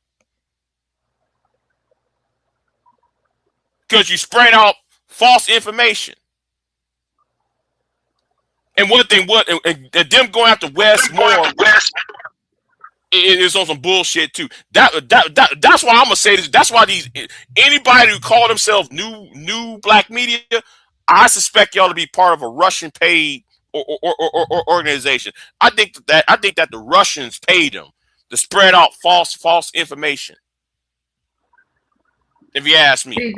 Because you spread out false information. And and them going after West Moore is on some bullshit too. That's why I'm gonna say this. That's why anybody who call themselves new black media, I suspect y'all to be part of a Russian paid or organization. I think that the Russians paid them to spread out false information. If you ask me. See,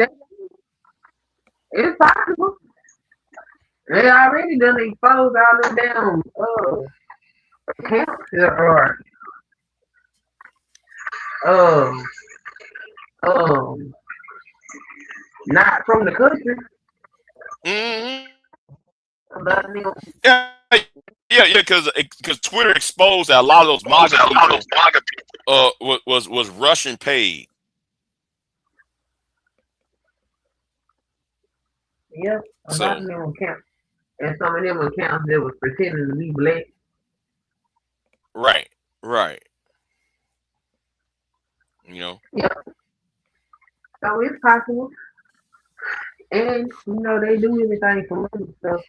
it's possible. They already done exposed all the damn accounts or not from the country. Yeah, because Twitter exposed that a lot of those MAGA people was Russian paid. Yep, a lot of them accounts, and some of them accounts that was pretending to be black. Right. Yep. So it's possible, and they do everything for money. So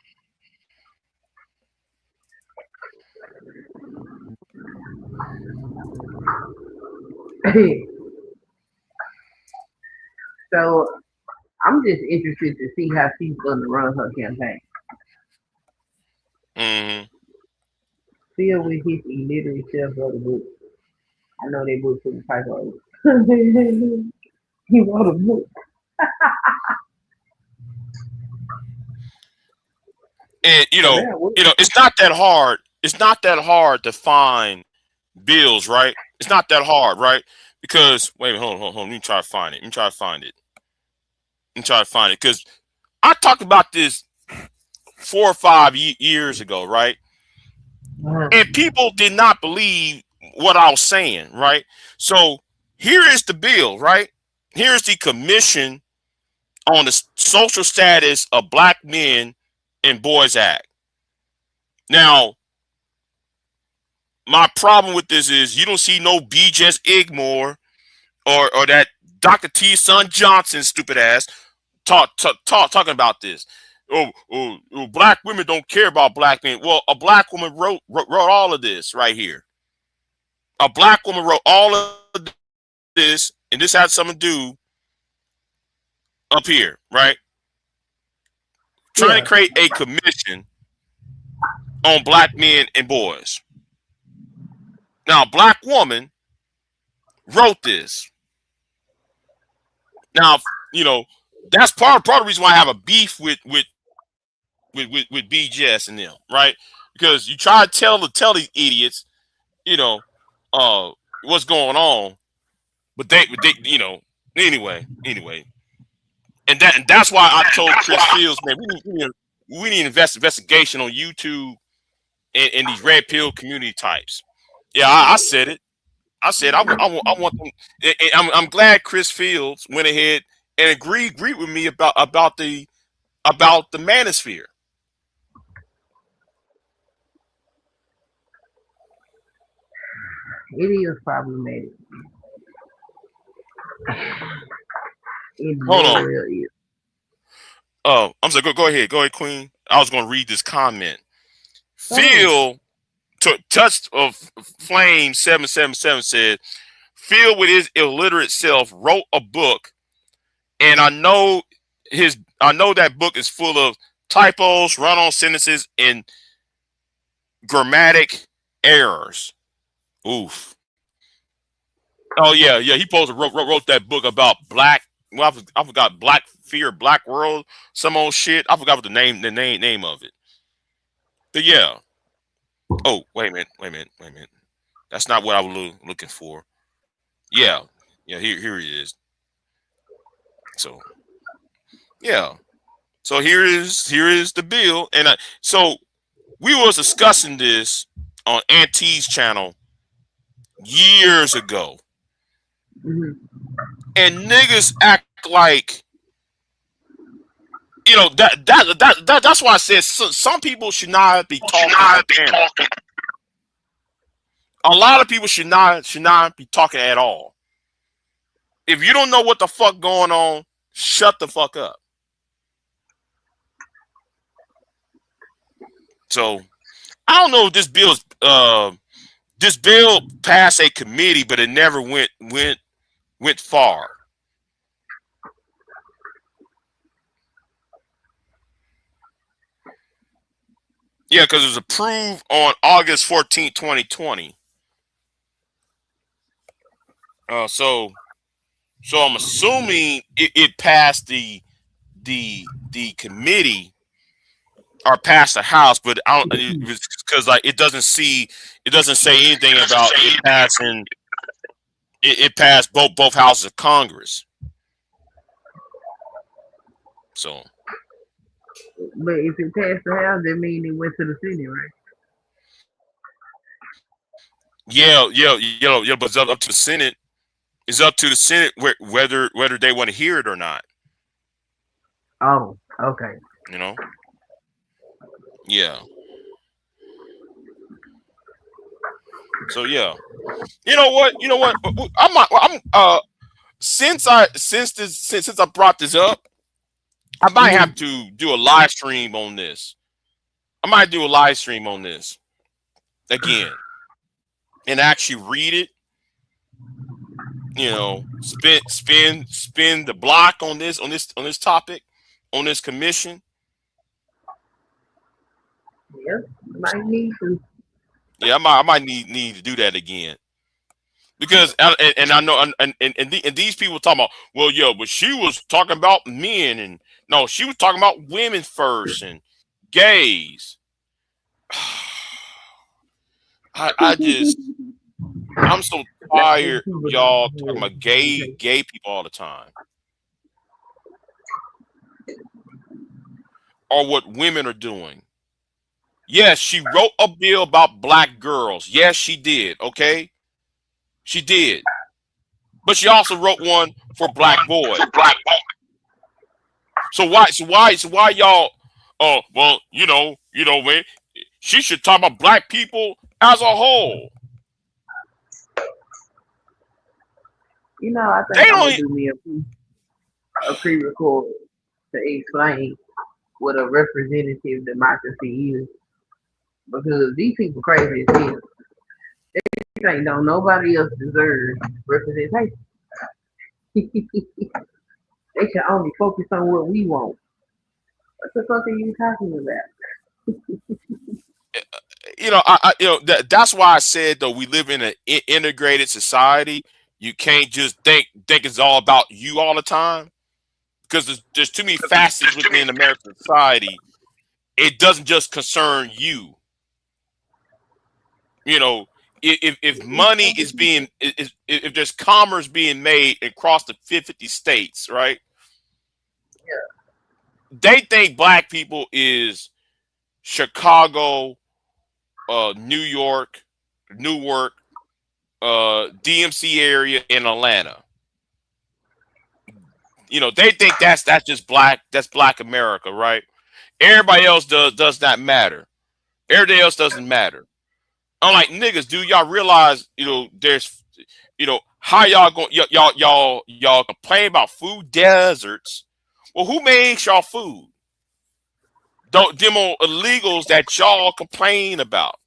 so I'm just interested to see how she's going to run her campaign. Still with his illiterate self wrote a book. I know they book for the typo. He wrote a book. And it's not that hard. It's not that hard to find bills, right? It's not that hard, right? Because wait a minute, hold on. Let me try to find it. Because I talked about this 4 or 5 years ago, right? And people did not believe what I was saying, right? So here is the bill, right? Here's the Commission on the Social Status of Black Men and Boys Act. Now, my problem with this is you don't see no BJS Igmore or that Dr. T. Son Johnson stupid ass talking about this. Oh, black women don't care about black men. Well, a black woman wrote all of this right here. A black woman wrote all of this, and this had something to do up here, right? Trying to create a commission on black men and boys. Now, a black woman wrote this. Now, that's part of the reason why I have a beef with BJS and them, right? Because you try to tell these idiots, what's going on, but they anyway. And that's why I told Chris Fields, man, we need investigation on YouTube and these red pill community types. Yeah, I said it. I said I want them. I'm glad Chris Fields went ahead and agreed with me about the manosphere. It is problematic. Hold on. Oh, I'm sorry. Go ahead, Queen. I was going to read this comment. Phil Touch of Flame 777 said, Phil with his illiterate self wrote a book, and I know that book is full of typos, run-on sentences, and grammatic errors. Oof. Oh yeah. He wrote that book about black. Well, I forgot Black Fear, Black World, some old shit. I forgot what the name of it. But yeah. Oh, wait a minute. That's not what I was looking for. Yeah. Here he is. So yeah. So here is the bill, and so we was discussing this on Auntie's channel years ago, Mhm. and niggas act like, you know, that's why I said some people should not be talking. A lot of people should not be talking at all. If you don't know what the fuck going on, shut the fuck up. So I don't know if this bill passed a committee, but it never went far. Yeah, because it was approved on August 14, 2020. So I'm assuming it passed the committee or passed the House, but I don't, because like it doesn't say anything about it passing. It passed both houses of Congress. So, But if it passed the House, that means it went to the Senate, right? yeah, but it's up to the Senate. It's up to the Senate whether they want to hear it or not. Oh, okay. You know. Yeah. So yeah. You know what? Since I brought this up, I might have to do a live stream on this. I might do a live stream on this again and actually read it. You know, spin the block on this topic, on this commission. Yeah, might need to. Yeah, I might need to do that again. Because and I know and these people talking about, well, yeah, but she was talking about men, and no, she was talking about women first and gays. I'm so tired, y'all talking about gay people all the time, or what women are doing. Yes, she wrote a bill about black girls. Yes, she did. Okay, she did. But she also wrote one for black boys. So why y'all? Oh, well, you know, man, she should talk about black people as a whole. You know, I think I'm gonna do me a pre-record to explain what a representative democracy is, because these people crazy as hell. They think don't nobody else deserves representation. They should only focus on what we want. What the fuck are you talking about? That's why I said, though, we live in an integrated society. You can't just think it's all about you all the time, because there's too many facets within American society. It doesn't just concern you. You know, if money is being, if there's commerce being made across the 50 states, right? Yeah. They think black people is Chicago, New York, Newark, DMC area, in Atlanta. You know, they think that's just black. That's Black America, right? Everybody else does not matter. Everything else doesn't matter. I'm like, niggas, do y'all realize, there's, how y'all going, y'all complain about food deserts? Well, who makes y'all food? Them illegals that y'all complain about.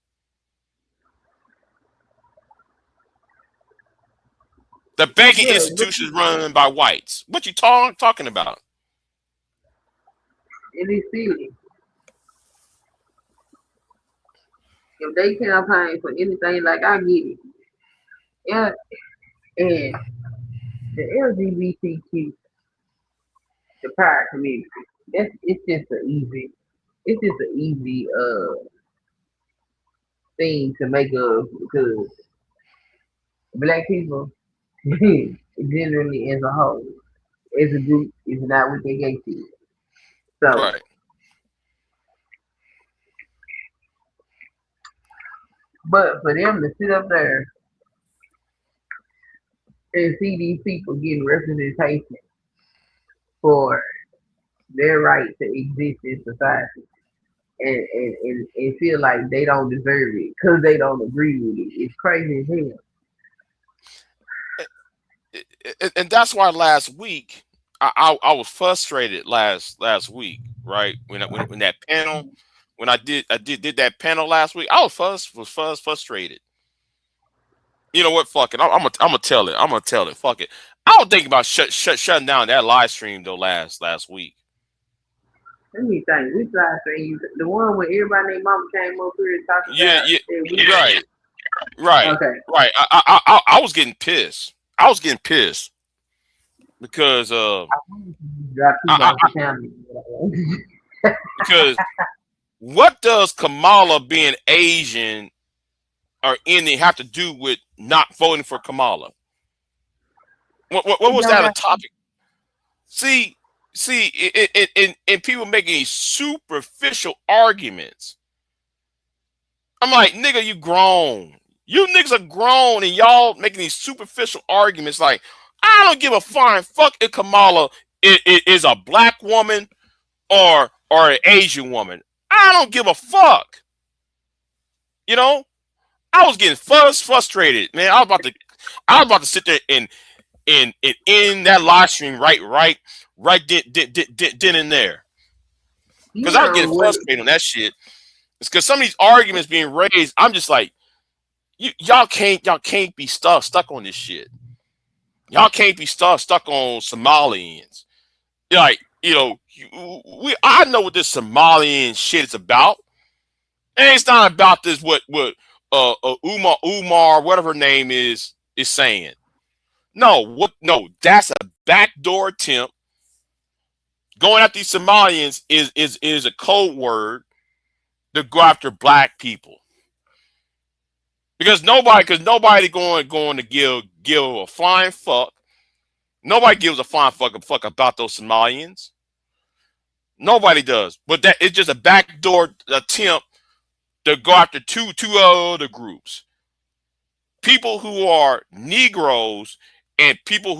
The banking Yeah, institution is run by whites. What you talking about? it is silly. If they campaign for anything, like I get it. Yeah, and the LGBTQ, the pride community, it's just an easy thing to make up because black people generally as a whole, as a group, is not what they gay to. So, Right. but for them to sit up there and see these people getting representation for their right to exist in society and feel like they don't deserve it because they don't agree with it. It's crazy as hell. And that's why last week I was frustrated last week, right? When that panel, when I did that panel last week, I was frustrated. You know what? Fuck it. I'm gonna tell it. I'm gonna tell it. Fuck it. I was thinking about shutting down that live stream though last week. Let me think. Which live stream? The one where everybody named Mama came up here and talked Yeah, about. right. Okay. Right. I was getting pissed. I was getting pissed because because what does Kamala being Asian or Indian have to do with not voting for Kamala? What was that a topic? See, and people making these superficial arguments. I'm like, nigga, you grown. You niggas are grown, and y'all making these superficial arguments. Like, I don't give a flying fuck if Kamala is a black woman or an Asian woman. I don't give a fuck. You know, I was getting frustrated, man. I was about to sit there and in that live stream right then and there, because I was getting frustrated on that shit. It's because some of these arguments being raised, I'm just like, y'all can't be stuck on this shit. Y'all can't be stuck on Somalians. Like, you know, I know what this Somalian shit is about. And it's not about this what Umar, whatever her name is saying. No, that's a backdoor attempt. Going after these Somalians is a code word to go after black people. Because nobody going to give a flying fuck. Nobody gives a flying fuck about those Somalians. Nobody does. But that it's just a backdoor attempt to go after two other groups. People who are Negroes and people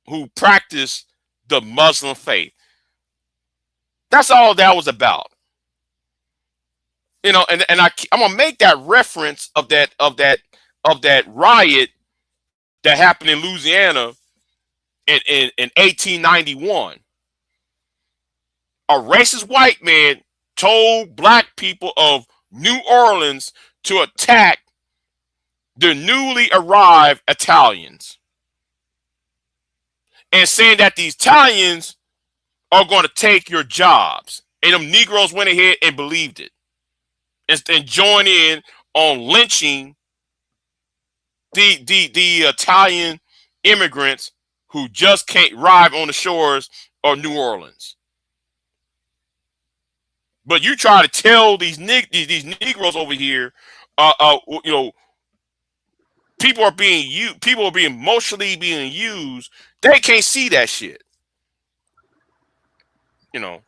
who practice the Muslim faith. That's all that was about. You know, and I'm gonna make that reference of that riot that happened in Louisiana in 1891. A racist white man told black people of New Orleans to attack the newly arrived Italians, and saying that these Italians are going to take your jobs. And them Negroes went ahead and believed it and joined in on lynching the Italian immigrants who just can't arrive on the shores of New Orleans. But you try to tell these Negroes over here, you know, people are being emotionally being used. They can't see that shit. You know,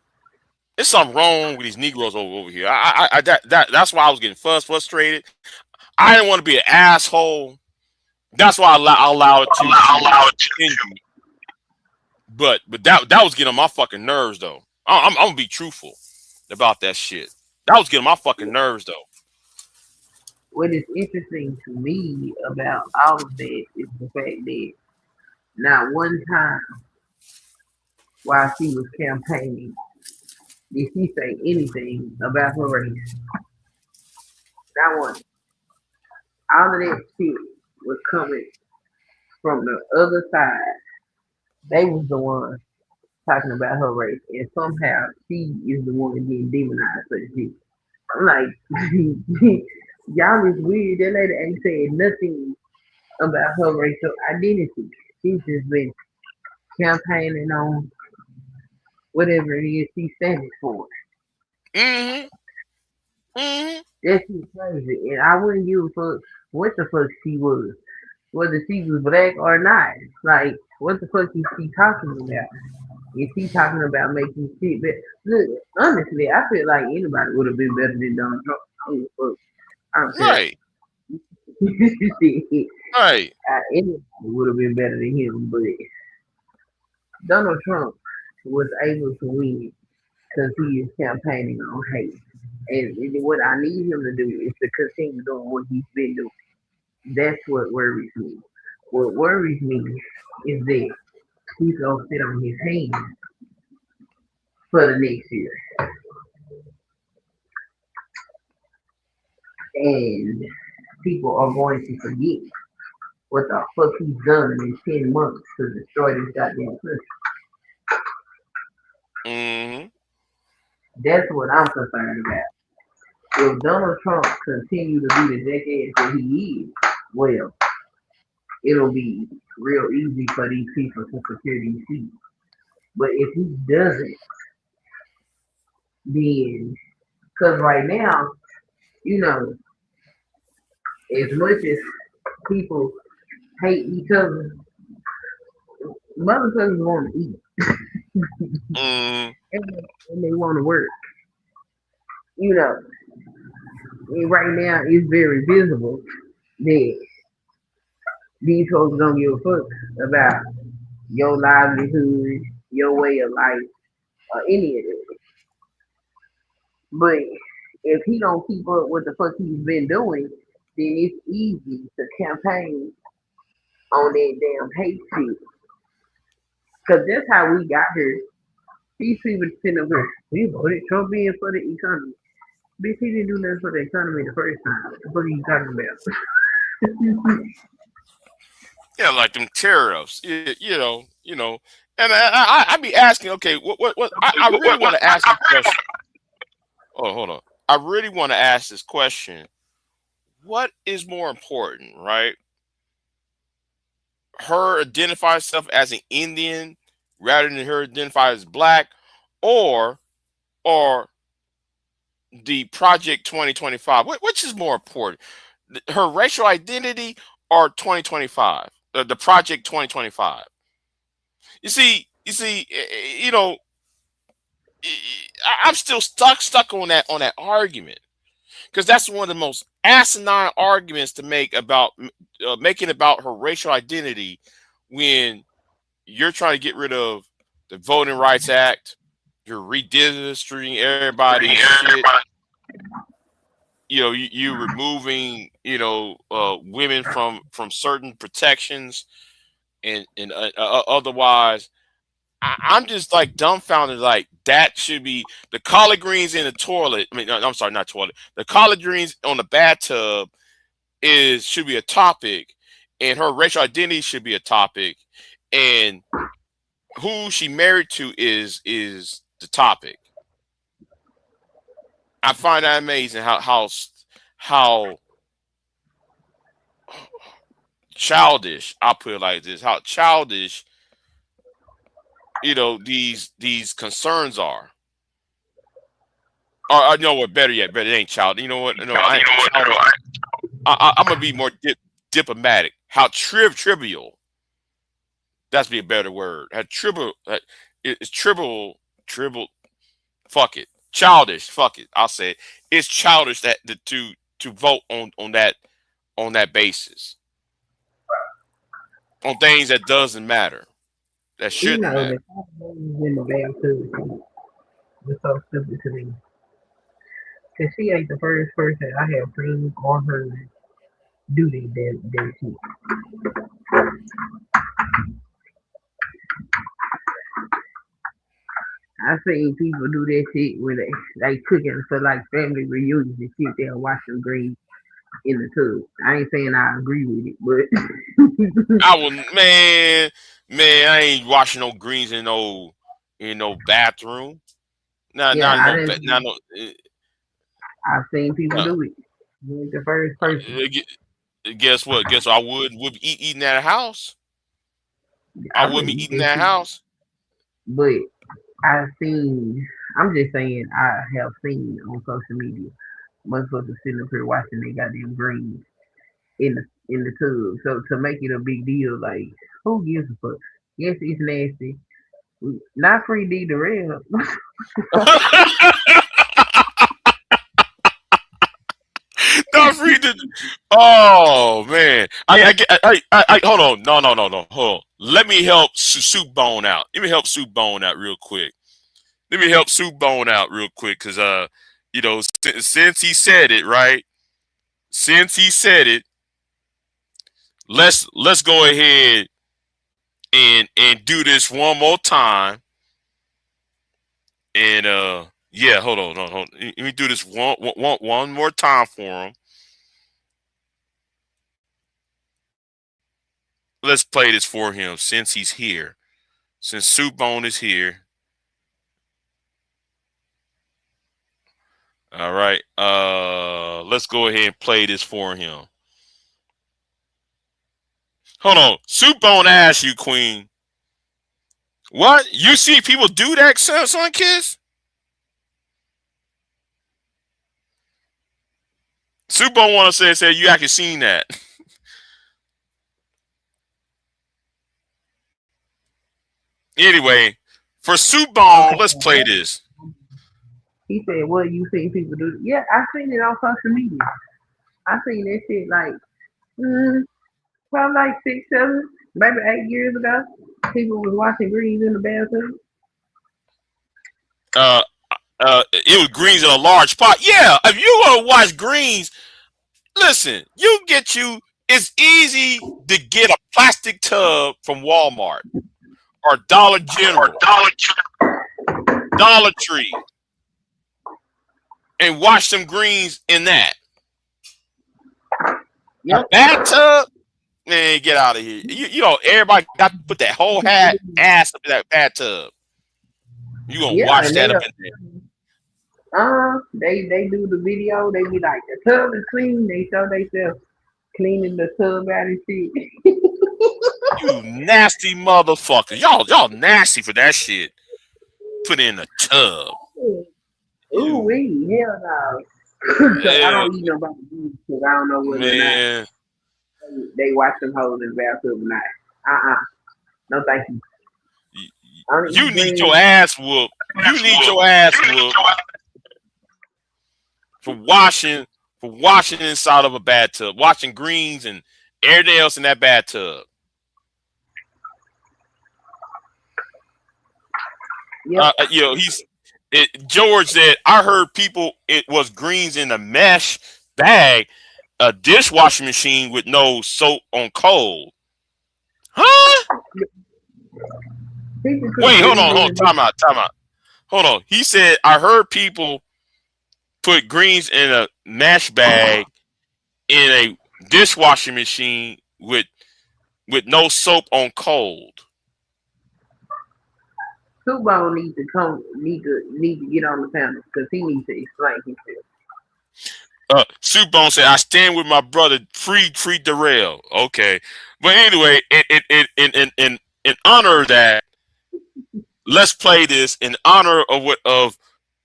there's something wrong with these Negroes over here. That's why I was getting frustrated. I didn't want to be an asshole. That's why I allow it to continue. But that was getting on my fucking nerves, though. I'm gonna be truthful about that shit. That was getting on my fucking nerves, though. What is interesting to me about all of that is the fact that not one time while she was campaigning did she say anything about her race. Not one. All of that shit was coming from the other side, they was the one talking about her race, and somehow she is the one getting demonized for the shit. I'm like, y'all is weird. That lady ain't said nothing about her racial identity. She's just been campaigning on whatever it is she's standing for. Mm-hmm. Mm-hmm. That shit crazy, and I wouldn't give a fuck what the fuck she was, whether she was black or not. Like, what the fuck is she talking about? Is she talking about making shit better? Look, honestly, I feel like anybody would have been better than Donald Trump. I don't give a fuck. I don't care. Right. Right. Anybody would have been better than him, but Donald Trump was able to win because he is campaigning on hate. And what I need him to do is to continue doing what he's been doing. That's what worries me. What worries me is that he's gonna sit on his hands for the next year, and people are going to forget what the fuck he's done in 10 months to destroy this goddamn country. Mm-hmm. That's what I'm concerned about. If Donald Trump continue to be the jackass that he is, well, it'll be real easy for these people to secure these seats. But if he doesn't, then, because right now, you know, as much as people hate each other, motherfuckers want to eat. Mm-hmm. and they want to work. You know, and right now it's very visible that these folks don't give a fuck about your livelihood, your way of life, or any of it. But if he don't keep up with the fuck he's been doing, then it's easy to campaign on that damn hate shit. Cause that's how we got here. These people sitting up here, we voted Trump in for the economy. Bitch, he didn't do nothing for the economy the first time. What the fuck are you talking about? Yeah, like them tariffs. And I be asking, okay, what? I really want to ask a question. Oh, hold on. I really want to ask this question. What is more important, right? Her identify herself as an Indian rather than her identify as black, or the Project 2025? Which is more important? Her racial identity or 2025? The Project 2025. I'm still stuck on that argument, because that's one of the most asinine arguments to make about making about her racial identity when you're trying to get rid of the Voting Rights Act, you're redistricting everybody's shit. You removing women from certain protections and otherwise. I'm just like dumbfounded. Like, that should be the collard greens in the toilet. I mean, I'm sorry, not toilet. The collard greens on the bathtub should be a topic, and her racial identity should be a topic, and who she married to is the topic. I find that amazing how childish, I'll put it like this, how childish these concerns are. Or you know what? Better yet, better it ain't child. You know what? No, I'm gonna be more diplomatic. How trivial. That's be a better word. How trivial. It's trivial. Trivial. Fuck it. Childish. Fuck it. I'll say it. It's childish to vote on that basis, on things that doesn't matter, that shouldn't matter. In the bathtub was so stupid to me. Cause she ain't the first person I have seen or heard do that shit. I seen people do that shit when they cooking for like family reunions and shit. They'll wash them greens in the tub. I ain't saying I agree with it, but I will, man. I ain't washing no greens in no bathroom. yeah, No. I've seen people do it. You ain't the first person. Guess what? I would be eating at a house. I wouldn't be eating that house. But I'm just saying, I have seen on social media motherfuckers sitting up here watching they goddamn greens in the tub. So to make it a big deal, like, who gives a fuck? Yes, it's nasty. Not free D Derrell. Not free to. Oh man, I hold on. No. Hold on. Let me help Soup Bone out. Let me help Soup Bone out real quick. Cause since he said it, right? Since he said it, let's go ahead and do this one more time. And yeah, hold on. Let me do this one more time for him. Let's play this for him since he's here. Since Soup Bone is here. All right. Let's go ahead and play this for him. Hold on. Soup Bone asked you, Queen. What? You see people do that, son, kids? Soup Bone want to say you actually seen that. Anyway, for Soup Bone, let's play this. He said, "Well, you seen people do?" Yeah, I seen it on social media. I seen that shit like probably like 6, 7, maybe 8 years ago. People was watching greens in the bathroom. It was greens in a large pot. Yeah, if you want to watch greens, listen. It's easy to get a plastic tub from Walmart or Dollar General, Dollar Tree, and wash some greens in that. Yep. A bathtub, man, get out of here. Everybody got to put that whole ass up in that bathtub. You gonna watch that up in there? They do the video. They be like, the tub is clean. They show themselves cleaning the tub out and shit. You nasty motherfuckers. Y'all nasty for that shit. Put in the tub. Ooh, hell no. I don't even know about the beach because I don't know whether or not they watch them hoes in the bathtub or not. No, thank you. You need your ass whooped. For washing inside of a bathtub, washing greens and everything else in that bathtub. Yep. George said, I heard it was greens in a mesh bag, a dishwashing machine with no soap on cold. Huh? Wait, hold on. Time out. Hold on. He said, I heard people put greens in a mesh bag in a dishwashing machine with no soap on cold. Soup Bone need to get on the panel because he needs to explain himself. Soup Bone said, I stand with my brother, free Derrell. Okay. But anyway, in honor of that, let's play this in honor of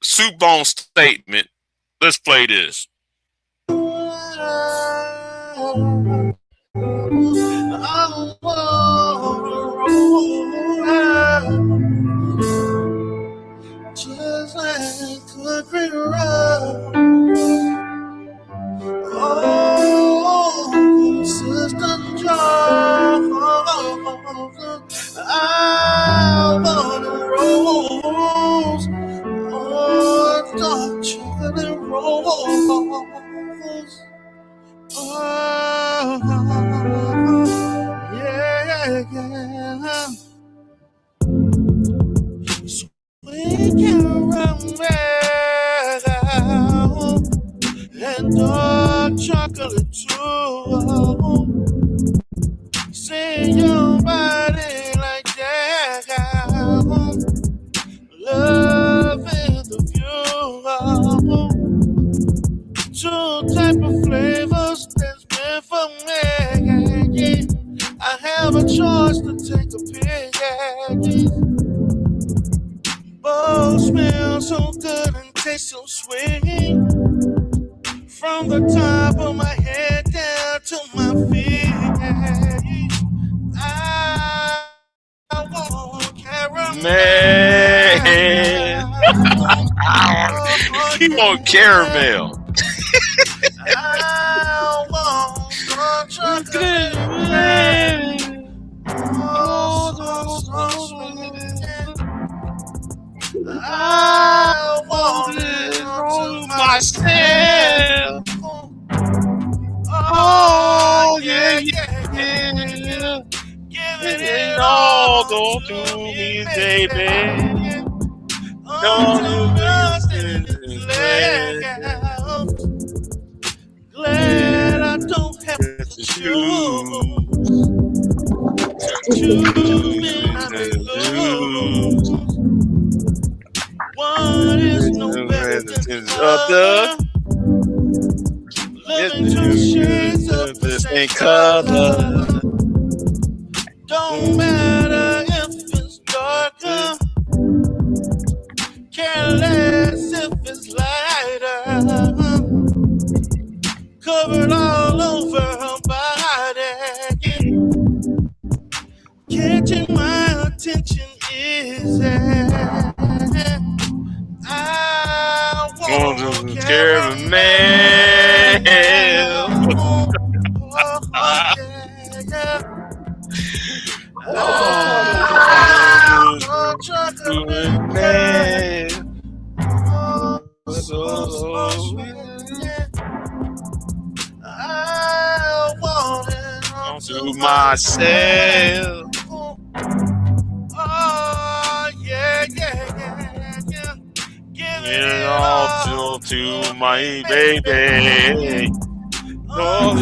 Soup Bone's statement. Let's play this. Just like country road. Oh, Sister John, out on the rose. Oh, dark chocolate rose. Oh, yeah. Sweet caramel and dark chocolate See your body like that. Love is the view. Two type of flavors that's meant for me. I have a choice to take a pick. Both smell so good and taste so sweet. From the top of my head down to my feet. I want caramel. Man. He want caramel. I want chocolate. So sweet. I want it to myself. Oh, yeah. Giving it all to me, baby. Don't glad I don't have to choose. One is no better than the other. Living two shades of the same color. Don't matter if it's darker. Care less if it's lighter. Covered all over her body. Catching my attention is that I want caramel. Chocolate man. So sweet. I want it to myself. Oh, yeah. Give it all to my baby. Oh,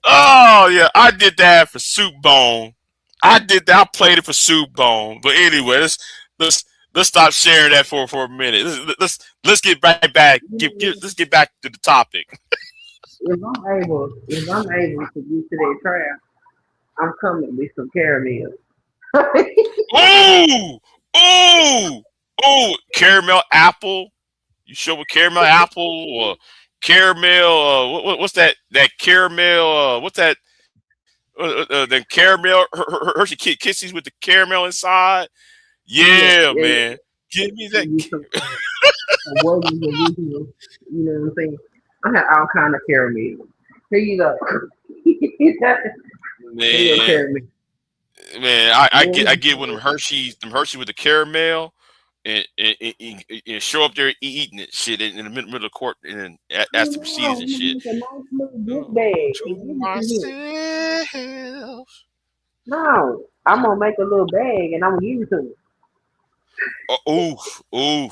oh, yeah. I did that for Soup Bone. I played it for Soup Bone. But anyway, let's stop sharing that for a minute. Let's get back. Let's get back to the topic. If I'm able to get to that trial, I'm coming with some caramel. Ooh, caramel apple. You sure with caramel apple or caramel? What's that? That caramel? What's that? The caramel Hershey Kisses with the caramel inside. Yeah, man. Give me that. What is the original? You know what I'm saying? I have all kind of caramel. Here you go. Man, I get one of them Hershey with the caramel, and show up there eating it shit in the middle of the court and ask the proceedings and shit. It's a nice little gift bag. No, I'm gonna make a little bag and I'm gonna give it to him. Oof. I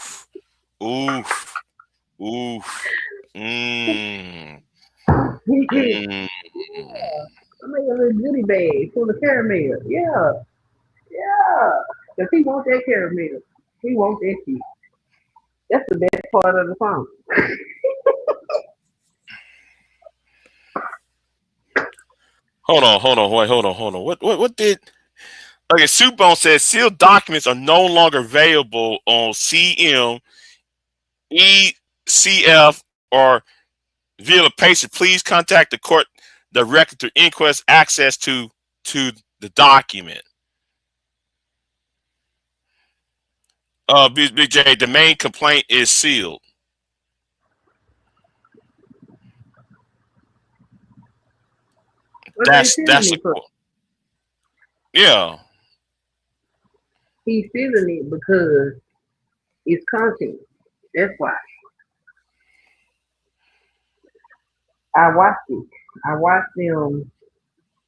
made a little goodie bag full of caramel. Yeah. Cause he wants that caramel. He wants that shit. That's the best part of the song. Hold on. What did? Okay, Soup Bone says sealed documents are no longer available on CM, ECF, or via the patient. Please contact the court directly to request access to the document. Big J, the main complaint is sealed. That's yeah. He's feeling it because it's content. That's why. I watched it. I watched them.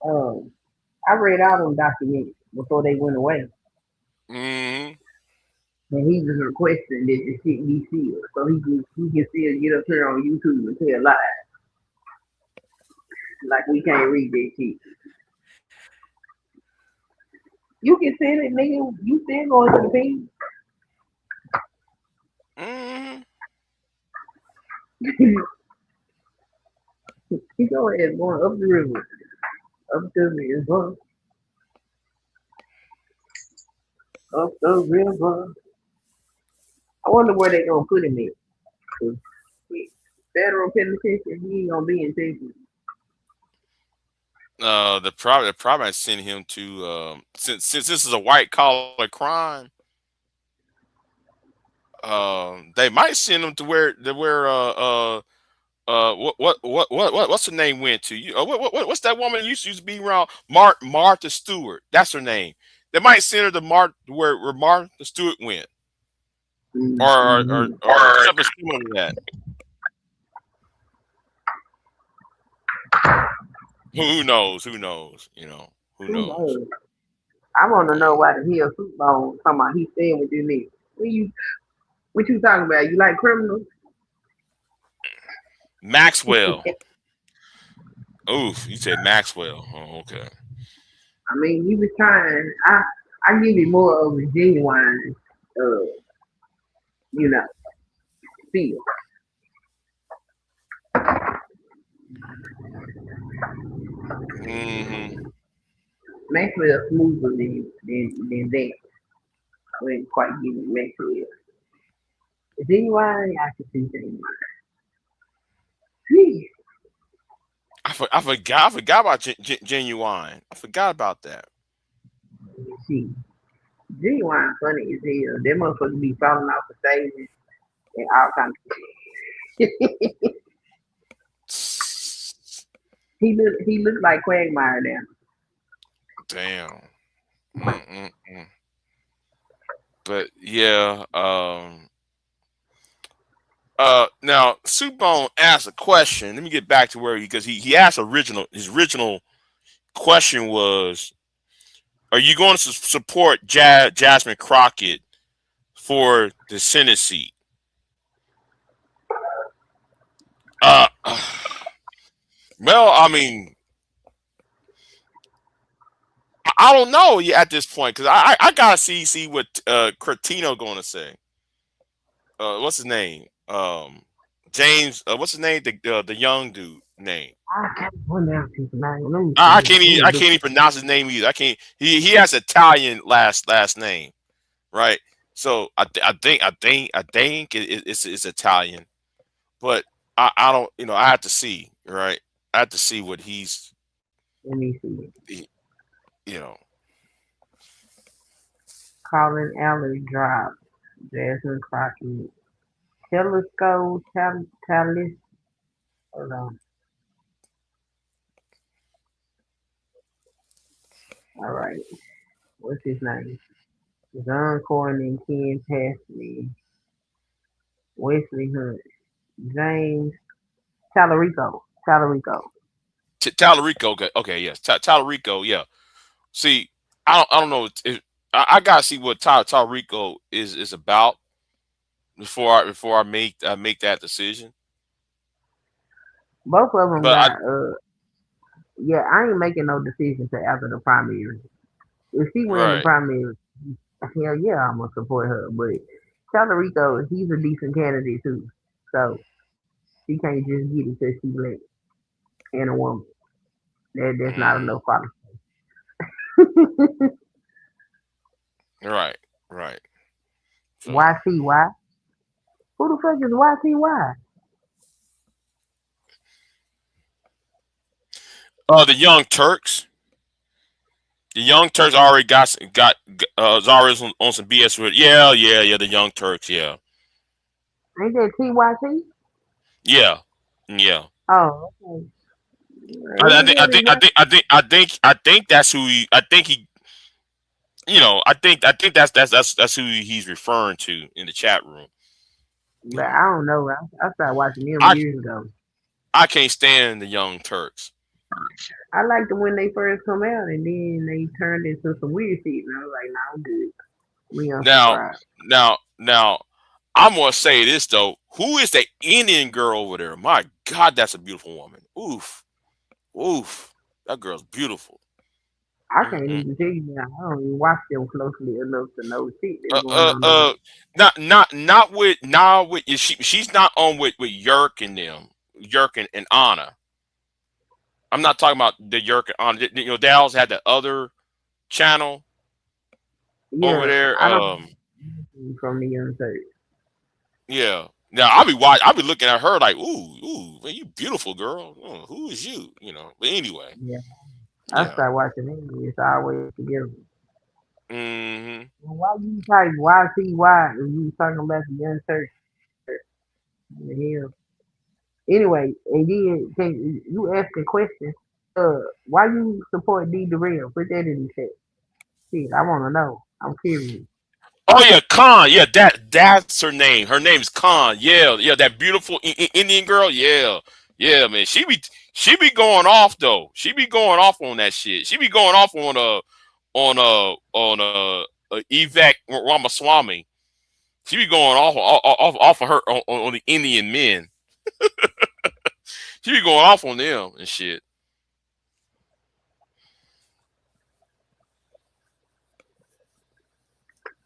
I read all them documents before they went away. Mm-hmm. And he was requesting that the shit be sealed, so he can still get up here on YouTube and tell lies. Like we can't read that shit. You can send it, nigga. You still going to the page. He go ahead going up the river, up the river, up the river. I wonder where they gonna put him in. 'Cause federal penitentiary, he ain't gonna be in Texas. The probably send him to since this is a white collar crime. They might send him to where what's her name went to? You what's that woman used to be around? Martha Stewart. That's her name. They might send her to where Martha Stewart went, or something similar to that. Who knows? Who knows? You know, who knows? I want to know why the hell football talking about he staying with this nigga. What you talking about? You like criminals? Maxwell. Oof, you said Maxwell. Oh, okay. I mean, he was trying. I give it more of a genuine, feel. Maxwell smoother than that. I wouldn't quite give it Maxwell. Genuine, I can see genuine. I forgot about Genuine. I forgot about that. See, Genuine funny as hell. That motherfucker be falling off the stage and all kinds of shit. He looked like Quagmire now. Damn. But yeah, now Supone asked a question. Let me get back to where because he asked his original question was, are you going to support Jasmine Crockett for the Senate seat? Well, I mean, I don't know at this point because I gotta see what Cretino going to say. What's his name? James. What's his name? The young dude name. I can't pronounce his name. I can't even pronounce his name either. I can't. He has Italian last name, right? So I think it's Italian, but I don't. I have to see, right? I have to see what he's. Let me see. Colin Allard drop. Jasmine Crockett. Telescope. Talis. Hold on. All right. What's his name? John Cornyn, Ken Pasley, Wesley Hunt, James Tallarico. Tallarico. Okay, yes. Tallarico. Yeah. See, I don't know. I gotta see what Tallarico is about before I make that decision. Both of them got. Yeah, I ain't making no decision till after the primary. If she win the primary, hell yeah, I'm gonna support her. But Tallarico, he's a decent candidate too. So she can't just get it because she black and a woman. That's not enough qualification. Right. So. YCY? Who the fuck is YCY? The Young Turks. The Young Turks already got Zara's on some BS with. Yeah. The Young Turks. Yeah. Ain't that TYT? Yeah. Oh, okay. I think that's who he. I think he. I think that's who he's referring to in the chat room. But I don't know. I started watching them years ago. I can't stand the Young Turks. I liked them when they first come out, and then they turned into some weird shit, and I was like, "Nah, I'm good." We Now, unsubscribe. now, I'm gonna say this though. Who is the Indian girl over there? My God, that's a beautiful woman. Oof, oof, that girl's beautiful. I can't even tell you now. I don't even watch them closely enough to know shit Uh, that's going uh, on over uh, not with she's not on with Yerk and them, Yerk and Anna. I'm not talking about the Yerk and Anna. You know, they also had the other channel there. over Yeah, there. I don't from the Young Turks. Yeah. Now I'll be looking at her like, ooh, man, you beautiful girl. Who is you? You know. But anyway, Yeah, I yeah. start watching them. It's always together. Mm-hmm. Why you type YTY and you talking about the Young Turks? The hell. Anyway, and then can you ask a question? Why you support D Derrell? Put that in the chat. Shit, I want to know. I'm curious. Oh yeah, Khan. Yeah, that's her name. Her name's Khan. Yeah, yeah, that beautiful Indian girl. Yeah, yeah, man. She be going off though. She be going off on that shit. She be going off on Evak Ramaswamy. She be going off of her on the Indian men. She be going off on them and shit.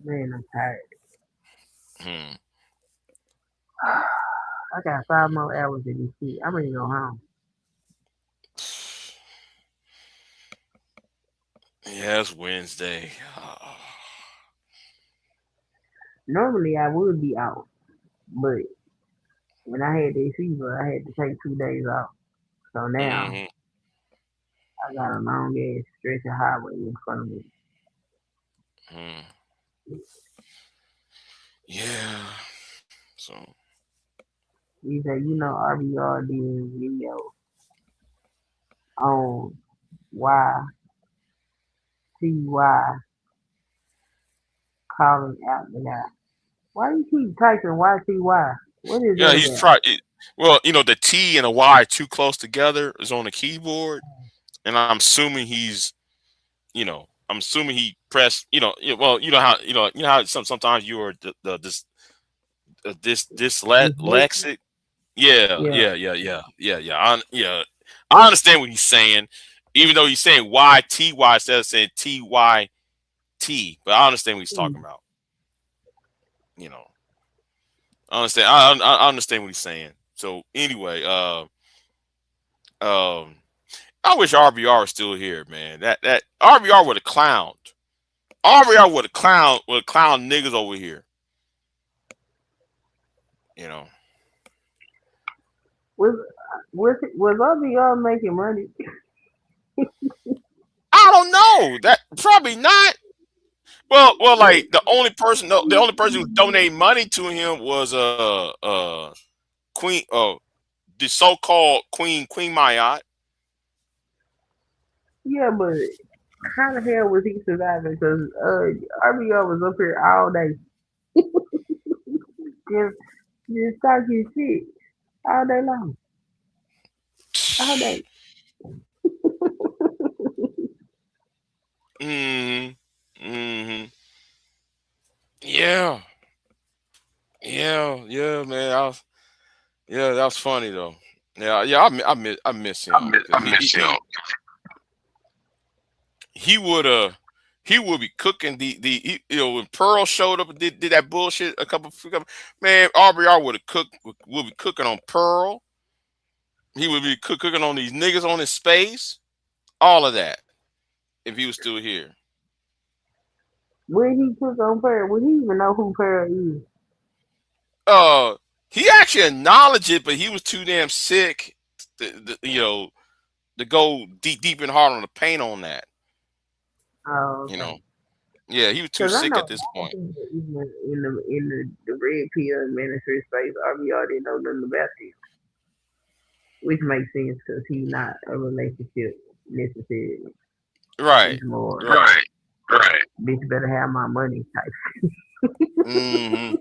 Man, I'm tired. Hmm. I got 5 more hours in this shit. I'm ready to go home. Yeah, it's Wednesday. Normally I would be out, but when I had this fever, I had to take 2 days off. So now Mm-hmm. I got a long ass stretch of highway in front of me. Hmm. Yeah. So He said, RBR did a video on YTY calling out the guy. Why you keep typing YTY? What is yeah, that he's about? trying. Well, the T and a Y too close together is on the keyboard, and I'm assuming I'm assuming he pressed. Well, how sometimes you are this Dyslexic? dyslexic. Yeah, Yeah. yeah. I understand what he's saying, even though he's saying YTY instead of saying TYT. But I understand what he's talking about. You know, I understand. I understand what he's saying. So anyway, I wish RBR was still here, man. That RBR would have clowned. RBR would have clowned niggas over here. You know. Was RBR making money? I don't know. That probably not. Well, like the only person who donated money to him was Queen the so-called Queen Mayat. Yeah, but how the hell was he surviving? Because RBR was up here all day, just talking shit all day long, all day. Mm-hmm. Yeah. Yeah, man. That was funny though. Yeah. I miss him because he would be cooking when Pearl showed up and did that bullshit a couple man, RBR would be cooking on Pearl. He would be cooking on these niggas on his space. All of that. If he was still here. When he took on Pearl, would he even know who Pearl is? He actually acknowledged it, but he was too damn sick to go deep and hard on the paint on that. Oh, okay. Yeah, he was too Because I sick know at this point. in the red pill ministry space, RBR didn't know nothing about this, which makes sense because he's not a relationship necessarily. Right. He's more Right. bitch better have my money type. Mm-hmm.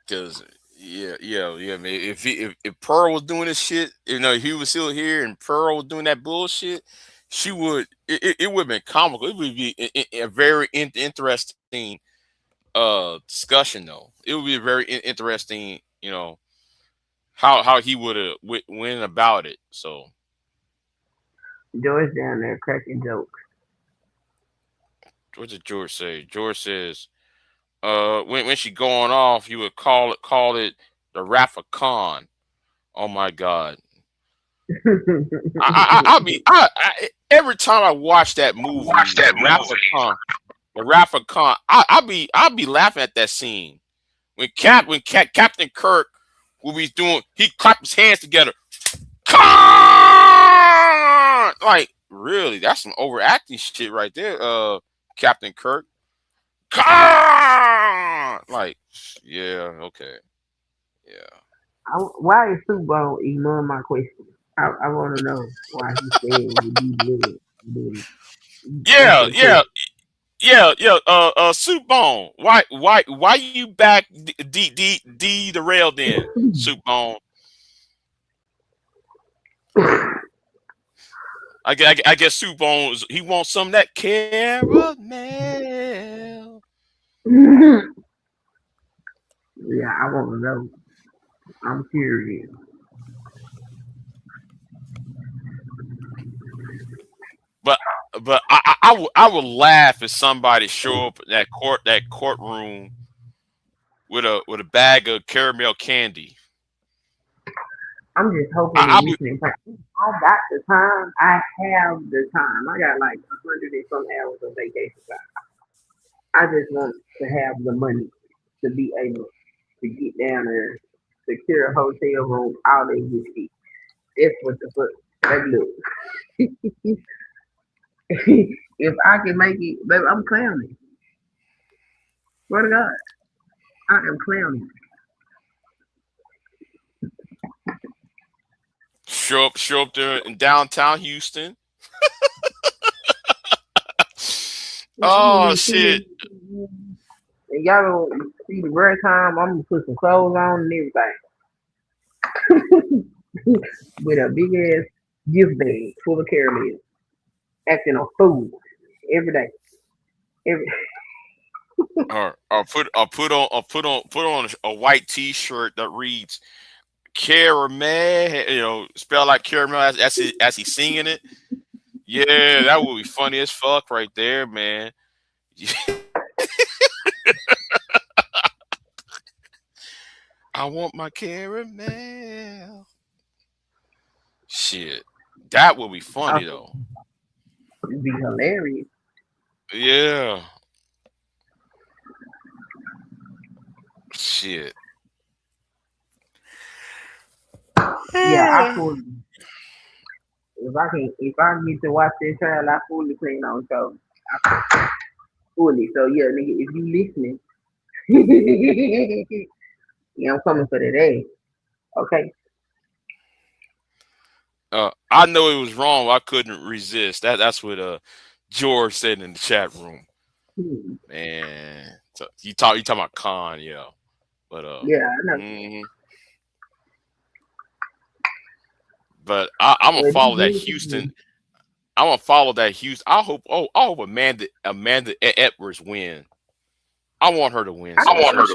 Because man. If Pearl was doing this shit, he was still here, and Pearl was doing that bullshit, she would. It would have been comical. It would be a very interesting discussion, though. It would be a very interesting, how he would have went about it. So George down there cracking jokes. what did George say? George says, when she going off, you would call it the Wrath of Khan. Oh my God. Every time I watch that movie, the Wrath of Khan, I'll be laughing at that scene when Captain Kirk will be doing, he clapped his hands together, Khan! Like really, that's some overacting shit right there, Captain Kirk. Khan! Like, yeah, okay, yeah. Why is Super Bowl ignoring my question? I want to know why he said what he did. Yeah, Soup Bone. Why you back D Derrell then, Soup Bone? I guess Soup Bone, he wants some of that caramel. Yeah, I want to know. I'm curious. But I would laugh if somebody show up in that courtroom with a bag of caramel candy. I'm just hoping I that we can. I got the time. I have the time. I got like 100 and some hours of vacation time. I just want to have the money to be able to get down there, secure a hotel room, all they get shit. That's what the fuck. Like, look. If I can make it, baby, I'm clowning. Swear to God, I am clowning. Show up there in downtown Houston. Oh shit. And y'all don't see the rare time, I'm gonna put some clothes on and everything. With a big ass gift bag full of caramel. Acting a fool every day. Or put on a white T-shirt that reads caramel, spell like caramel as he's singing it. Yeah, that would be funny as fuck right there, man. I want my caramel. Shit, that would be funny though. It'd be hilarious. Yeah. Shit. Yeah, I fully. If I get to watch this trial, I fully plan on so fully. So yeah, nigga, if you listening, yeah, I'm coming for that ass. Okay. I know it was wrong. I couldn't resist. That's what George said in the chat room. Man, so you talking about Khan, yeah. But yeah, I know. But I'm gonna follow that Houston. I'm gonna follow that Houston. I hope Amanda Edwards win. I want her to win. I want her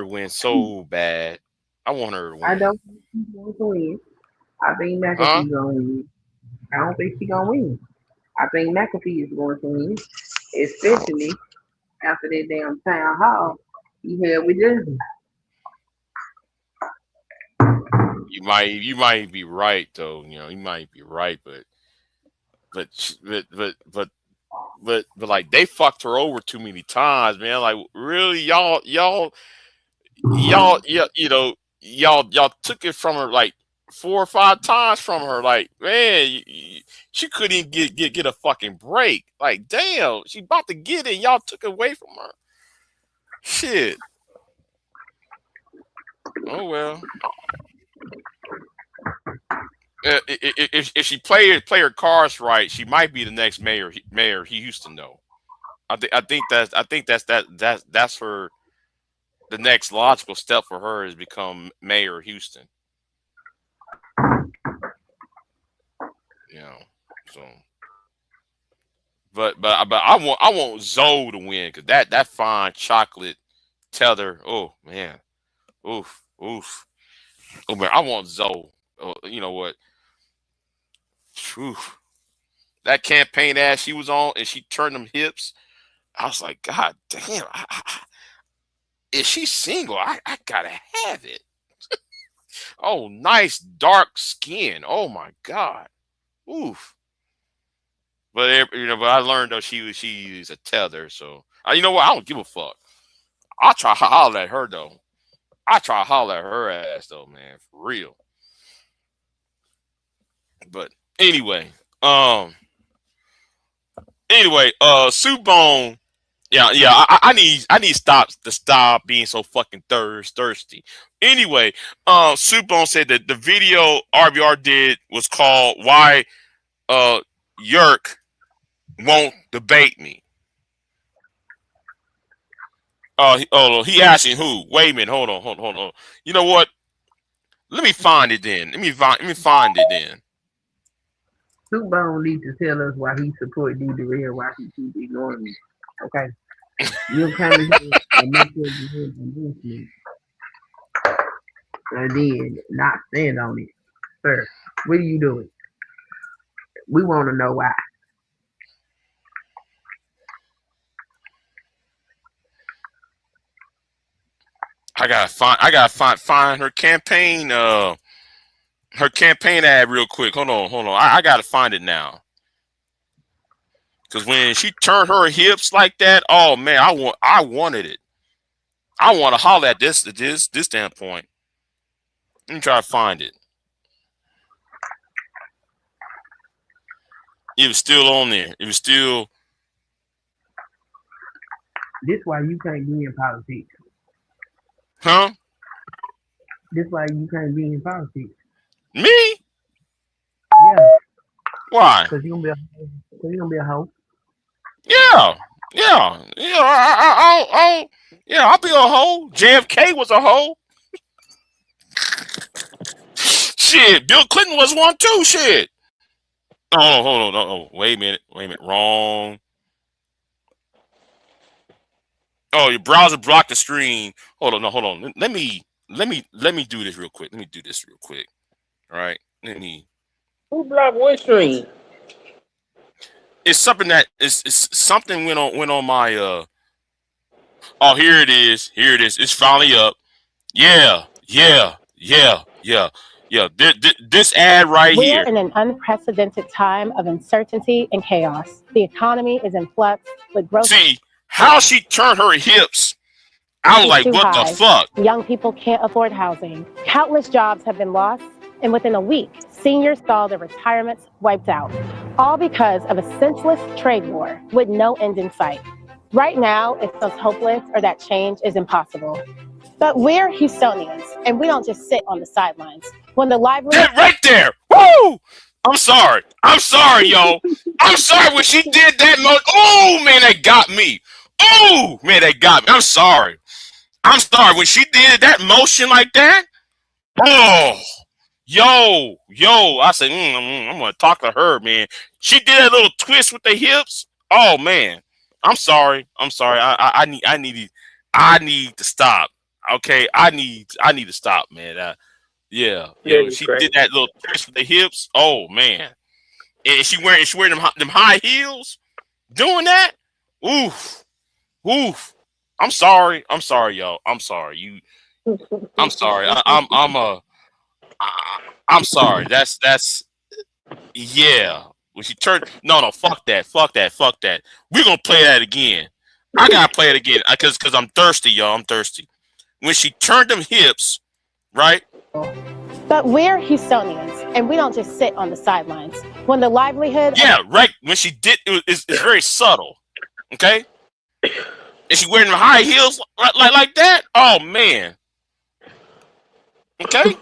to win so bad. I want her to win. I don't think she's going to win. I think McAfee's going to win. I don't think she's going to win. I think McAfee is going to win, especially after that damn town hall he had with Justin. You might be right though. You might be right, but like they fucked her over too many times, man. Like really, y'all took it from her like 4 or 5 times from her. Like man, she couldn't even get a fucking break. Like damn, she about to get it. Y'all took it away from her. Shit. Oh well. If she play her cards right, she might be the next mayor Houston though. I think that's her. The next logical step for her is become mayor Houston. You know, so. But I want Zoe to win because that fine chocolate tether. Oh man, oof. Oh man, I want Zoe. Oh, you know what? Oof. That campaign ad she was on and she turned them hips. I was like, God damn, is she single? I gotta have it. Oh, nice dark skin. Oh my God. Oof. But but I learned though she's a tether. So you know what? I don't give a fuck. I'll try to holler at her though. I try to holler at her ass though, man, for real. But anyway, Soup Bone. Yeah. I need to stop being so fucking thirsty. Anyway, Soup Bone said that the video RBR did was called "Why Yerk Won't Debate Me." He asking who? Wait a minute, hold on. You know what? Let me find it then. Let me find it then. Soup Bone needs to tell us why he support D Derrell, why he keep ignoring me. Okay. You'll come in here and make your announcement and then not stand on it. Sir, what are you doing? We want to know why. I gotta find her campaign ad real quick. Hold on. I gotta find it now. Cause when she turned her hips like that, oh man, I wanted it. I want to holler at this standpoint. Let me try to find it. It was still on there. It was still. This why you can't be in politics. Huh? This why you can't be in politics. Me? Yeah. Why? Because you're gonna be a hoe. Yeah. I'll be a hoe. JFK was a hoe. Shit, Bill Clinton was one too. Shit. Oh, hold on. Oh, wait a minute. Wrong. Oh, your browser blocked the screen. Hold on. Let me do this real quick. All right. Who blocked what screen? It's something that is something went on my Oh, here it is. It's finally up. Yeah. This ad right We're here. in an unprecedented time of uncertainty and chaos. The economy is in flux with growth. See how she turned her hips. I was like, what the fuck? Young people can't afford housing. Countless jobs have been lost. And within a week, seniors saw their retirements wiped out. All because of a senseless trade war with no end in sight. Right now, it feels hopeless or that change is impossible. But we're Houstonians, and we don't just sit on the sidelines. When the livelihood... Right there! Woo! I'm sorry, yo. I'm sorry when she did that. Oh, man, that got me. I'm sorry. When she did that motion like that. Oh, yo. I said, I'm going to talk to her, man. She did that little twist with the hips. Oh, man. I'm sorry. I need to stop. Okay, I need to stop, man. She did that little twist with the hips. Oh man, and she wearing them high heels, doing that. Oof. I'm sorry, y'all. I'm sorry. I'm sorry. I'm sorry. That's yeah. When she turned, no, fuck that. We're gonna play that again. I gotta play it again because I'm thirsty, y'all. I'm thirsty. When she turned them hips, right? But we're Houstonians, and we don't just sit on the sidelines. When the livelihood... Yeah, right. When she did, it's very subtle, okay? And she wearing them high heels like that? Oh, man. Okay?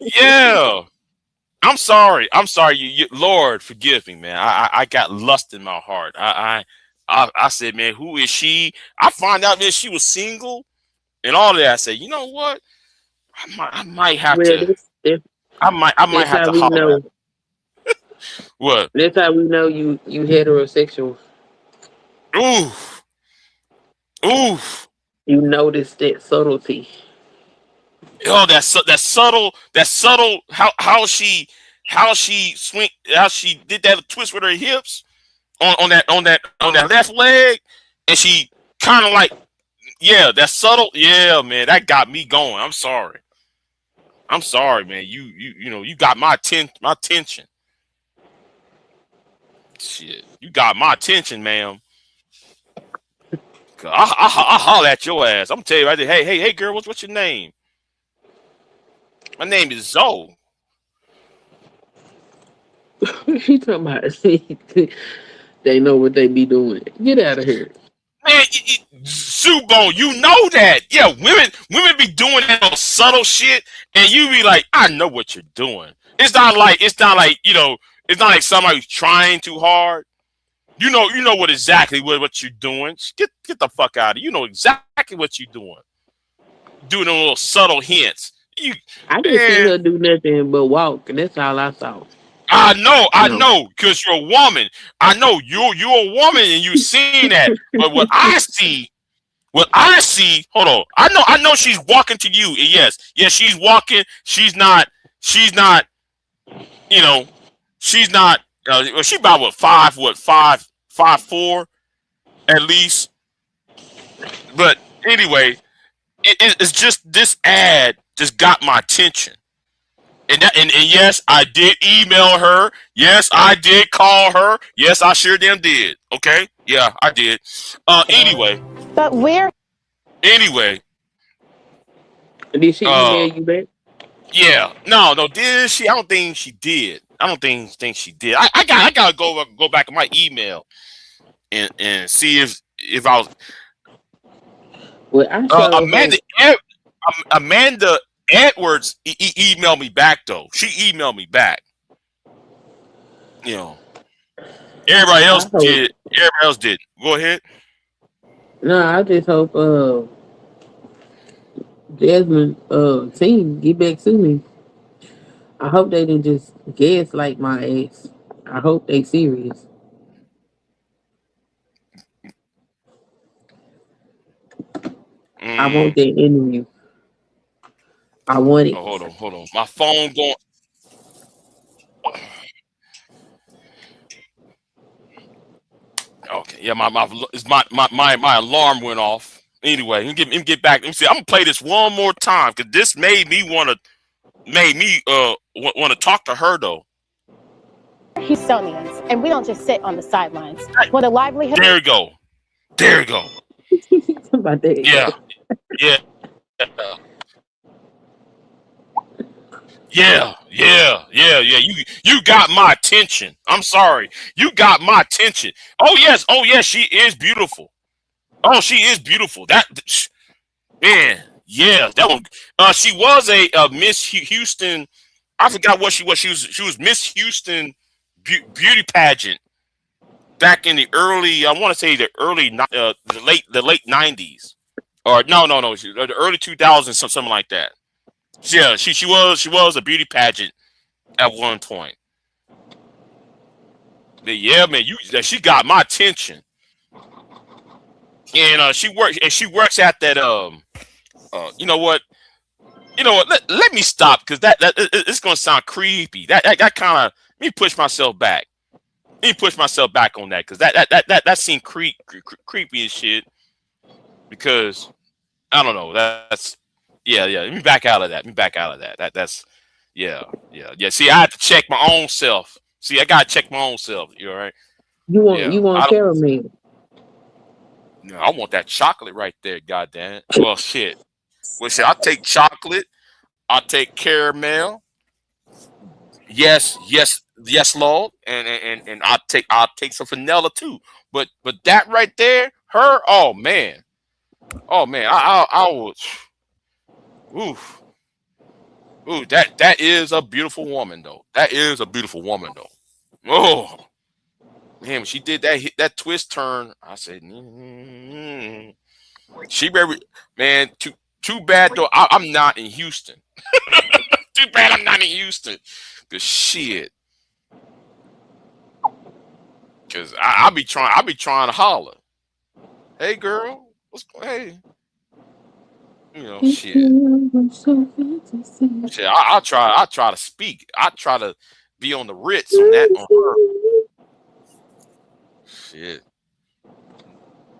Yeah. I'm sorry. You, Lord, forgive me, man. I got lust in my heart. I said, man, who is she? I found out that she was single and all that. I said, you know what? I might have to. I might That's have how to we holler at know. her. What? That's how we know you heterosexual. Ooh, ooh. You notice that subtlety. Oh, that subtle. How she did that twist with her hips on that left leg, and she kind of like, yeah, that subtle. Yeah, man, that got me going. I'm sorry, man. You got my attention. Shit, you got my attention, ma'am. I holler at your ass. I'm gonna tell you right there. Hey, girl, what's your name? My name is Zoe. She talking about they know what they be doing. Get out of here. Man, Subone, you know that. Yeah, women be doing that on subtle shit, and you be like, I know what you're doing. It's not like it's not like somebody's trying too hard. You know what you're doing. Get the fuck out of here. You know exactly what you're doing. Doing them little subtle hints. I didn't see her do nothing but walk, and that's all I saw. I know, because you're a woman. I know you're a woman and you've seen that. But what I see, hold on. I know she's walking to you. Yes, she's walking. She's not, she's not, well, she about 5'4" at least. But anyway, it's just this ad just got my attention. And yes, I did email her. Yes, I did call her. Yes, I sure damn did. Okay? Yeah, I did. Anyway. But where? Anyway. Did she email you back? Yeah. No, did she? I don't think she did. I don't think she did. I gotta go back to my email and see if I was. Well, Amanda Edwards emailed me back though. She emailed me back. Everybody else did. Everybody else did. Go ahead. No, I just hope Jasmine team get back to me. I hope they didn't just guess like my ex. I hope they serious. I want that interview. I want it. Oh, hold on. My phone going. Okay, yeah, my alarm went off. Anyway, let me get back. Let me see. I'm gonna play this one more time because this made me want to talk to her though. Houstonians, and we don't just sit on the sidelines. With a livelihood. There you go. Yeah. You got my attention. I'm sorry. You got my attention. Oh yes, she is beautiful. Oh, she is beautiful. That man, yeah, that one. She was a Miss Houston. I forgot what she was. She was Miss Houston beauty pageant back in the early. I want to say the late 90s, or no, the early 2000s, something like that. Yeah, she was a beauty pageant at one point. But yeah, man, she got my attention, and she works at that you know what? Let me stop because that it's gonna sound creepy. That kind of let me push myself back. Let me push myself back on that because that seemed creepy as shit. Because I don't know. That's yeah. Let me back out of that. That's yeah. See, I have to check my own self. See, I gotta check my own self. You all right? You want caramel? No, I want that chocolate right there. Goddamn. Well, shit. Well, shit. I'll take chocolate. I'll take caramel. Yes, Lord. And I'll take some vanilla too. But that right there, her. Oh man. I was. Oof. Ooh, that is a beautiful woman though. Oh man, when she did that twist turn, I said, she very man. Too bad though. I'm not in Houston. Too bad I'm not in Houston. Cause shit. Cause I'll be trying to holler. Hey girl, hey? You know, shit. Shit, I'll try to speak. I try to be on the Ritz on her. Shit.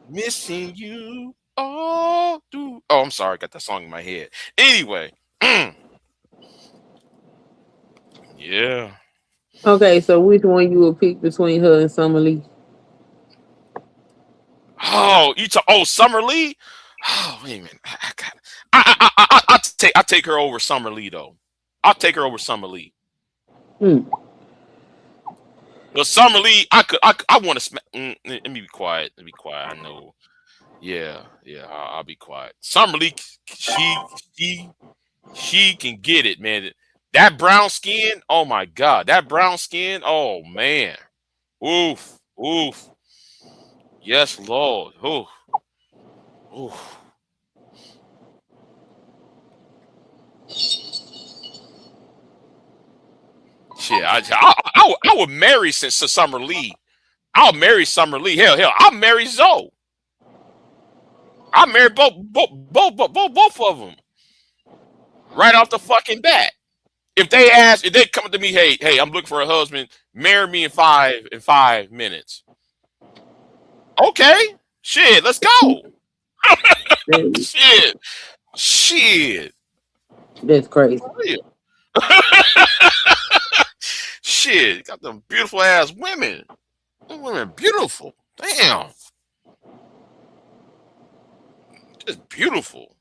Missing you. Oh, dude. Oh, I'm sorry. I got that song in my head. Anyway. Yeah. Okay, so which one you would pick between her and Summer Lee? Oh, Summer Lee? Oh, wait a minute. I take her over Summer Lee though. I'll take her over Summer Lee. Well, Summer Lee, I want to let me be quiet. Let me be quiet. I know. Yeah. I'll be quiet. Summer Lee, she can get it, man. That brown skin, oh my God, that brown skin, oh man, oof. Yes, Lord. Oof. Shit, I would marry Summer Lee. I'll marry Summer Lee. Hell, I'll marry Zoe. I'll marry both of them right off the fucking bat. If they come to me, hey, I'm looking for a husband. Marry me in five minutes. Okay, shit, let's go. Shit. That's crazy. Shit, got them beautiful ass women. Them women beautiful. Damn. Just beautiful.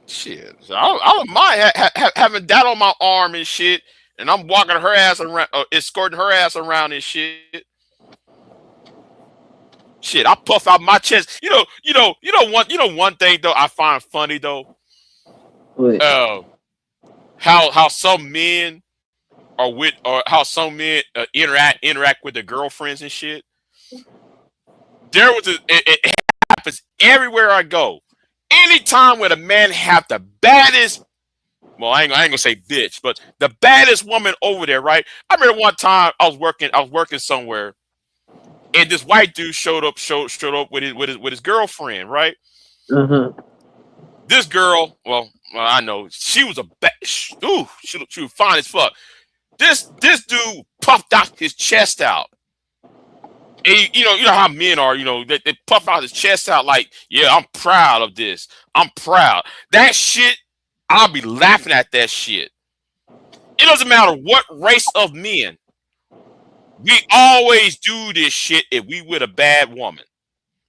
Shit. So I don't mind having that on my arm and shit, and I'm walking her ass around, escorting her ass around and shit. Shit, I puff out my chest. One thing though I find funny though. How some men are with, or how some men interact with their girlfriends and shit. It happens everywhere I go. Anytime when a man have the baddest, well, I ain't gonna say bitch, but the baddest woman over there, right? I remember one time I was working somewhere, and this white dude showed up with his girlfriend, right? This girl, well, I know she was she was fine as fuck. This dude puffed out his chest out. And you know how men are, they puff out his chest out like, yeah, I'm proud of this. I'm proud. That shit, I'll be laughing at that shit. It doesn't matter what race of men. We always do this shit if we with a bad woman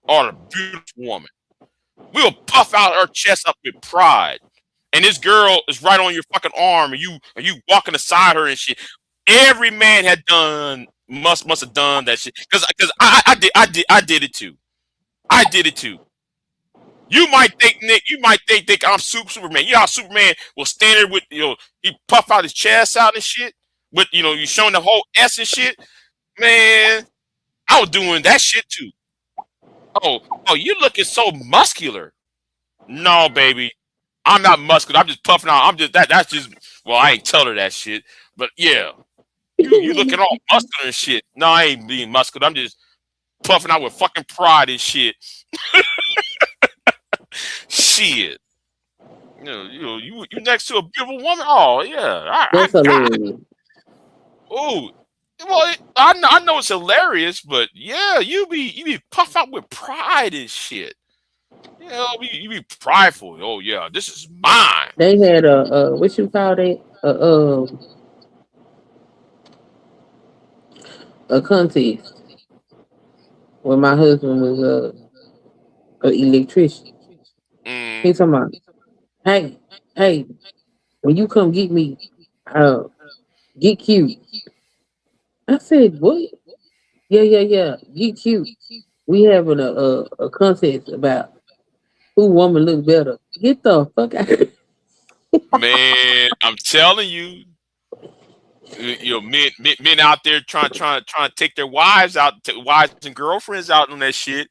or a beautiful woman. We'll puff out her chest up with pride. And this girl is right on your fucking arm, and you walking beside her and shit. Every man had done must have done that shit. Because I did it too. I did it too. You might think, Nick, I'm Superman. You know how Superman will stand there with, he puff out his chest out and shit. With, you showing the whole S and shit. Man, I was doing that shit too. Oh, you looking so muscular. No, baby. I'm not muscular. I'm just puffing out. That's just, well, I ain't tell her that shit. But yeah. You looking all muscular and shit. No, I ain't being muscular. I'm just puffing out with fucking pride and shit. Shit. You next to a beautiful woman? Oh yeah. I got it. Oh. Well, I know it's hilarious, but yeah, you be puffed out with pride and shit. Yeah, you be prideful. Oh yeah, this is mine. They had a what you call it? A contest where my husband was an electrician. He's talking about, hey, when you come get me, get cute. I said, what? Yeah, get cute. We having a contest about who woman look better. Get the fuck out. Man, I'm telling you, men out there trying to take their wives and girlfriends out on that shit.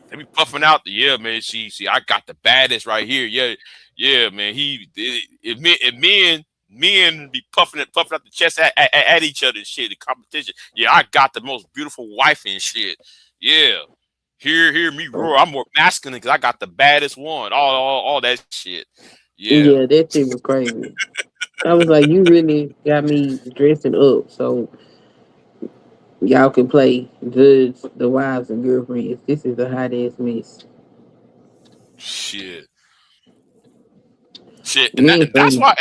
They be puffing out the man. See, I got the baddest right here. Yeah, man. Men be puffing out the chest at each other and shit. The competition. Yeah, I got the most beautiful wife and shit. Yeah, hear me roar. I'm more masculine because I got the baddest one. All that shit. Yeah, that shit was crazy. I was like, you really got me dressing up so y'all can play judge the wives and girlfriends. This is a hot ass mess. Shit. You And ain't that's funny.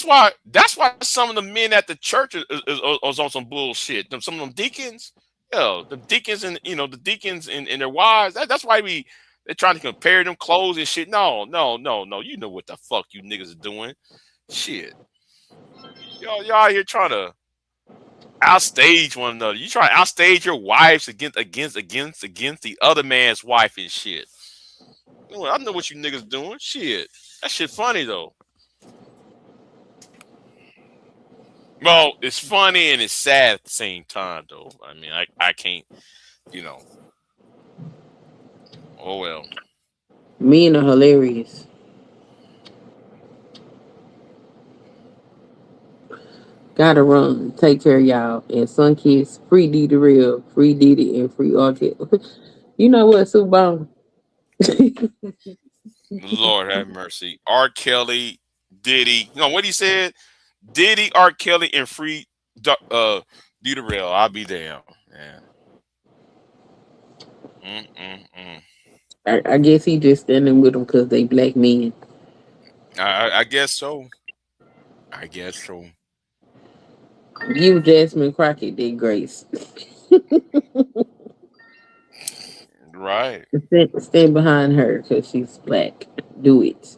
why. That's why some of the men at the church is on some bullshit. Some of them deacons, the deacons and the deacons and their wives. That's why they're trying to compare them clothes and shit. No. You know what the fuck you niggas are doing. Shit. Y'all out here trying to outstage one another. You trying to outstage your wives against the other man's wife and shit. I know what you niggas doing. Shit. That shit funny though. Well, it's funny and it's sad at the same time, though. I mean, I can't, Oh well. Men are hilarious. Gotta run. Take care, y'all. And Sun Kids, free D the real, free Diddy, and free RJ. You know what, Subban? Lord have mercy. R. Kelly, Diddy. No, what he said? Diddy, R. Kelly, and free D the real. I'll be damn. Yeah. I guess he just standing with them because they black men. I guess so. Give Jasmine Crockett that grace. Right. Stand behind her because she's black. Do it.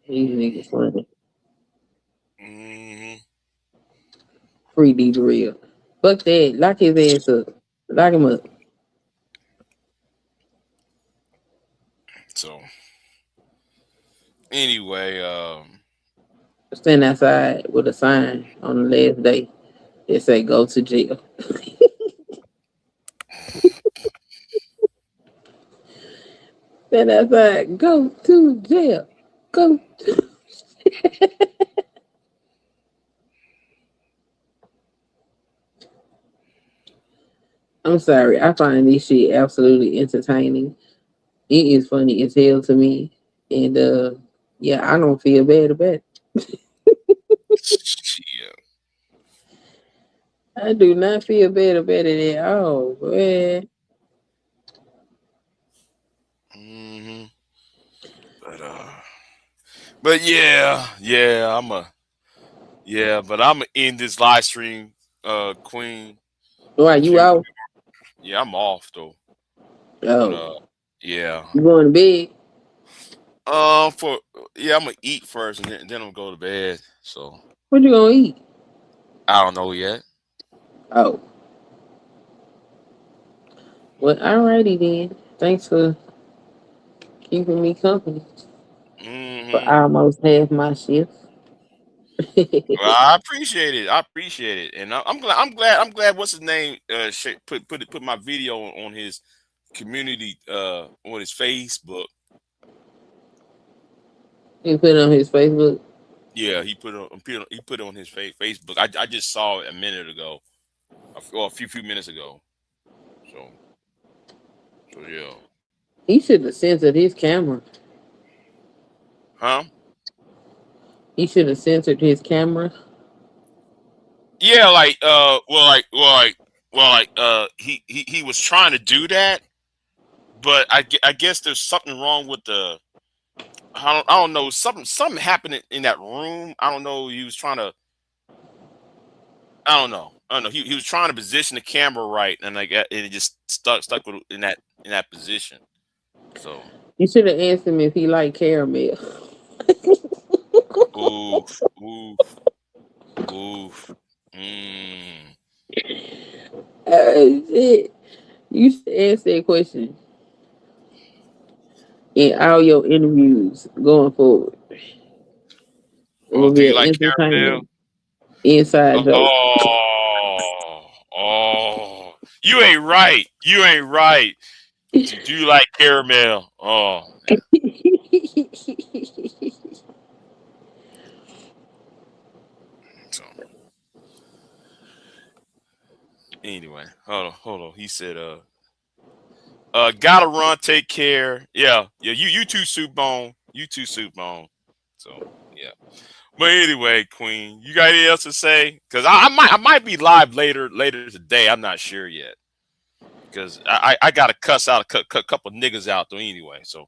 These niggas funny. Free D the real. Fuck that. Lock his ass up. Lock him up. So anyway, Stand outside with a sign on the last day that say go to jail. Stand outside, go to jail. Go to I'm sorry. I find this shit absolutely entertaining. It is funny as hell to me. And yeah, I don't feel bad about it. I do not feel bad about it at all, boy. But but I'm gonna end this live stream, Queen. Why you out? Yeah, I'm off though. Oh. But yeah. You going to bed? I'm gonna eat first and then I'm gonna go to bed. So What you gonna eat? I don't know yet. Oh. Well, alrighty then. Thanks for keeping me company. For almost half my shift. Well, I appreciate it. And I'm glad. What's his name? Put my video on his community on his Facebook. He put it on his Facebook. Yeah, he put it on his Facebook. I just saw it a minute ago, or a few minutes ago. So yeah. He should have censored his camera. Huh? He should have censored his camera. Yeah, he was trying to do that, but I guess there's something wrong with the. I don't know. Something happened in that room. I don't know. He was trying to. I don't know. He was trying to position the camera right, and it just stuck in that position. So You should have asked him if he liked caramel. oof. Shit. You should ask that question in all your interviews going forward. It will Do be you an like caramel? entertaining inside joke. Oh, you ain't right. You ain't right. You do like caramel. Oh, so anyway, hold on. He said, gotta run, take care. Yeah, you too, soup bone. You too, soup bone. So yeah. But anyway, Queen, you got anything else to say? Because I might be live later today. I'm not sure yet. Because I got to cuss out a couple niggas out though anyway. So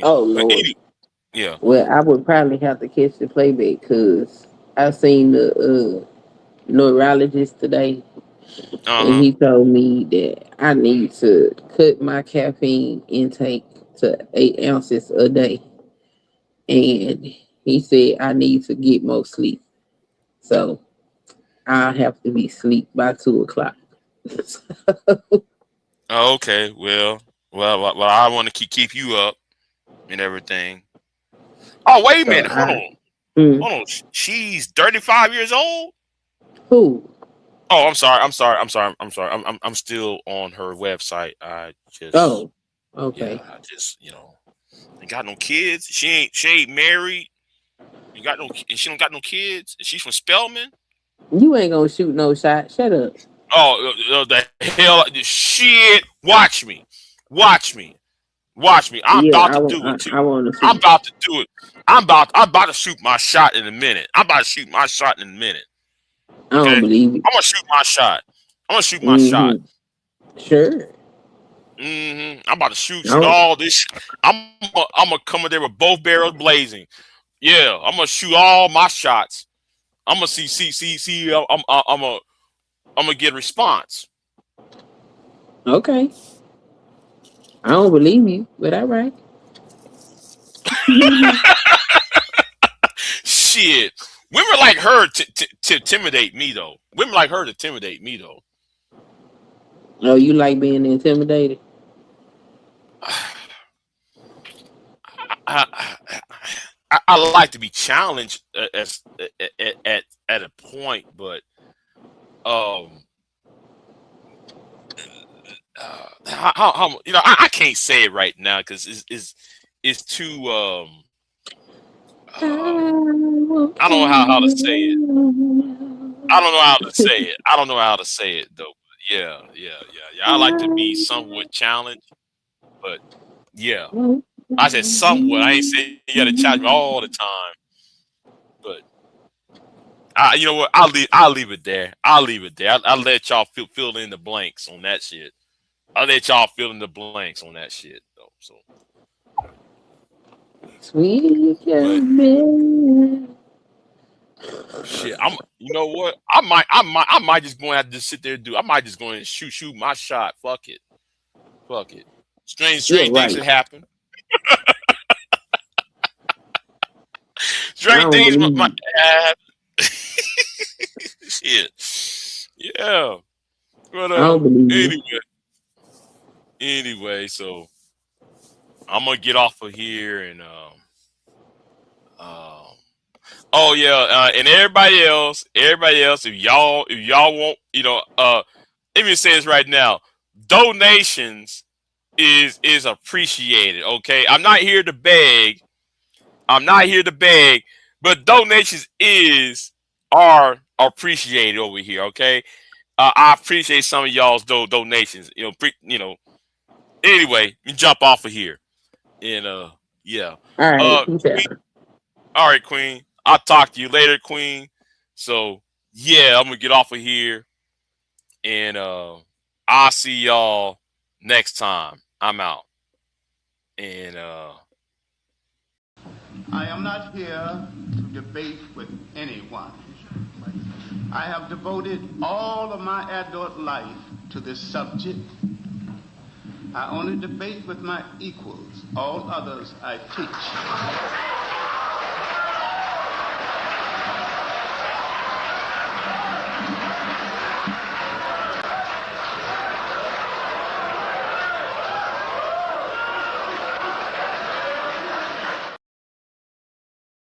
Oh Lord. Yeah. Well, I would probably have to catch the playback because I seen the neurologist today, and he told me that I need to cut my caffeine intake to 8 ounces a day, and he said I need to get more sleep. So I have to be asleep by 2 o'clock. Okay. Well, I want to keep you up and everything. Oh, wait a minute. Hold on. Hold on. She's 35 years old. Who? Oh, I'm sorry. I'm still on her website. I just. Oh, okay. Yeah, I just ain't got no kids. She ain't married. She don't got no kids. She's from Spelman. You ain't gonna shoot no shot. Shut up. Oh, the hell! Shit! Watch me. I'm about to do it too. I'm about to do it. I'm about to shoot my shot in a minute. I don't believe it. I'm gonna shoot my shot. Sure. I'm about to shoot all this. I'm gonna come in there with both barrels blazing. Yeah, I'm gonna shoot all my shots. I'm gonna see. I'm gonna get a response. Okay. I don't believe you, but all right. Shit. Women like her to intimidate me though. Oh, you like being intimidated? I like to be challenged at a point, but how I can't say it right now because it's too I don't know how to say it. I don't know how to say it though. Yeah. I like to be somewhat challenged, but yeah. I said somewhat. I ain't saying you gotta challenge me all the time. But you know what? I'll leave it there. I'll let y'all fill in the blanks on that shit. Though. So sweet man. Shit, you know what? I might just go and have to sit there and do. I might just go and shoot my shot. Fuck it. Strange things that happen. Strange things might happen. Shit. Yeah. But anyway, so I'm gonna get off of here and and everybody else, if y'all want, let me say this right now. Donations is appreciated, okay? I'm not here to beg, but donations are appreciated over here, okay? I appreciate some of y'all's donations. Anyway, you jump off of here. And yeah. All right, Queen. I'll talk to you later, Queen. So yeah, I'm gonna get off of here. And I'll see y'all next time. I'm out. And I am not here to debate with anyone. I have devoted all of my adult life to this subject. I only debate with my equals. All others I teach.